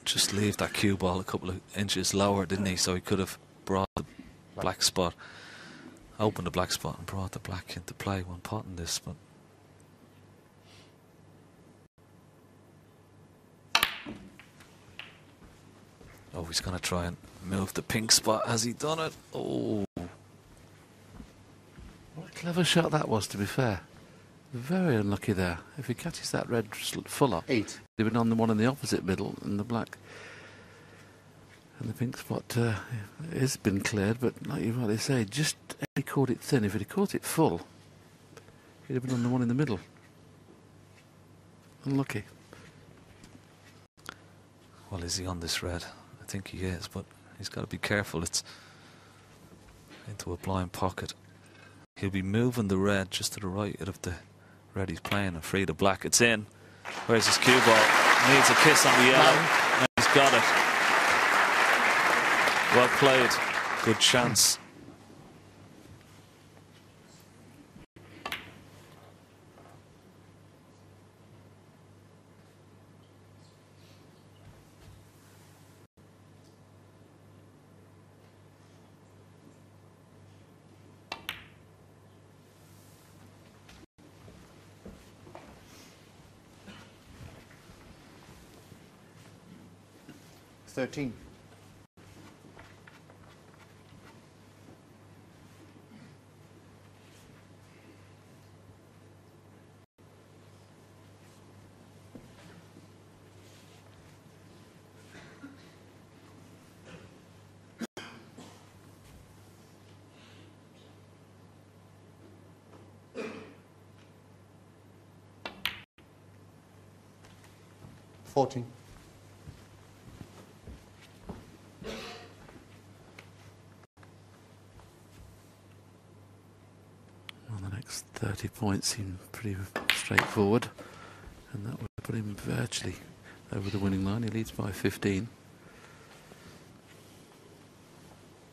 just leave that cue ball a couple of inches lower, didn't he? So he could have brought the black spot, opened the black spot and brought the black into play when potting this. But oh, he's going to try and move the pink spot. Has he done it? Oh. What a clever shot that was, to be fair. Very unlucky there. If he catches that red fuller, 8. They've been on the one in the opposite middle, and the black and the pink spot has been cleared. But like you rightly say, just if he caught it thin, if he'd caught it full, he'd have been on the one in the middle. Unlucky. Well, is he on this red? I think he is, but he's got to be careful. It's into a blind pocket. He'll be moving the red just to the right of the red he's playing and free the black. It's in. Where's his cue ball? Needs a kiss on the yellow. And he's got it. Well played. Good chance. $13. $14. Well, the next 30 points seem pretty straightforward, and that would put him virtually over the winning line. He leads by 15.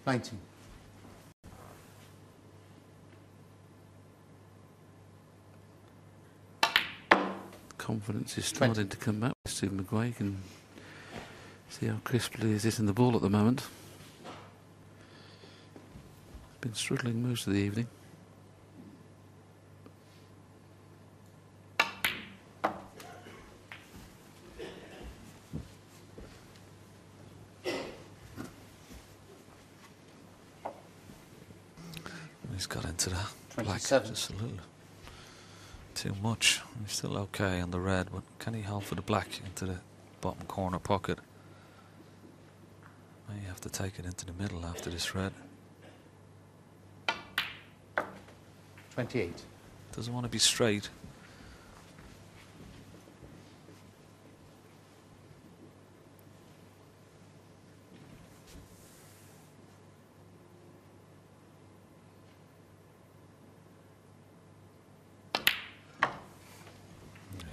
19. Confidence is starting to come back with Stephen Maguire. You can see how crisply he's hitting the ball at the moment. Been struggling most of the evening. He's got into the black 27. just a little too much. He's still okay on the red, but can he hold for the black into the bottom corner pocket? May have to take it into the middle after this red. 28. Doesn't want to be straight.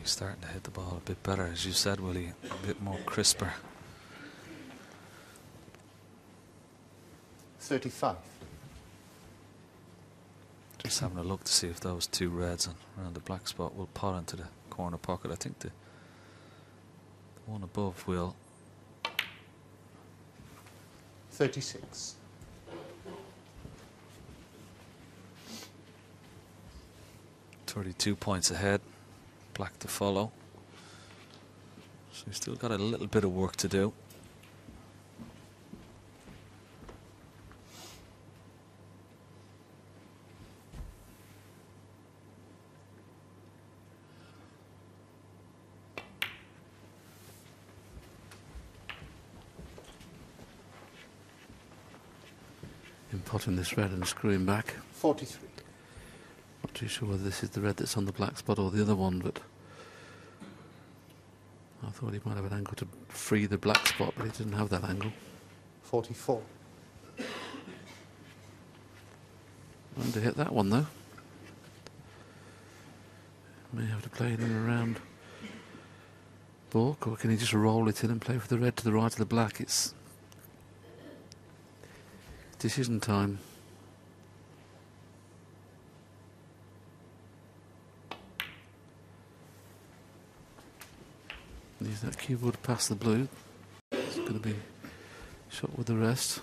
He's starting to hit the ball a bit better, as you said, Willie, a bit more crisper. 35. Just having a look to see if those two reds around the black spot will pot into the corner pocket. I think the one above will. 36. £32 ahead. Black to follow. So he's still got a little bit of work to do. Potting this red and screwing back. 43. Not too sure whether this is the red that's on the black spot or the other one, but I thought he might have an angle to free the black spot, but he didn't have that angle. 44. Wanted to hit that one though. May have to play it in and around balk, or can he just roll it in and play for the red to the right of the black? It's decision time. Use that keyboard past the blue. It's going to be shot with the rest.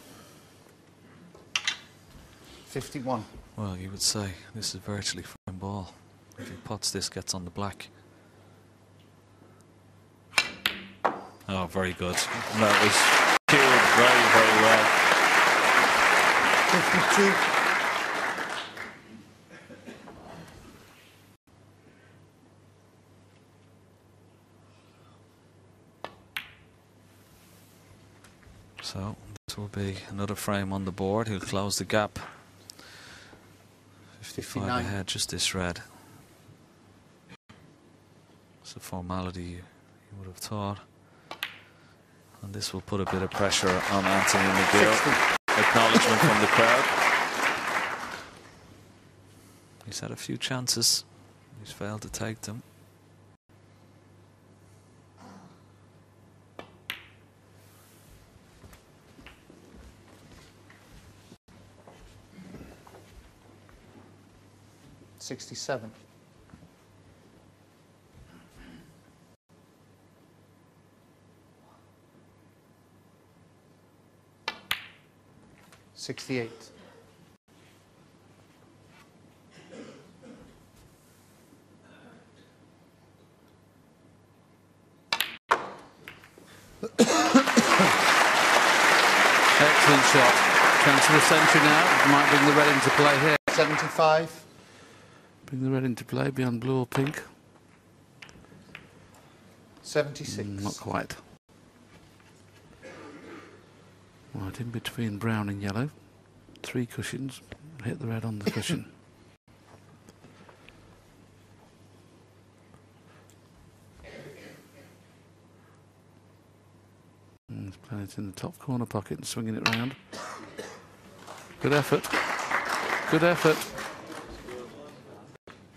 51. Well, you would say this is virtually frame ball. If he pots this, gets on the black. Oh, very good. That was cued very, very well. 52. So this will be another frame on the board. He'll close the gap. 55 59. ahead, just this red. It's a formality you would have thought. And this will put a bit of pressure on Anthony McGill. 60. Acknowledgement from the crowd. He's had a few chances. He's failed to take them. $67. $68. Excellent shot. Chance for a century now. Might bring the red into play here. 75. Bring the red into play beyond blue or pink. 76. Not quite. Right, in between brown and yellow. 3 cushions. Hit the red on the cushion. He's playing it in the top corner pocket and swinging it round. Good effort. Good effort.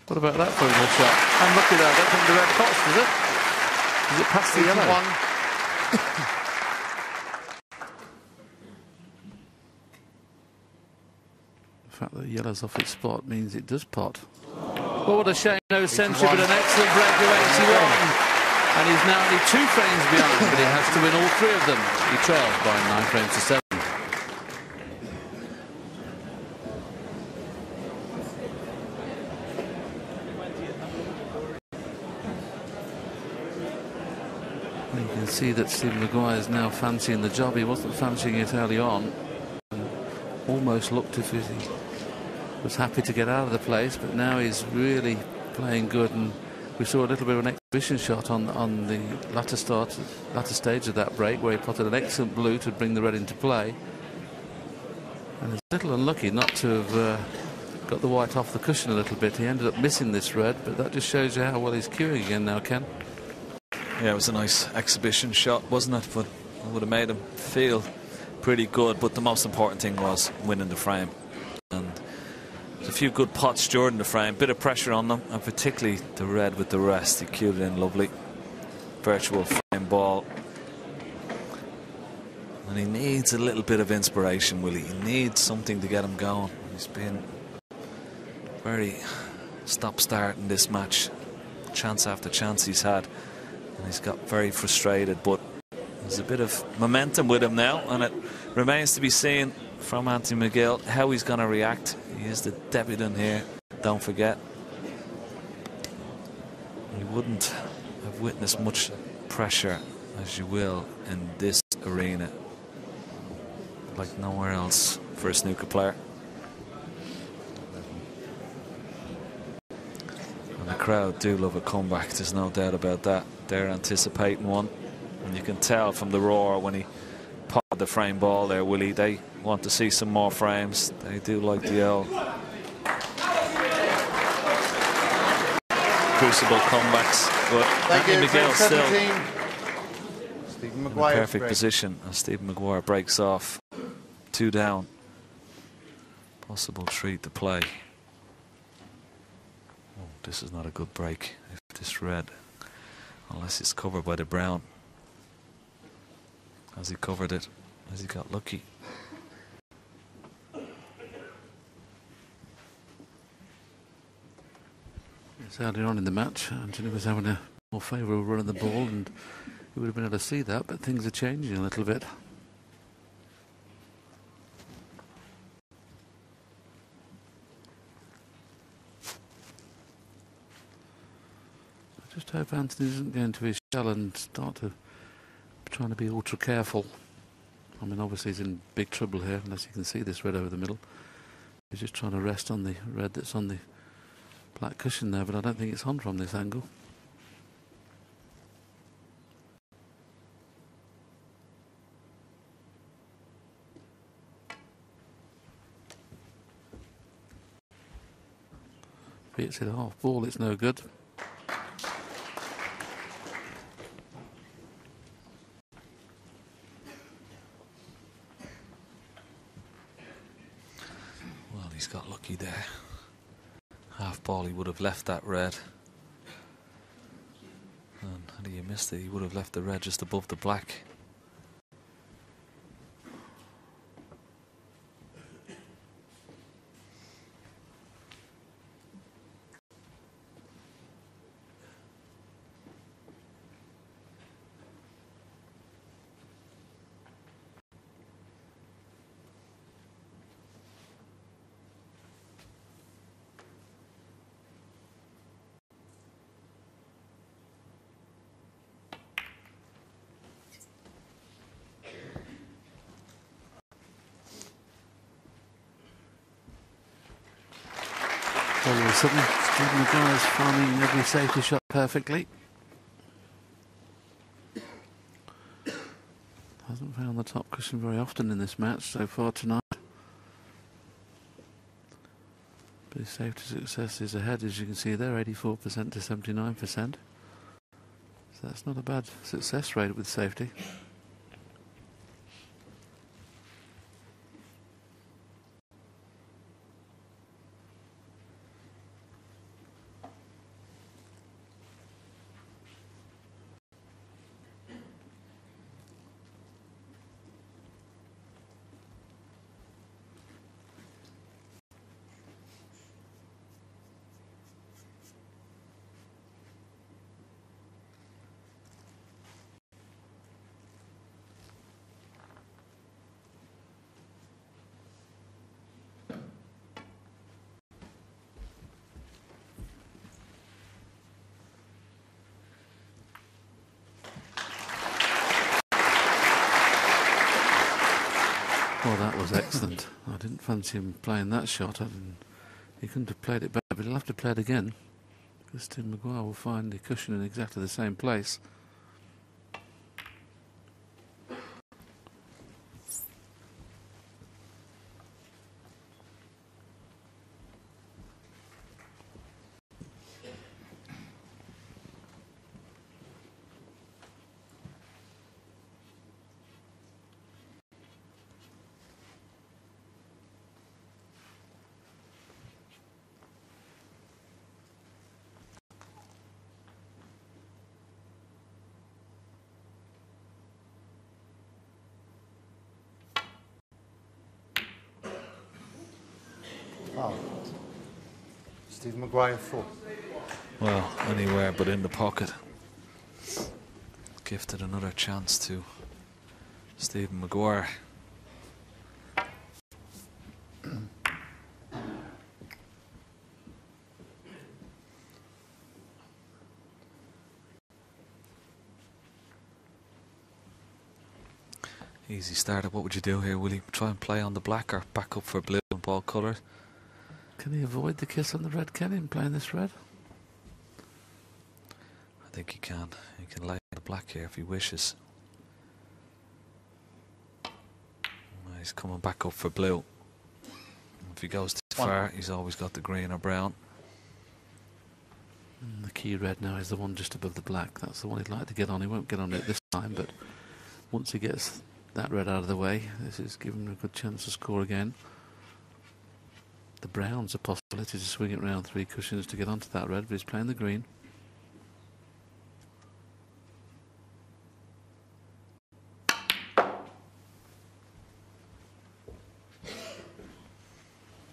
What about that for a good shot? And look at that. I don't think the red pots, does it? Does it pass the yellow? The fact that the yellow's off its spot means it does pot. Oh, what a shame. No century, but an excellent break of 81. And he's now only 2 frames behind, but he has to win all 3 of them. He trails by 9 frames to 7. You can see that Stephen Maguire is now fancying the job. He wasn't fancying it early on. Almost looked as if he was happy to get out of the place, but now he's really playing good. And we saw a little bit of an exhibition shot on the latter stage of that break, where he potted an excellent blue to bring the red into play. And it's a little unlucky not to have got the white off the cushion a little bit. He ended up missing this red, but that just shows you how well he's queuing again now, Ken. Yeah, it was a nice exhibition shot, wasn't it? But it would have made him feel pretty good. But the most important thing was winning the frame. And There's a few good pots during the frame, bit of pressure on them, and particularly the red with the rest. He cued it in lovely. Virtual frame ball. And he needs a little bit of inspiration, Willie. He needs something to get him going. He's been very stop-start in this match. Chance after chance he's had. And he's got very frustrated, but there's a bit of momentum with him now, and it remains to be seen from Anthony McGill how he's going to react. He is the debutant here, don't forget. You wouldn't have witnessed much pressure as you will in this arena, like nowhere else for a snooker player. And the crowd do love a comeback, there's no doubt about that. They're anticipating one, and you can tell from the roar when he popped the frame ball there, Willie. They want to see some more frames. They do like the old crucible comebacks, but Anthony McGill still Stephen in a Maguire perfect position as Stephen Maguire breaks off. 2 down. Possible treat to play. Oh, this is not a good break if this red, unless it's covered by the brown. Has he covered it? Has he got lucky? Yes, earlier on in the match, Anthony was having a more favourable run of the ball, and you would have been able to see that, but things are changing a little bit. I just hope Anthony doesn't go into his shell and start to trying to be ultra careful. I mean, obviously he's in big trouble here, unless you can see this red over the middle. He's just trying to rest on the red that's on the black cushion there, but I don't think it's on from this angle. If it's hit a half ball, it's no good. Well, he's got lucky there. Half ball, he would have left that red. And had he missed it, he would have left the red just above the black. All of a sudden, Stephen Maguire is farming every safety shot perfectly. Hasn't found the top cushion very often in this match so far tonight. But his safety success is ahead, as you can see there, 84% to 79%. So that's not a bad success rate with safety. Well, that was excellent. I didn't fancy him playing that shot. He couldn't have played it better, but he'll have to play it again, because Stephen Maguire will find the cushion in exactly the same place. 12. Stephen Maguire 4. Well, anywhere but in the pocket. Gifted another chance to Stephen Maguire. Easy starter. What would you do here? Will he try and play on the black or back up for blue and ball colours? Can he avoid the kiss on the red, can he, in playing this red? I think he can. He can lay the black here if he wishes. He's coming back up for blue. If he goes too far, he's always got the green or brown. The key red now is the one just above the black. That's the one he'd like to get on. He won't get on it this time, but once he gets that red out of the way, this is giving him a good chance to score again. The brown's a possibility to swing it round 3 cushions to get onto that red, but he's playing the green.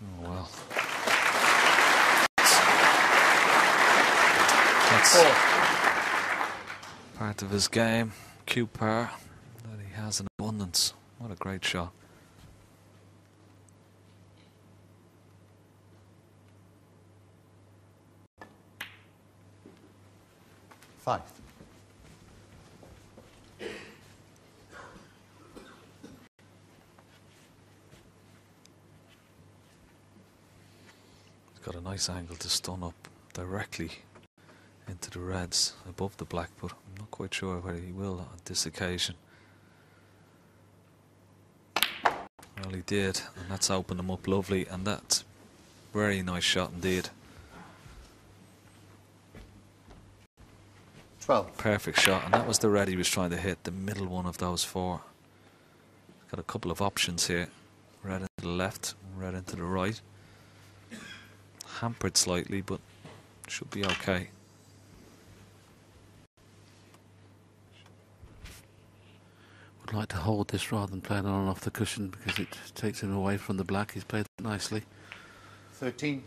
Oh well. That's part of his game. Cue par that he has in abundance. What a great shot. Five. He's got a nice angle to stun up directly into the reds above the black, but I'm not quite sure whether he will on this occasion. Well, he did, and that's opened him up lovely, and that's very nice shot indeed. 12. Perfect shot, and that was the red he was trying to hit, the middle one of those 4. Got a couple of options here. Red into the left, red into the right. Hampered slightly, but should be okay. Would like to hold this rather than playing on and off the cushion because it takes him away from the black. He's played it nicely. 13.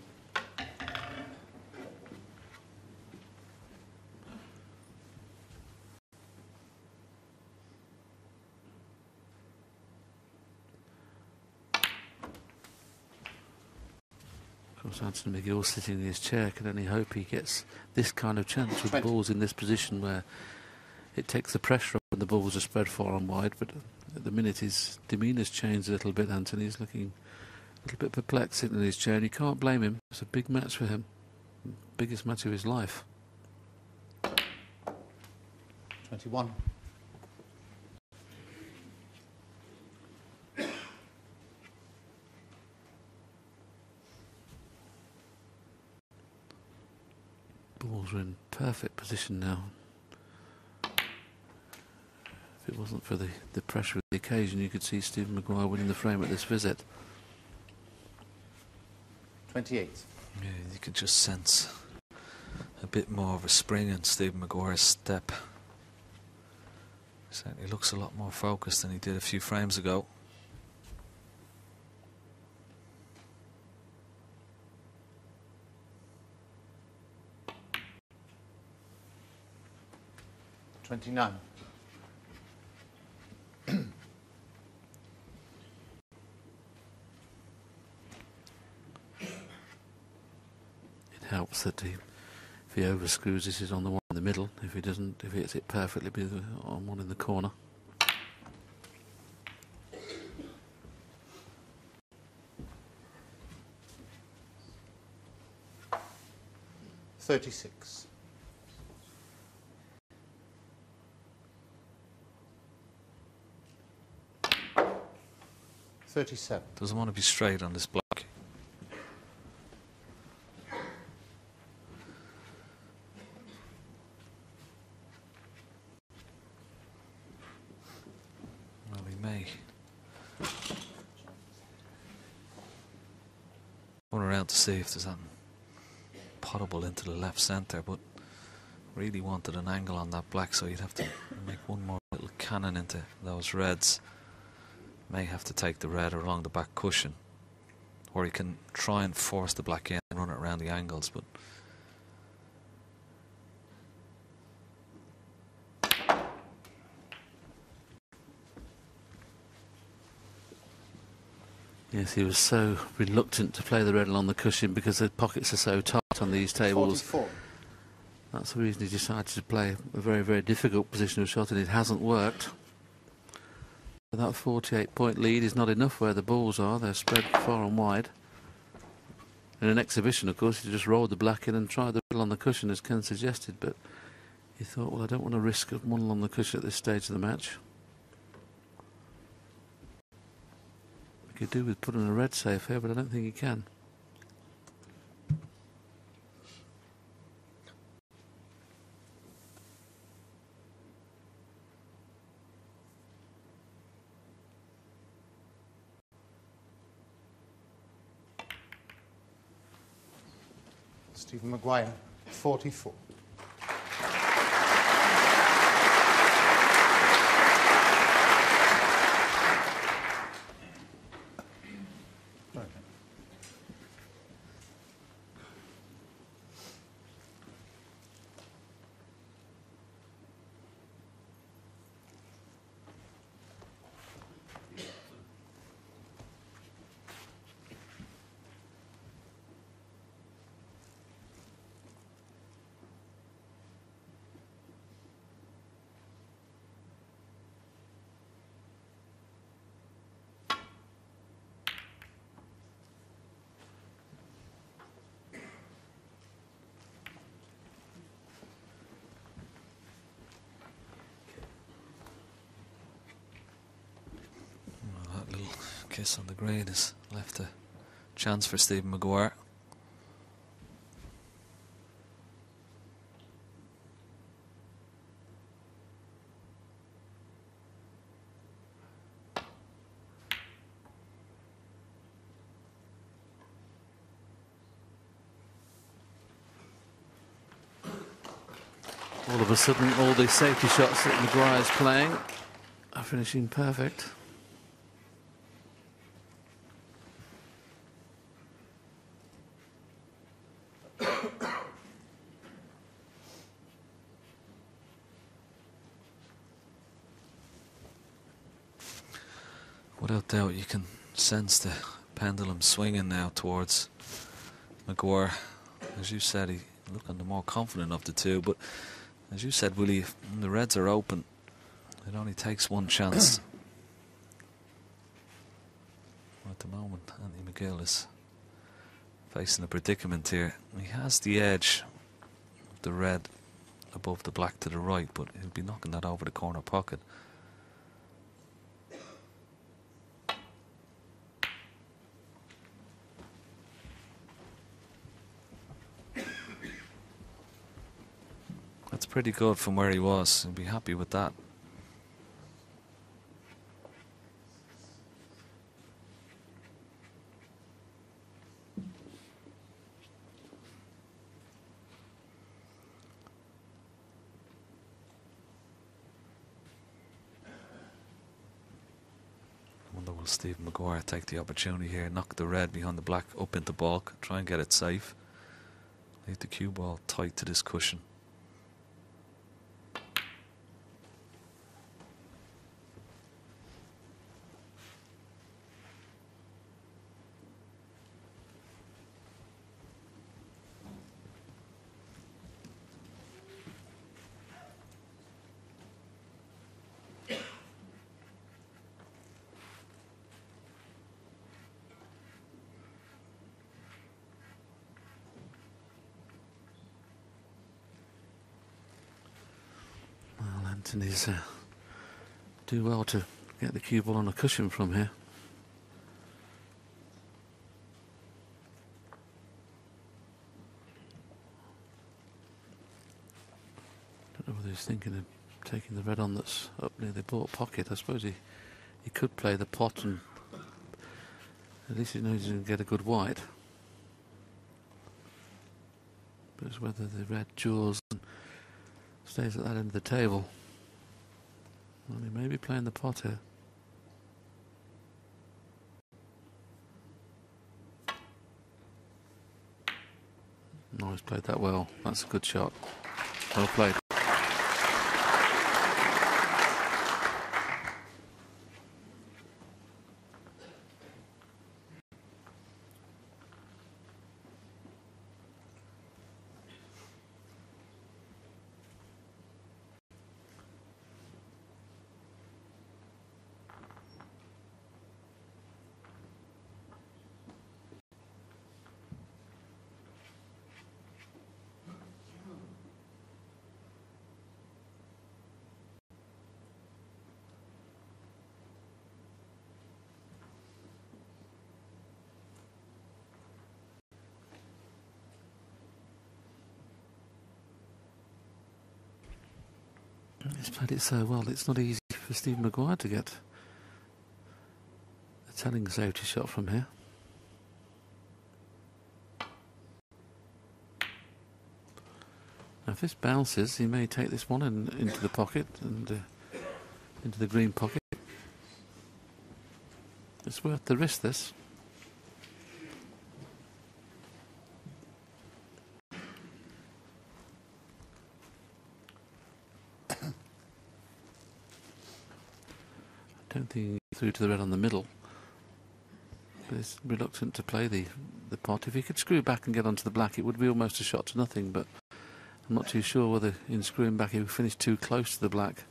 Of course, Anthony McGill sitting in his chair can only hope he gets this kind of chance with the balls in this position where it takes the pressure up when the balls are spread far and wide. But at the minute his demeanour's changed a little bit. Anthony's looking a little bit perplexed sitting in his chair, and you can't blame him. It's a big match for him, biggest match of his life. 21. Balls are in perfect position now. If it wasn't for the pressure of the occasion, you could see Stephen Maguire winning the frame at this visit. 28. Yeah, you could just sense a bit more of a spring in Stephen Maguire's step. Certainly looks a lot more focused than he did a few frames ago. $29. It helps that if he overscrews, this is on the one in the middle. If he doesn't, if he hits it perfectly, it'll be on one in the corner. $36. $37. Doesn't want to be straight on this block. Well, he may run around to see if there's that potable into the left centre, but really wanted an angle on that black, so you'd have to make one more little cannon into those reds. May have to take the red along the back cushion. where he can try and force the black in and run it around the angles, but yes, he was so reluctant to play the red along the cushion because the pockets are so tight on these tables. 44. That's the reason he decided to play a very, very difficult position of shot, and it hasn't worked. But that 48-point lead is not enough where the balls are. They're spread far and wide. In an exhibition, of course, he just rolled the black in and tried the red on the cushion, as Ken suggested, but he thought, well, I don't want to risk one on the cushion at this stage of the match. He could do with putting a red safe here, but I don't think he can. Stephen Maguire, 44. Kiss on the green has left a chance for Stephen Maguire. All of a sudden, all the safety shots that Maguire's playing are finishing perfect. Without doubt, you can sense the pendulum swinging now towards Maguire. As you said, he looking the more confident of the two, but as you said, Willie, when the reds are open, it only takes one chance. At the moment, Anthony McGill is facing a predicament here. He has the edge of the red above the black to the right, but he'll be knocking that over the corner pocket. That's pretty good from where he was. He'll be happy with that. I wonder will Stephen Maguire take the opportunity here, knock the red behind the black up into balk, try and get it safe. Leave the cue ball tight to this cushion. Anthony's do well to get the cue ball on a cushion from here. Don't know whether he's thinking of taking the red on that's up near the ball pocket. I suppose he could play the pot, and at least he knows he's going to get a good white. But it's whether the red jaws and stays at that end of the table. Well, he may be playing the pot here. No, he's played that well. That's a good shot. Well played. He's played it so well, it's not easy for Stephen Maguire to get a telling safety shot from here. Now if this bounces, he may take this one into the pocket and into the green pocket. It's worth the risk, this. I don't think he threw to the red on the middle, but he's reluctant to play the pot. If he could screw back and get onto the black, it would be almost a shot to nothing, but I'm not too sure whether in screwing back he would finish too close to the black.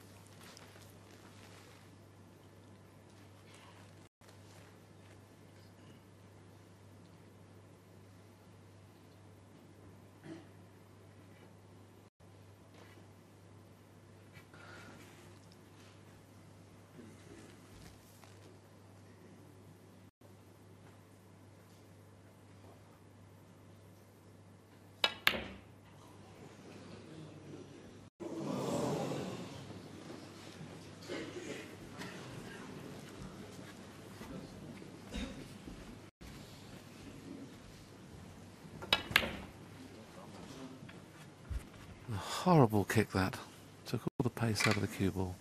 Horrible kick that. Took all the pace out of the cue ball.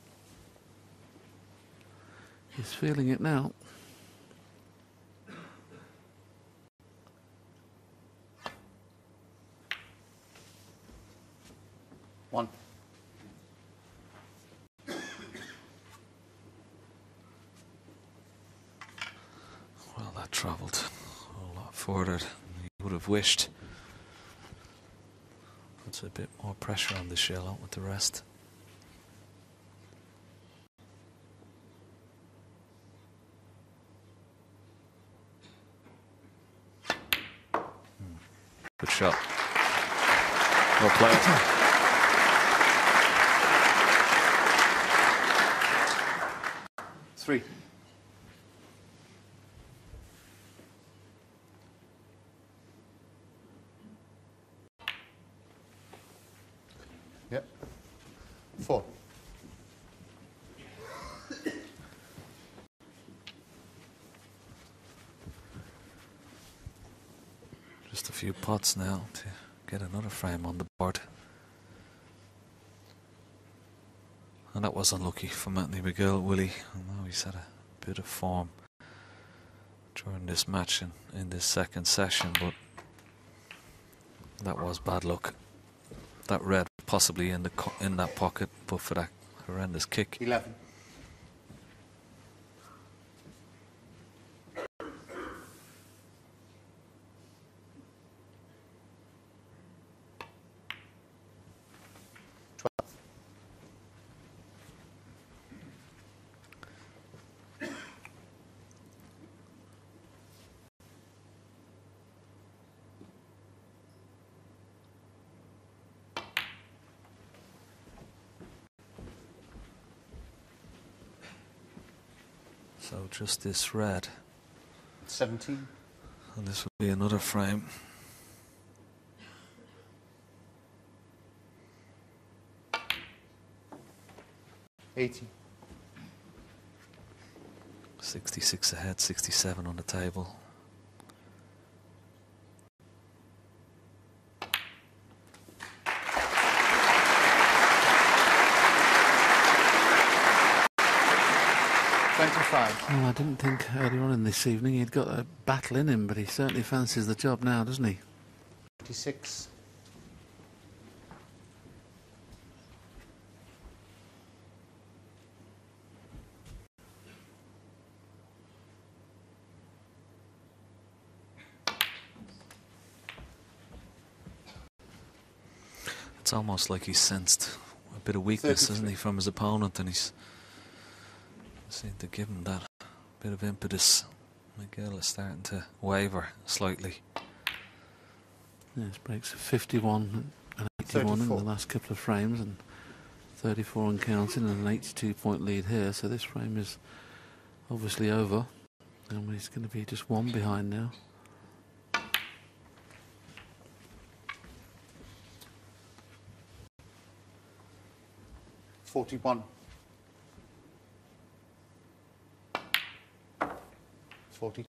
He's feeling it now. One. Well, that travelled a whole lot further than he would have wished. Puts a bit more pressure on the shell out with the rest. Good shot. Well played. Three. Yep. Four. Just a few pots now to get another frame on the board. And that was unlucky from Anthony McGill, Willie. I know he's had a bit of form during this match in this second session, but that was bad luck. That red possibly in that pocket, but for that horrendous kick. 11. So just this red. 17. And this would be another frame. $80. 66 ahead, 67 on the table. Well, I didn't think earlier on in this evening he'd got a battle in him, but he certainly fancies the job now, doesn't he? 46. It's almost like he's sensed a bit of weakness, 33. isn't he, from his opponent, and he's seemed to give him that bit of impetus. McGill is starting to waver slightly. Yes, breaks of 51 and 81 34. in the last couple of frames, and 34 and counting, and an 82-point lead here. So this frame is obviously over, and he's going to be just one behind now. 41. 42.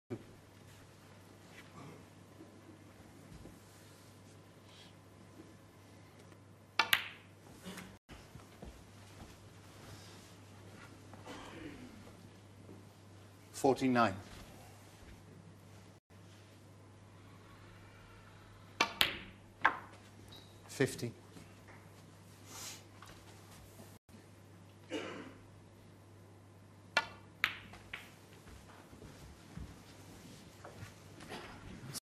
49. 50.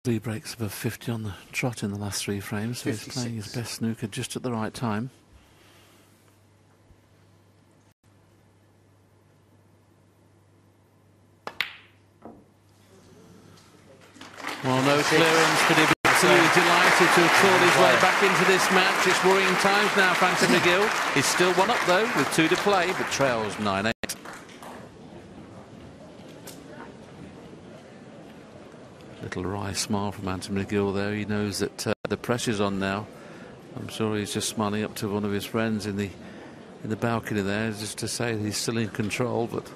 3 breaks above 50 on the trot in the last 3 frames, so 56. he's playing his best snooker just at the right time. Well, no clearance, but he'll be absolutely delighted to have clawed his way back into this match. It's worrying times now for Anthony McGill. He's still 1 up though, with 2 to play, but trails 9-8. Little wry smile from Anthony McGill there. He knows that the pressure's on now. I'm sure he's just smiling up to one of his friends in the balcony there, just to say that he's still in control. But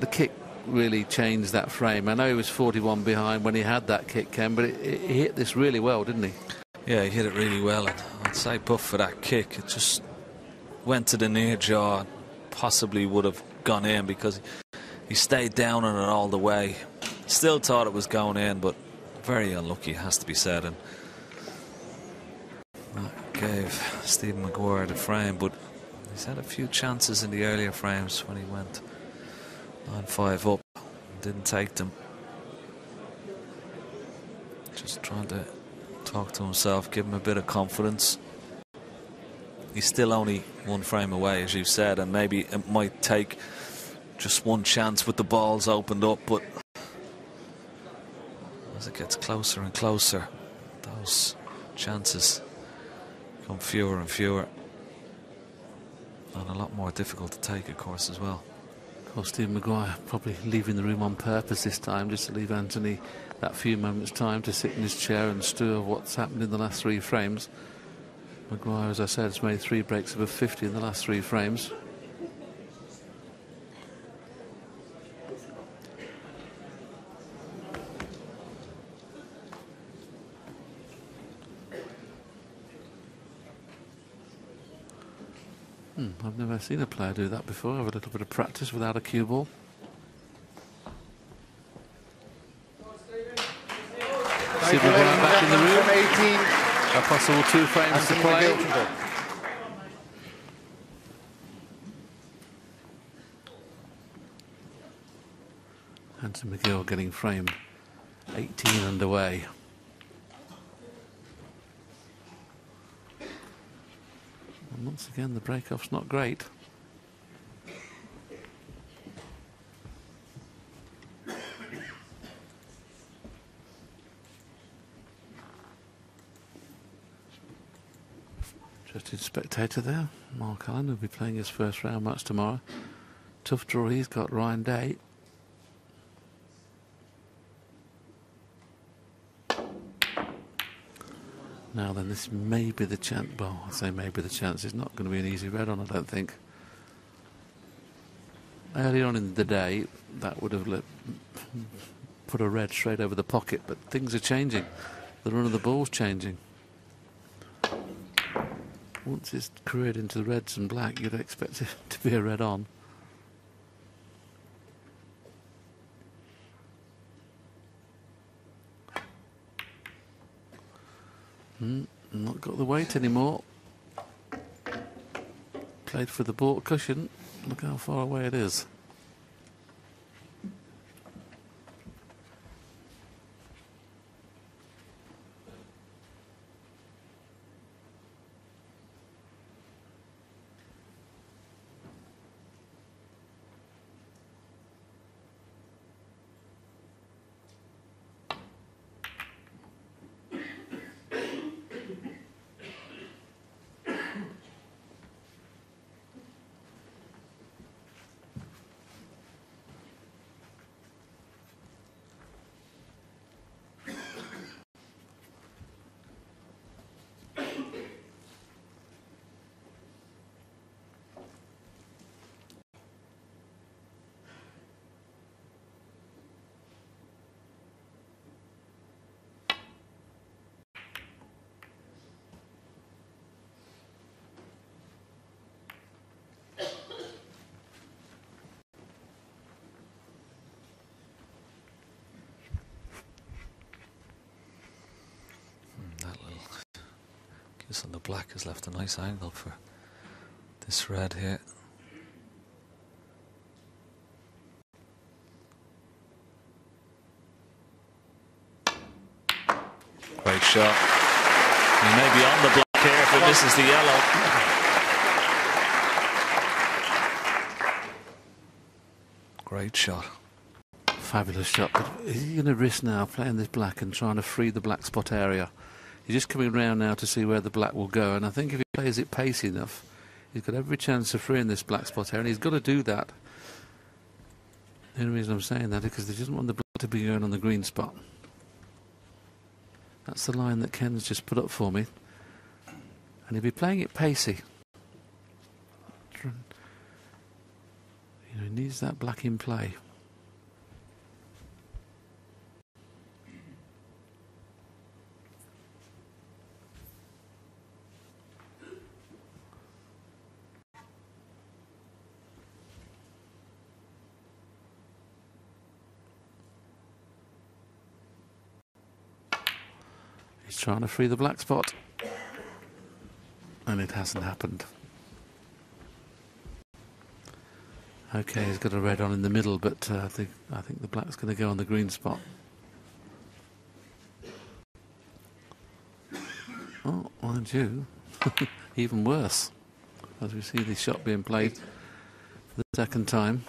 the kick really changed that frame. I know he was 41 behind when he had that kick, Ken, but he hit this really well, didn't he? Yeah, he hit it really well, and I'd say buff for that kick. It just went to the near jaw, possibly would have gone in because he stayed down on it all the way. Still thought it was going in, but very unlucky, it has to be said. And that gave Stephen Maguire the frame, but he's had a few chances in the earlier frames when he went 9-5 up and didn't take them. Just trying to talk to himself, give him a bit of confidence. He's still only 1 frame away, as you said, and maybe it might take just 1 chance with the balls opened up, but as it gets closer and closer, those chances become fewer and fewer, and a lot more difficult to take, of course, as well. Of course, Stephen Maguire probably leaving the room on purpose this time, just to leave Anthony that few moments' time to sit in his chair and stew of what's happened in the last 3 frames. Maguire, as I said, has made 3 breaks above 50 in the last 3 frames. I've never seen a player do that before. Have a little bit of practice without a cue ball. Stephen Maguire back in the room. 18. A possible 2 frames to play. Anthony McGill getting framed. 18 underway. And once again, the break-off's not great. Interested spectator there. Mark Allen will be playing his first round match tomorrow. Tough draw he's got, Ryan Day. Now then, this may be the chance. Well, I say maybe the chance. It's not going to be an easy red on, I don't think. Earlier on in the day, that would have put a red straight over the pocket, but things are changing. The run of the ball's changing. Once it's careered into the reds and black, you'd expect it to be a red on. Not got the weight anymore. Played for the baulk cushion. Look how far away it is. Kiss on the black has left a nice angle for this red here. Great shot. He may be on the black here if it misses the yellow. Great shot. Fabulous shot. But is he going to risk now playing this black and trying to free the black spot area? He's just coming round now to see where the black will go, and I think if he plays it pacey enough, he's got every chance of freeing this black spot area, and he's got to do that. The only reason I'm saying that is because he doesn't want the black to be going on the green spot. That's the line that Ken's just put up for me. And he'll be playing it pacey. You know, he needs that black in play. He's trying to free the black spot, and it hasn't happened. Okay, he's got a red on in the middle, but I think the black's going to go on the green spot. Oh, mind you, even worse, as we see the shot being played for the second time.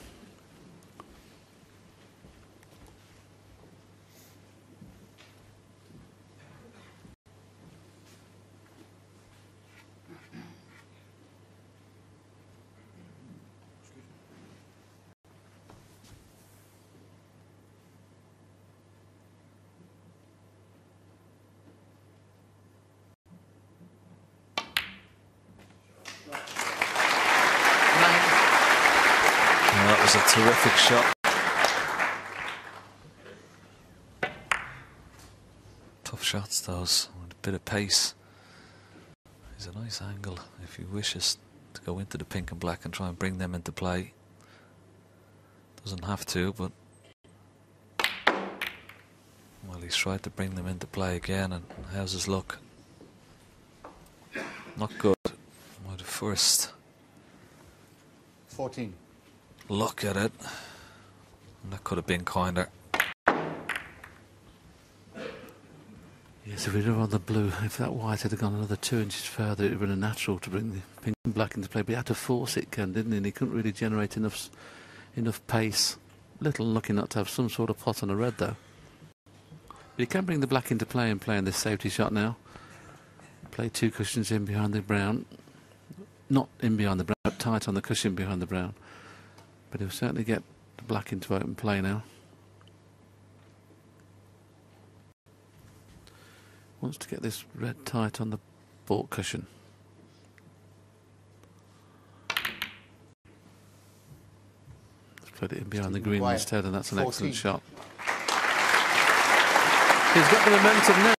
That was a terrific shot. Tough shots, those, with a bit of pace. It's a nice angle if he wishes to go into the pink and black and try and bring them into play. Doesn't have to, but well, he's tried to bring them into play again, and how's his luck? Not good. With the first 14. Look at it. And that could have been kinder. Yes, if we'd have on the blue, if that white had gone another 2 inches further, it would have been a natural to bring the pink and black into play. But he had to force it, Ken, didn't he? And he couldn't really generate enough pace. Little lucky not to have some sort of pot on a red, though. But he can bring the black into play and play in this safety shot now. Play 2 cushions in behind the brown. Not in behind the brown, but tight on the cushion behind the brown. But he'll certainly get the black into open play now. Wants to get this red tight on the baulk cushion. Let's put it in behind the green instead, and that's an 14. excellent shot. He's got the momentum now.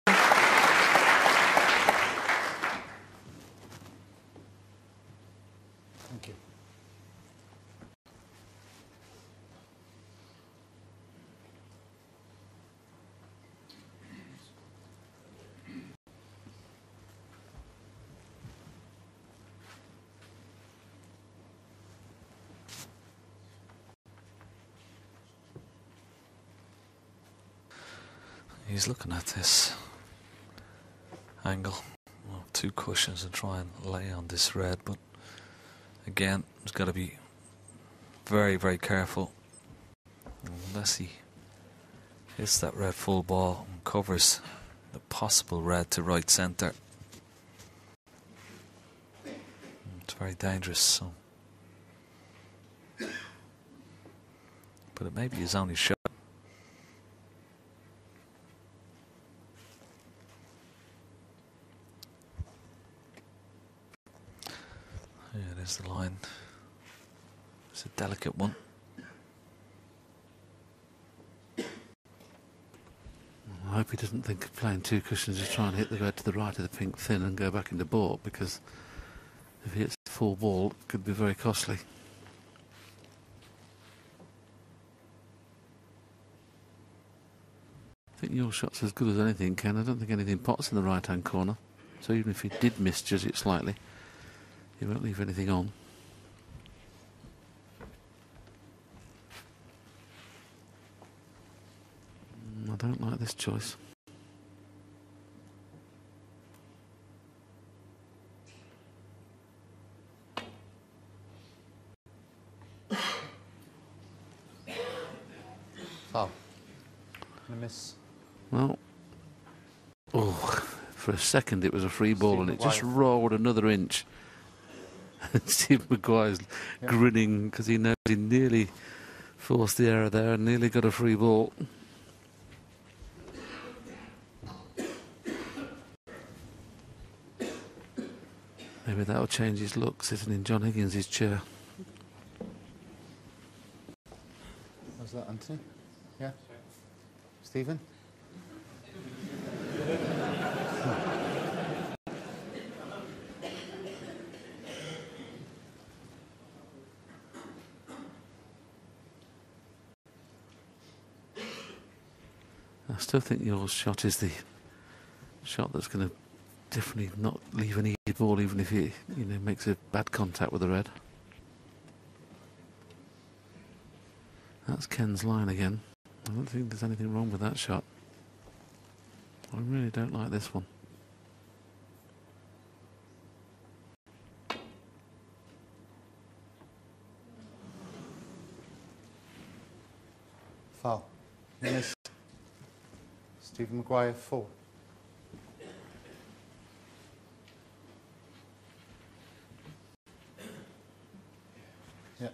Thank you. He's looking at this angle of 2 cushions and try and lay on this red, but again, he's got to be very, very careful. Unless he hits that red full ball and covers the possible red to right centre, it's very dangerous. So, but it may be his only shot. Yeah, there's the line. It's a delicate one. I hope he doesn't think of playing 2 cushions, just trying to hit the red to the right of the pink thin and go back into baulk, because if he hits the full ball, it could be very costly. I think your shot's as good as anything, Ken. I don't think anything pots in the right-hand corner. So even if he did misjudge it slightly, he won't leave anything on. I don't like this choice. Foul. Gonna miss. Well, oh, for a second it was a free ball and it just rolled another inch. Steve Maguire's grinning because he knows he nearly forced the error there and nearly got a free ball. Maybe that'll change his look sitting in John Higgins' chair. Was that Anthony? Yeah? Stephen? I still think your shot is the shot that's going to definitely not leave an easy ball, even if he, makes a bad contact with the red. That's Ken's line again. I don't think there's anything wrong with that shot. I really don't like this one. Foul. Miss. Stephen Maguire, 4. Yeah.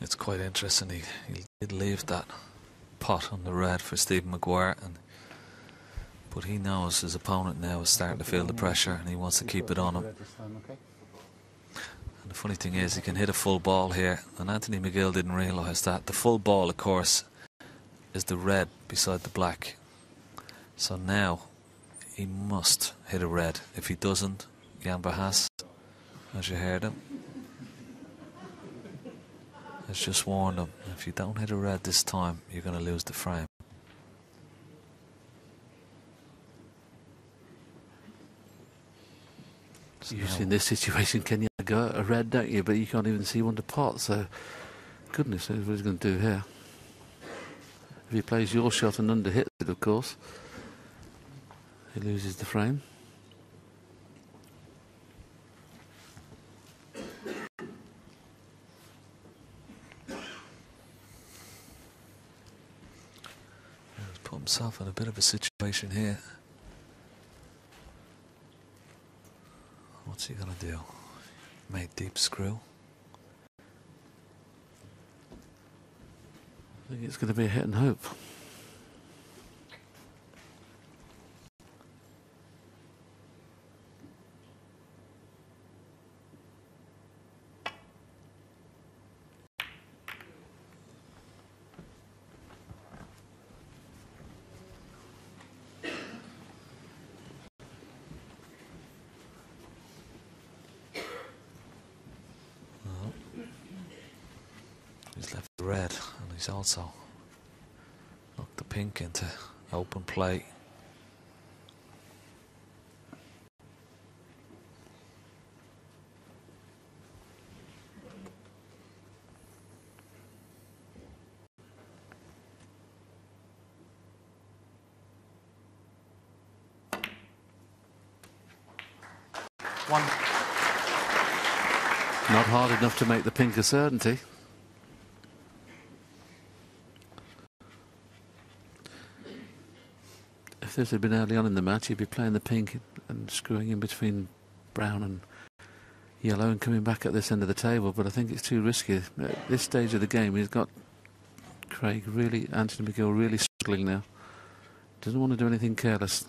It's quite interesting. He did leave that pot on the red for Stephen Maguire, but he knows his opponent now is starting to feel the pressure and he wants to keep it on him. And the funny thing is, he can hit a full ball here, and Anthony McGill didn't realise that. The full ball, of course, is the red beside the black. So now he must hit a red. If he doesn't, Jan Bahas, as you heard him, has just warned him, if you don't hit a red this time, you're going to lose the frame. Usually in this situation, Ken, you go a red, don't you? But you can't even see one to pot, so goodness knows what he's going to do here. If he plays your shot and underhits it, of course, he loses the frame. He's put himself in a bit of a situation here. What's he going to do? Made deep screw. I think it's going to be a hit and hope. He's left the red, and he's also knocked the pink into open play. 1. Not hard enough to make the pink a certainty. If this had been early on in the match, he'd be playing the pink and screwing in between brown and yellow and coming back at this end of the table, but I think it's too risky. At this stage of the game, he's got Anthony McGill really struggling now. Doesn't want to do anything careless.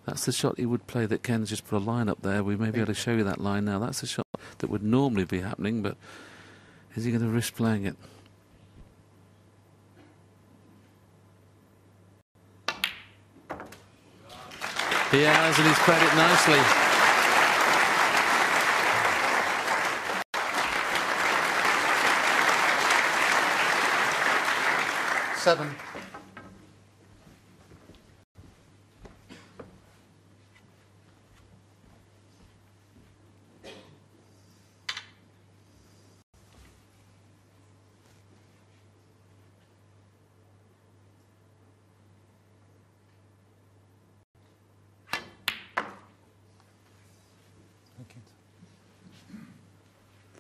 That's the shot he would play that Ken's just put a line up there. We may be able to show you that line now. That's the shot that would normally be happening, but is he going to risk playing it? He has, and he's played it nicely. Seven.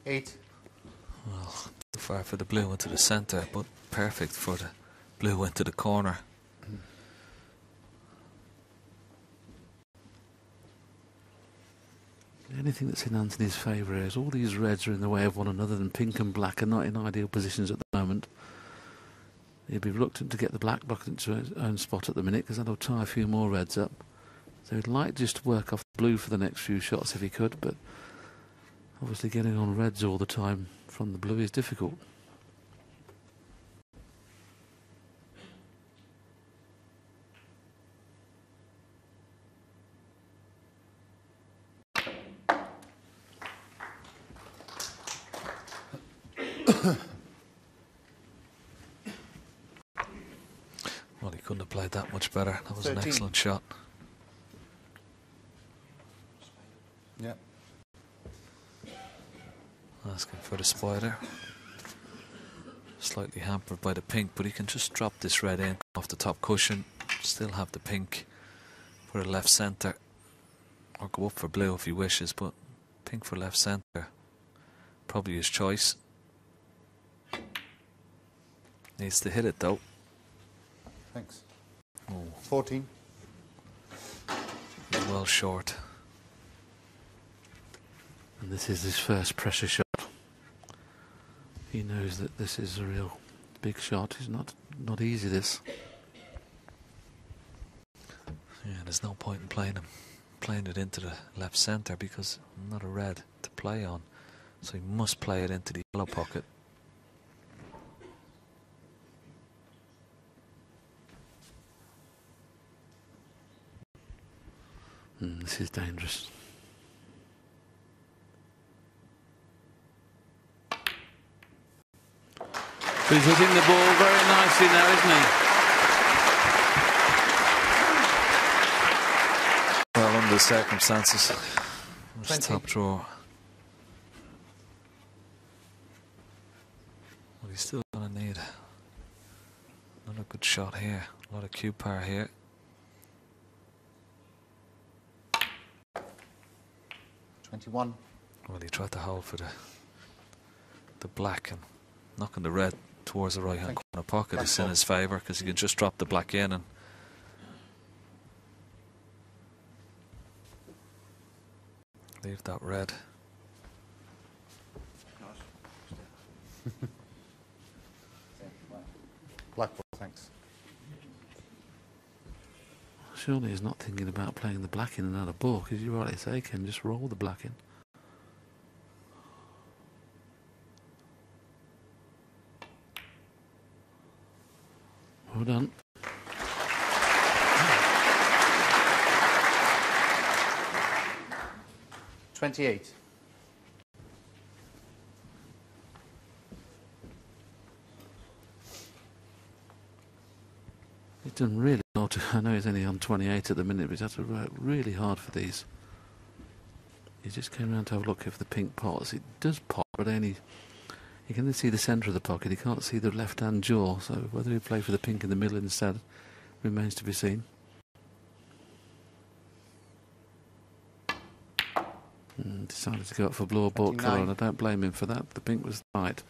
Eight. Well, too far for the blue into the centre, but perfect for the blue into the corner. Anything that's in Anthony's favour is all these reds are in the way of one another, and pink and black are not in ideal positions at the moment. He'd be reluctant to get the black back into his own spot at the minute because that'll tie a few more reds up. So he'd like just to work off the blue for the next few shots if he could, but obviously getting on reds all the time from the blue is difficult. Well, he couldn't have played that much better. That was 13. An excellent shot. Yeah. Asking for the spider. Slightly hampered by the pink, but he can just drop this red in off the top cushion. Still have the pink for the left centre. Or go up for blue if he wishes, but pink for left centre. Probably his choice. Needs to hit it though. Thanks. Oh. 14. He's well short. And this is his first pressure shot. He knows that this is a real big shot. It's not easy, this. Yeah, there's no point in playing it into the left centre because not a red to play on. So he must play it into the yellow pocket. This is dangerous. He's hitting the ball very nicely now, isn't he? Well, under the circumstances, it's 20. top draw. Well, he's still going to need another good shot here. A lot of cue power here. 21. Well, he tried to hold for the black and knocking the red towards the right hand corner pocket is in his favour because he can just drop the black in and leave that red. Black ball, thanks. Surely he's not thinking about playing the black in another ball, because you rightly say, Ken, just roll the black in. Well done. $28. He's done really well to, I know he's only on 28 at the minute, but he's had to work really hard for these. He just came around to have a look if the pink pots. It does pop, but only you can only see the centre of the pocket. He can't see the left-hand jaw, so whether he play for the pink in the middle instead remains to be seen. Decided to go up for blue or bought colour, and I don't blame him for that. The pink was right.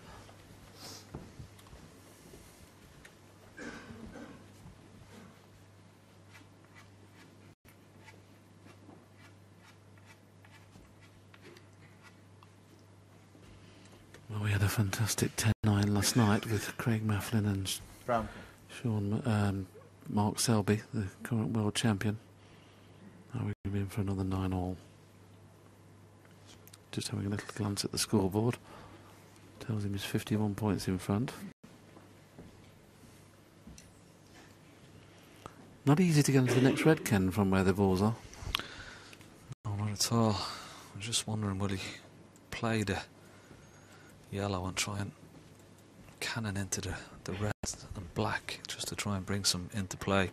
Well, we had a fantastic 10-9 last night with Craig Mafflin and Mark Selby, the current world champion. Now we're in for another 9-all. Just having a little glance at the scoreboard. Tells him he's 51 points in front. Not easy to get into the next red, Ken, from where the balls are. No, not at all. I'm just wondering, will he play the yellow and try and cannon into the red and black, just to try and bring some into play.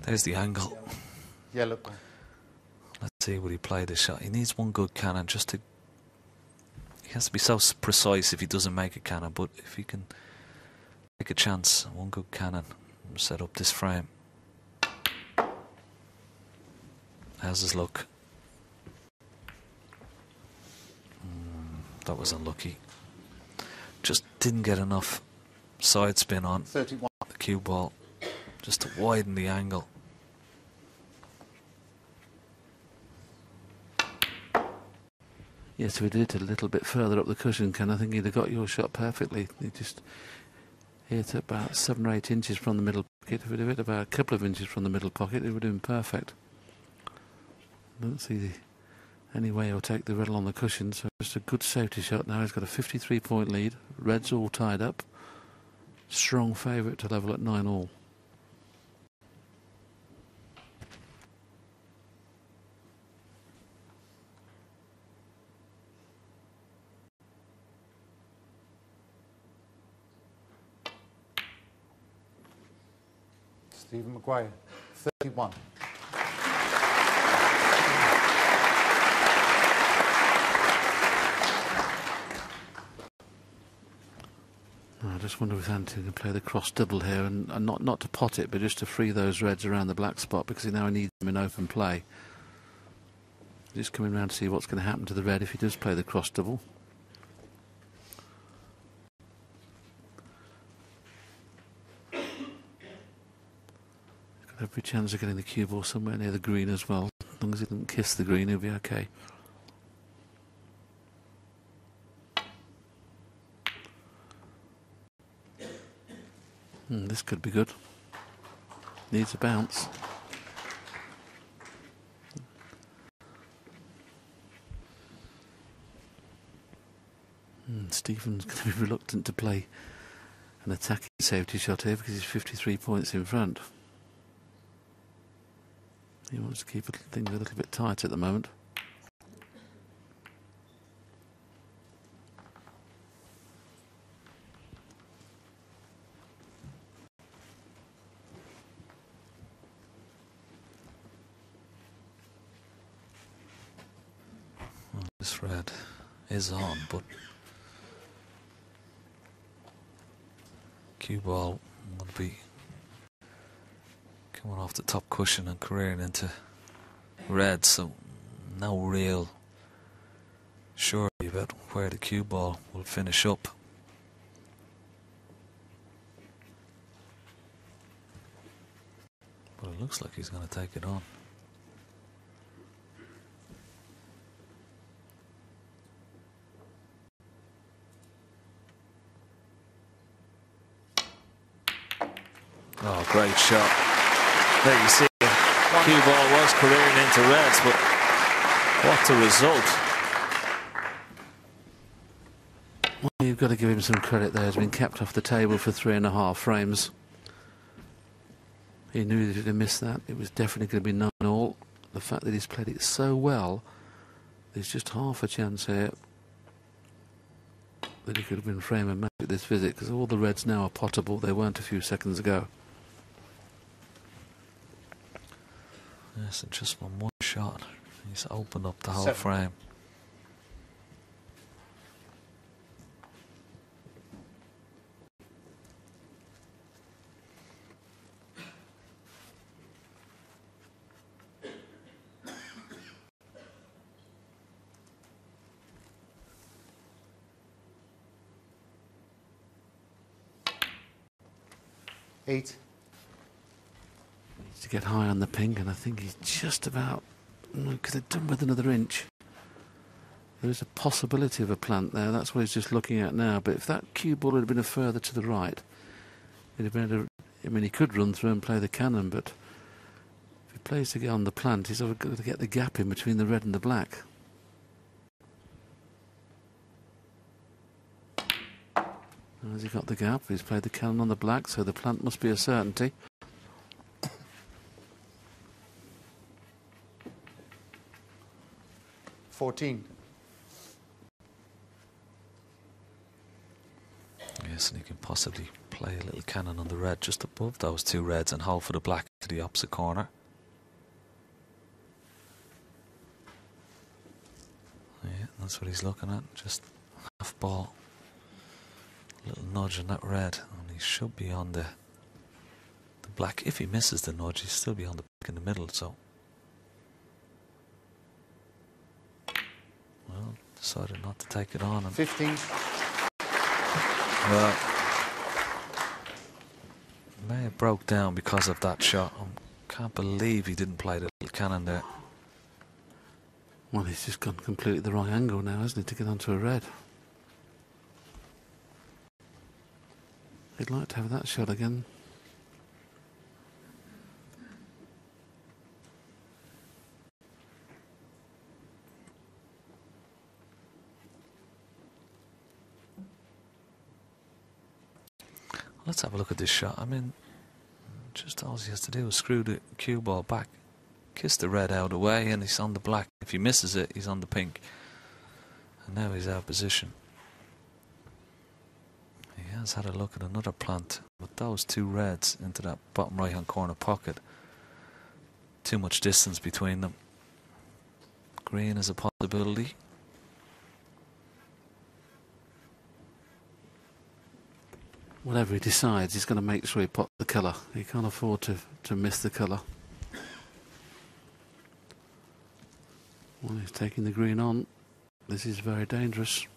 There's the angle. Yellow. Let's see, will he play the shot? He needs one good cannon just to... He has to be so precise if he doesn't make a cannon, but if he can take a chance, one good cannon, set up this frame. How's his luck? That was unlucky. Just didn't get enough side spin on 31. The cue ball, just to widen the angle. Yes, we did it a little bit further up the cushion, Ken. I think he'd have got your shot perfectly. He just hit about 7 or 8 inches from the middle pocket. If we'd have hit about a couple of inches from the middle pocket, it would have been perfect. Don't see any way he'll take the red on the cushion, so just a good safety shot now. He's got a 53-point lead. Red's all tied up. Strong favourite to level at 9-all. Stephen Maguire, 31. I just wonder if Anthony can play the cross double here, and not to pot it, but just to free those reds around the black spot, because he now needs them in open play. Just coming round to see what's going to happen to the red if he does play the cross double. Every chance of getting the cue ball somewhere near the green as well. As long as he doesn't kiss the green, he'll be okay. This could be good. Needs a bounce. Stephen's going to be reluctant to play an attacking safety shot here because he's 53 points in front. He wants to keep things a little bit tight at the moment. Well, this red is on, but cue ball will be coming off the top cushion and careering into red, so no real surety about where the cue ball will finish up. But it looks like he's going to take it on. Oh, great shot. There you see, cue ball was careering into reds, but what a result. Well, you've got to give him some credit there. He's been kept off the table for 3.5 frames. He knew that he'd have missed that. It was definitely going to be 9-all. The fact that he's played it so well, there's just half a chance here that he could have been frame and match at this visit, because all the reds now are potable. They weren't a few seconds ago. Yes, and just one more shot. He's opened up the whole 7. frame. 8. Needs to get high on the pink, and I think he's just about... could have done with another inch. There is a possibility of a plant there. That's what he's just looking at now. But if that cue ball had been a further to the right, it'd have been I mean, he could run through and play the cannon, but if he plays to get on the plant, he's got to get the gap in between the red and the black. Has he got the gap? He's played the cannon on the black, so the plant must be a certainty. $14. Yes, and he can possibly play a little cannon on the red just above those two reds and hold for the black to the opposite corner. Yeah, that's what he's looking at. Just half ball. A little nudge on that red, and he should be on the black. If he misses the nudge, he'll still be on the black in the middle, so. Well, decided not to take it on. 15. Well, may have broke down because of that shot. I can't believe he didn't play the little cannon there. Well, he's just gone completely the wrong angle now, hasn't he, to get onto a red. He'd like to have that shot again. Let's have a look at this shot. I mean, just all he has to do is screw the cue ball back, kiss the red out of the way, and he's on the black. If he misses it, he's on the pink. And now he's out of position. He has had a look at another plant with those two reds into that bottom right hand corner pocket. Too much distance between them. Green is a possibility. Whatever he decides, he's going to make sure he pots the colour. He can't afford to miss the colour. Well, he's taking the green on. This is very dangerous.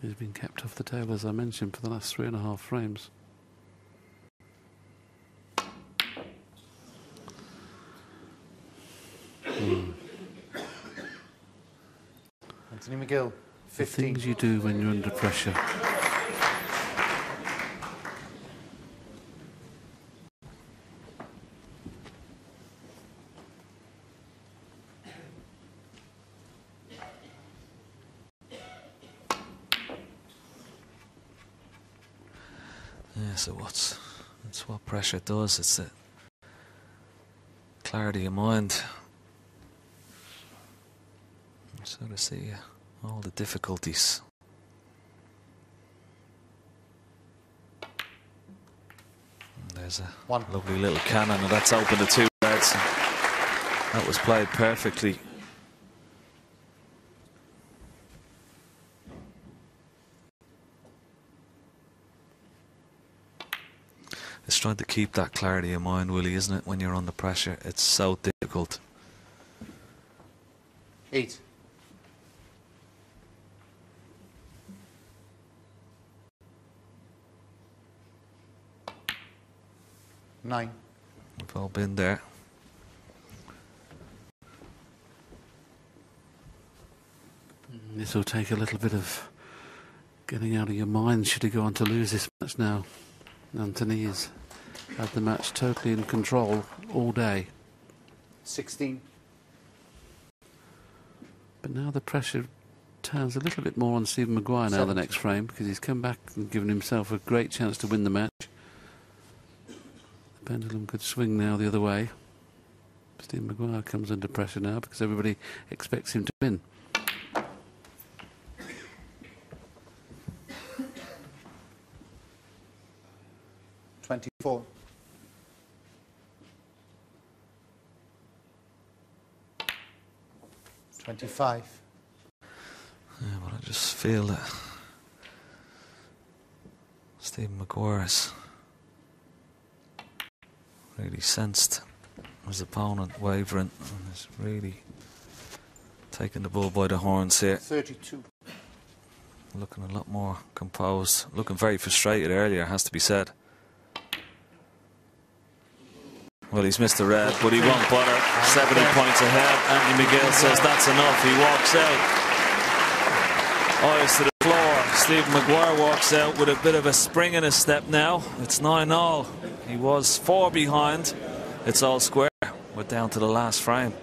He's been kept off the table, as I mentioned, for the last 3.5 frames. Anthony McGill, 15. The things you do when you're under pressure. Yeah, so that's what pressure does. It's a clarity of mind. So to see all the difficulties. And there's a lovely little cannon, and that's opened the two reds. That was played perfectly. It's trying to keep that clarity of mind, Willie, isn't it? When you're under pressure, it's so difficult. 8. Nine. We've all been there. This will take a little bit of getting out of your mind should he go on to lose this match now. Anthony has had the match totally in control all day. 16. But now the pressure turns a little bit more on Stephen Maguire now the next frame, because he's come back and given himself a great chance to win the match. The pendulum could swing now the other way. Stephen Maguire comes under pressure now because everybody expects him to win. $24. $25. Yeah, but I just feel that Stephen Maguire's really sensed his opponent wavering and is really taking the bull by the horns here. 32. Looking a lot more composed, looking very frustrated earlier, has to be said. Well, he's missed the red, but he won't bother. 70 points ahead. Anthony McGill says that's enough. He walks out. Eyes to the floor. Stephen Maguire walks out with a bit of a spring in his step now. It's 9-all. He was 4 behind. It's all square. We're down to the last frame.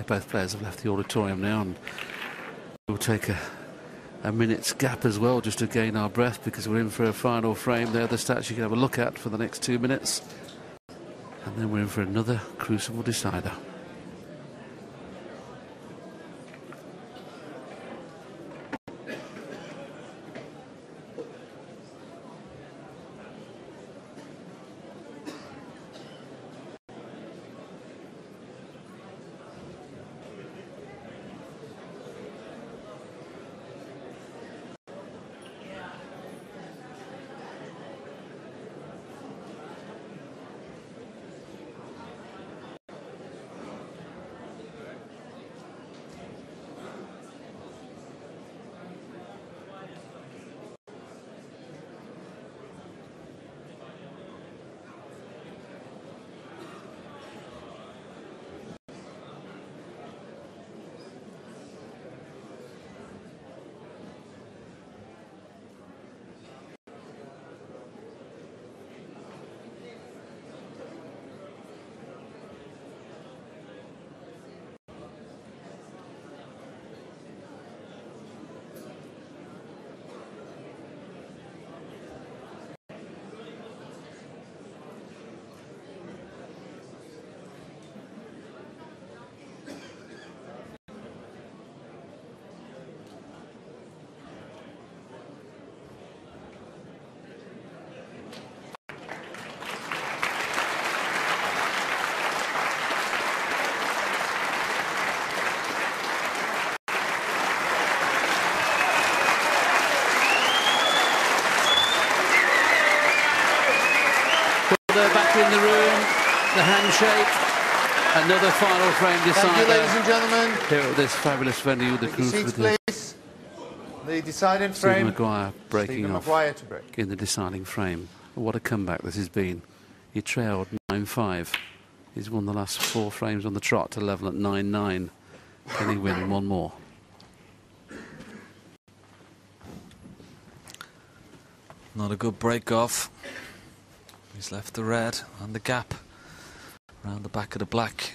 Both players have left the auditorium now, and we'll take a minute's gap as well just to gain our breath, because we're in for a final frame. They're the stats you can have a look at for the next 2 minutes, and then we're in for another crucible decider. Back in the room, the handshake, another final frame decider. Thank you, ladies and gentlemen. Here at this fabulous venue, the Seats, please. The deciding frame. Stephen Maguire breaking Stephen off Maguire to break. in the deciding frame. What a comeback this has been. He trailed 9-5. He's won the last 4 frames on the trot to level at 9-9. Can he win one more? Not a good break off. He's left the red and the gap around the back of the black.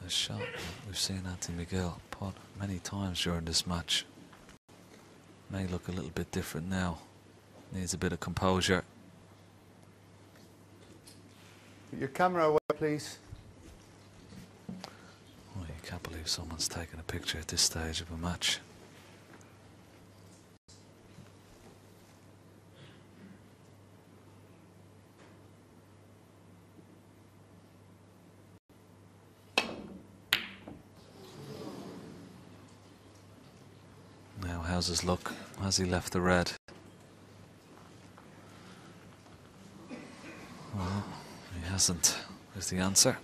A shot we've seen Anthony McGill put many times during this match. May look a little bit different now. Needs a bit of composure. Put your camera away, please. Oh, you can't believe someone's taking a picture at this stage of a match. Now, how's his look? Has he left the red? Well, he hasn't, is the answer.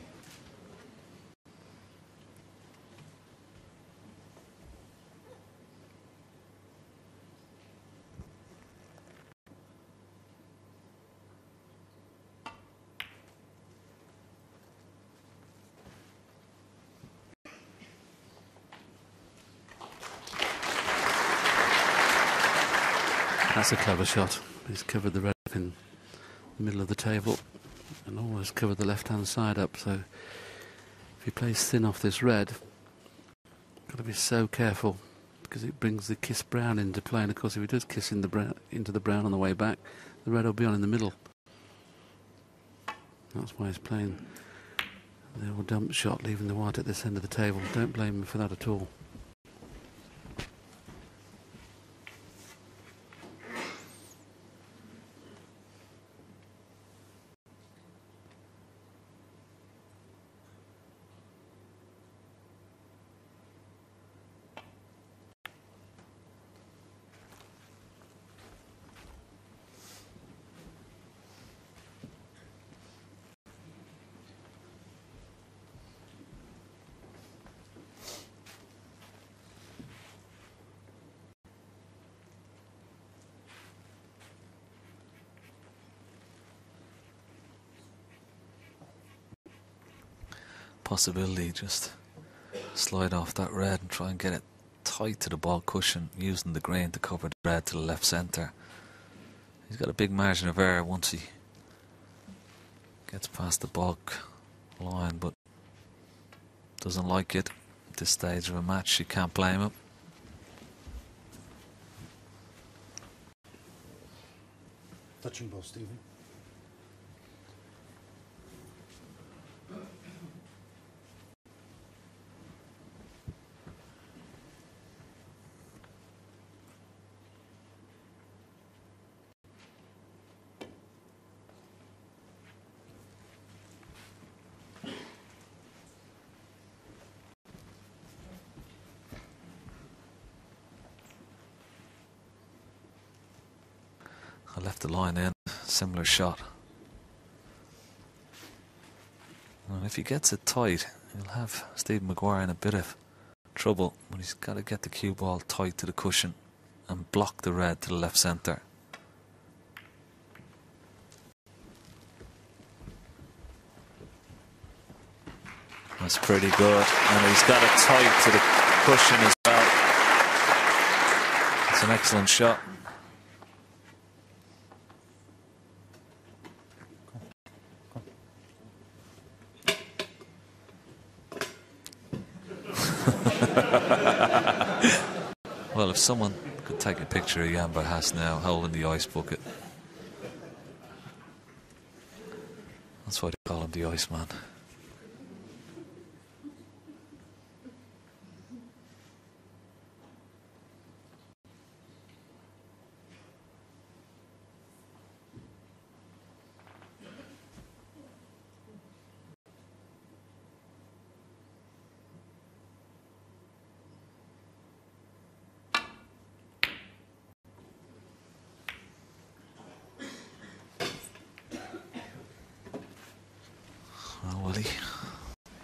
That's a clever shot. He's covered the red in the middle of the table and always covered the left-hand side up. So if he plays thin off this red, got to be so careful, because it brings the kiss brown into play. And of course, if he does kiss in the brown, into the brown on the way back, the red will be on in the middle. That's why he's playing the old dump shot, leaving the white at this end of the table. Don't blame him for that at all. possibility, just slide off that red and try and get it tight to the ball cushion, using the green to cover the red to the left centre. He's got a big margin of error once he gets past the bulk line, but doesn't like it at this stage of a match. You can't blame him. Touching ball, Stephen. I left the line in, similar shot. And if he gets it tight, he'll have Stephen Maguire in a bit of trouble, but he's got to get the cue ball tight to the cushion and block the red to the left centre. That's pretty good, and he's got it tight to the cushion as well. It's an excellent shot. Well, if someone could take a picture of Jan Barras now holding the ice bucket. That's why they call him the Iceman.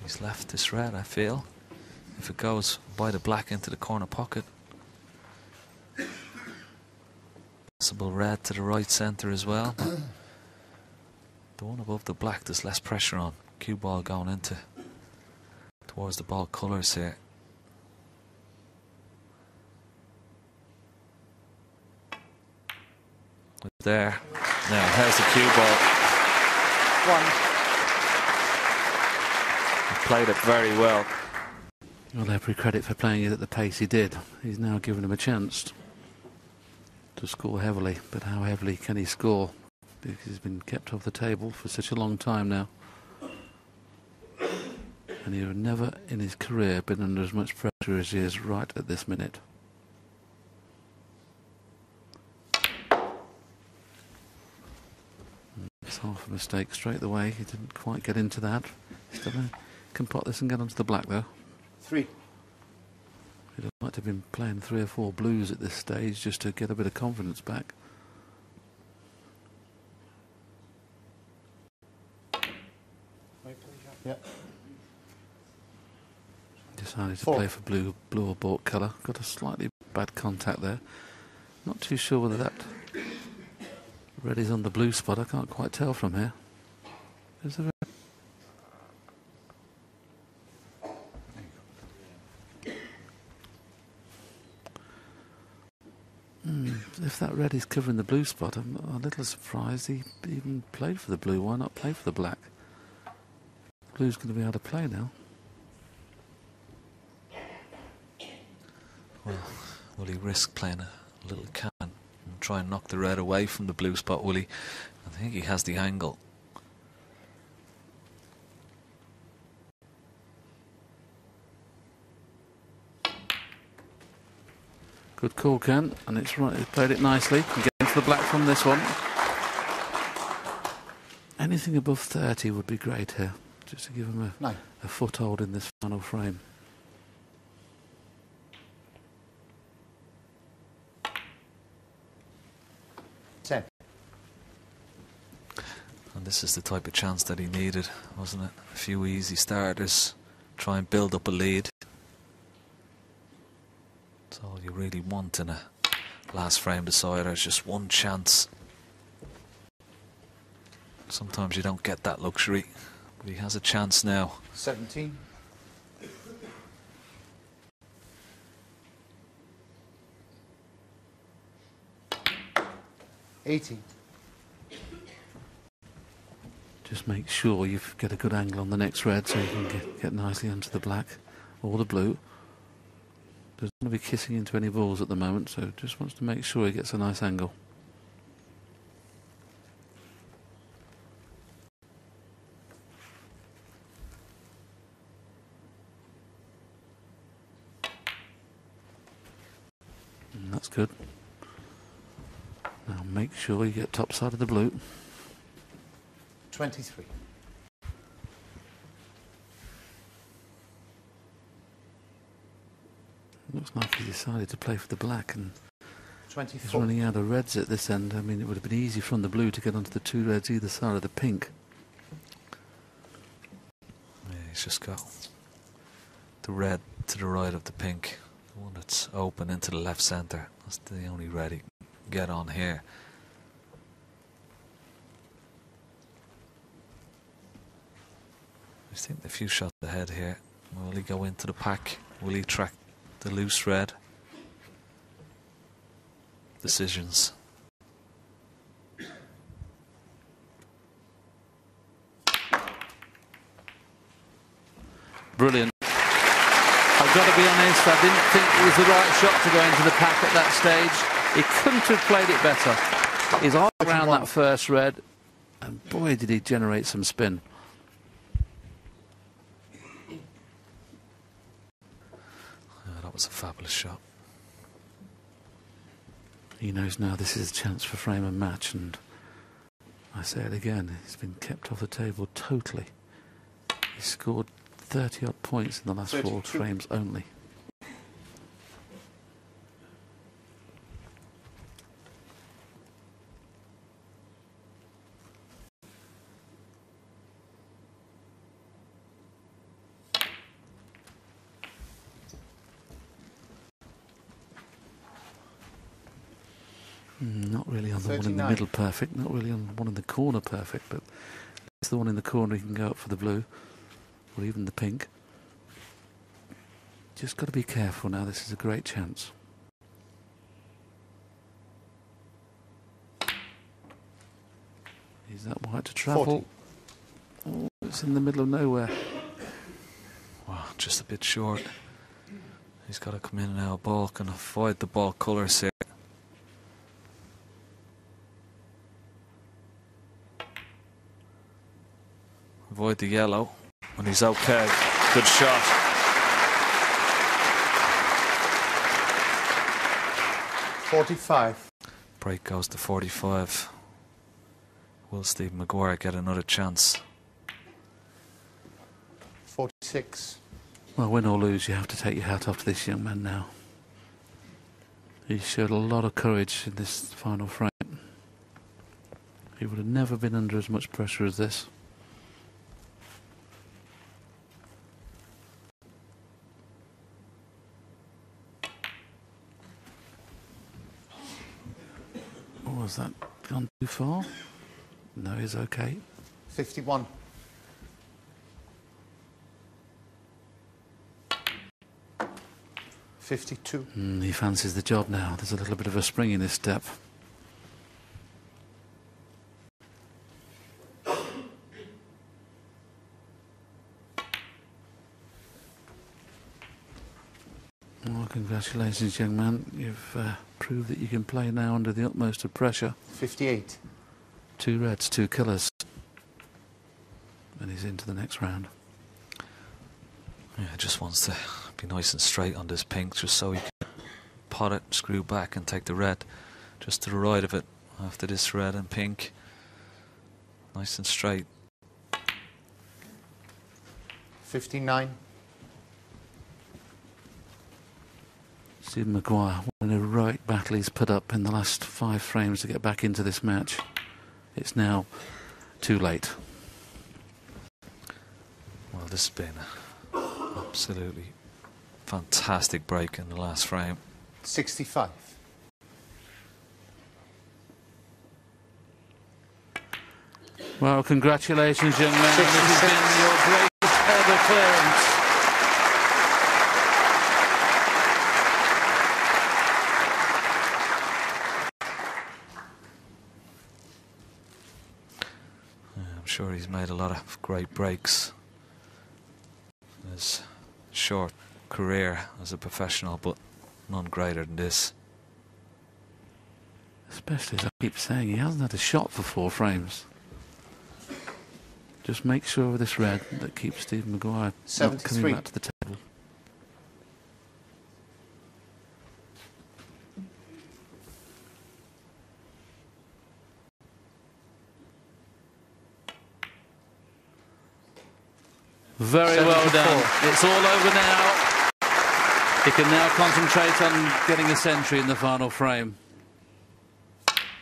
He's left this red, I feel. If it goes by the black into the corner pocket. Possible red to the right centre as well. The one above the black, there's less pressure on. Cue ball going into towards the ball colours here. There. Now, how's the cue ball? One. Played it very well. Well, every credit for playing it at the pace he did. He's now given him a chance to score heavily, but how heavily can he score? Because he's been kept off the table for such a long time now. And he's never in his career been under as much pressure as he is right at this minute. It's half a mistake straight away. He didn't quite get into that. Still can pot this and get onto the black though. 3. He'd like to have been playing 3 or 4 blues at this stage just to get a bit of confidence back. Yeah. Decided to 4. play for blue or bought colour. Got a slightly bad contact there. Not too sure whether that red is on the blue spot. I can't quite tell from here. Is there if that red is covering the blue spot, I'm a little surprised he even played for the blue. Why not play for the black? Blue's going to be able to play now. Well, will he risk playing a little can and try and knock the red away from the blue spot, will he? I think he has the angle. Good call, Ken, and it's right. He's played it nicely. Can get into the black from this one. Anything above 30 would be great here, just to give him a foothold in this final frame. And this is the type of chance that he needed, wasn't it? A few easy starters, try and build up a lead. That's all you really want in a last frame decider, is just one chance. Sometimes you don't get that luxury, But he has a chance now. 17. 18. Just make sure you get a good angle on the next red so you can get nicely onto the black or the blue. Doesn't want to be kissing into any balls at the moment, so just wants to make sure he gets a nice angle. And that's good. Now make sure you get top side of the blue. 23. Looks like he decided to play for the black, and 24. he's running out of reds at this end. I mean, it would have been easy from the blue to get onto the two reds either side of the pink. Yeah, he's just got the red to the right of the pink, the one that's open into the left centre. That's the only red he can get on here. I think a few shots ahead here. Will he go into the pack? Will he track the loose red? Decisions. Brilliant. I've got to be honest, I didn't think it was the right shot to go into the pack at that stage. He couldn't have played it better. He's all around that first red, and boy did he generate some spin. That was a fabulous shot. He knows now this is a chance for frame and match, and I say it again, he's been kept off the table totally. He scored 30 odd points in the last 4 frames only. Not really on the 39. one in the middle perfect, not really on the one in the corner perfect, but it's the one in the corner he can go up for the blue, or even the pink. Just got to be careful now, this is a great chance. Is that white to travel? 40. Oh, it's in the middle of nowhere. Wow, just a bit short. He's got to come in and out ball, can avoid the ball colours here. Avoid the yellow, and he's okay. Good shot. $45. Break goes to 45. Will Stephen Maguire get another chance? 46. Well, win or lose, you have to take your hat off to this young man now. He showed a lot of courage in this final frame. He would have never been under as much pressure as this. Was that gone too far? No, he's okay. 51. $52. He fancies the job now. There's a little bit of a spring in his step. Well, congratulations, young man. You've proved that you can play now under the utmost of pressure. 58. 2 reds, 2 killers. And he's into the next round. Yeah, just wants to be nice and straight on this pink, just so he can pot it, screw back and take the red just to the right of it after this red and pink. Nice and straight. 59. Stephen Maguire, what an heroic battle he's put up in the last 5 frames to get back into this match. It's now too late. Well, this has been an absolutely fantastic break in the last frame. 65. Well, congratulations, young man. This has been your greatest ever clearance. I'm sure he's made a lot of great breaks in his short career as a professional, but none greater than this. Especially, as I keep saying, he hasn't had a shot for 4 frames. Just make sure with this red that keeps Stephen Maguire not coming back to the table. Very well done. It's all over now. He can now concentrate on getting a century in the final frame.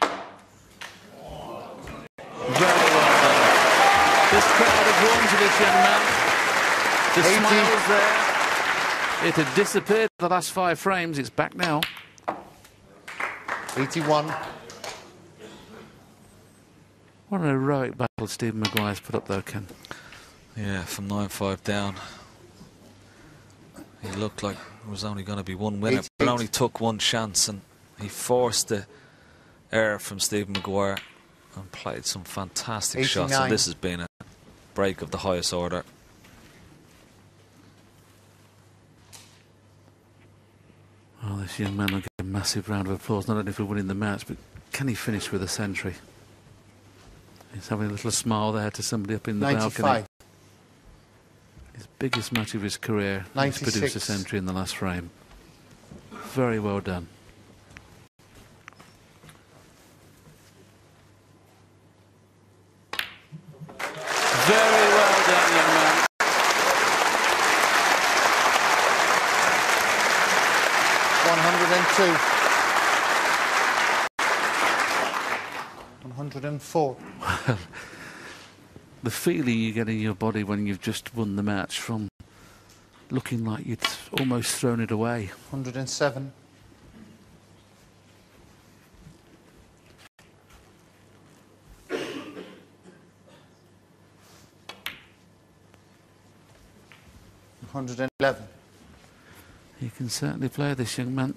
Very well done. This crowd have warmed to this young man. The smile was there. It had disappeared for the last 5 frames. It's back now. 81. What an heroic battle Stephen Maguire's put up though, Ken. Yeah, from 9-5 down. He looked like it was only going to be one winner, but only took one chance, and he forced the error from Stephen Maguire and played some fantastic shots. And this has been a break of the highest order. Well, this young man will get a massive round of applause, not only for winning the match, but can he finish with a century? He's having a little smile there to somebody up in the 95. balcony. His biggest match of his career. 96. He's produced a century in the last frame. Very well done. Very well done, young man. $104. The feeling you get in your body when you've just won the match from looking like you'd almost thrown it away. 107. $111. You can certainly play this young man.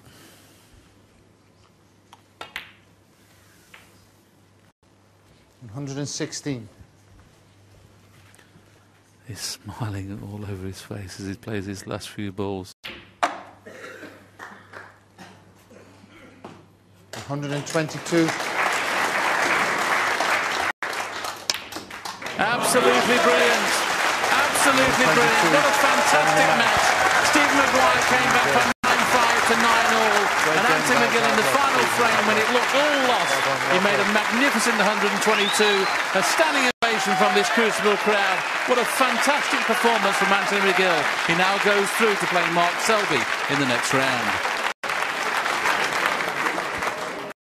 $116. He's smiling all over his face as he plays his last few balls. 122. Absolutely brilliant. Absolutely brilliant. What a fantastic match. Stephen Maguire came back from 9-5 to 9-all. And Anthony McGill in the final frame, when it looked all lost, he made a magnificent 122. A standing ovation from this Crucible crowd. What a fantastic performance from Anthony McGill. He now goes through to play Mark Selby in the next round.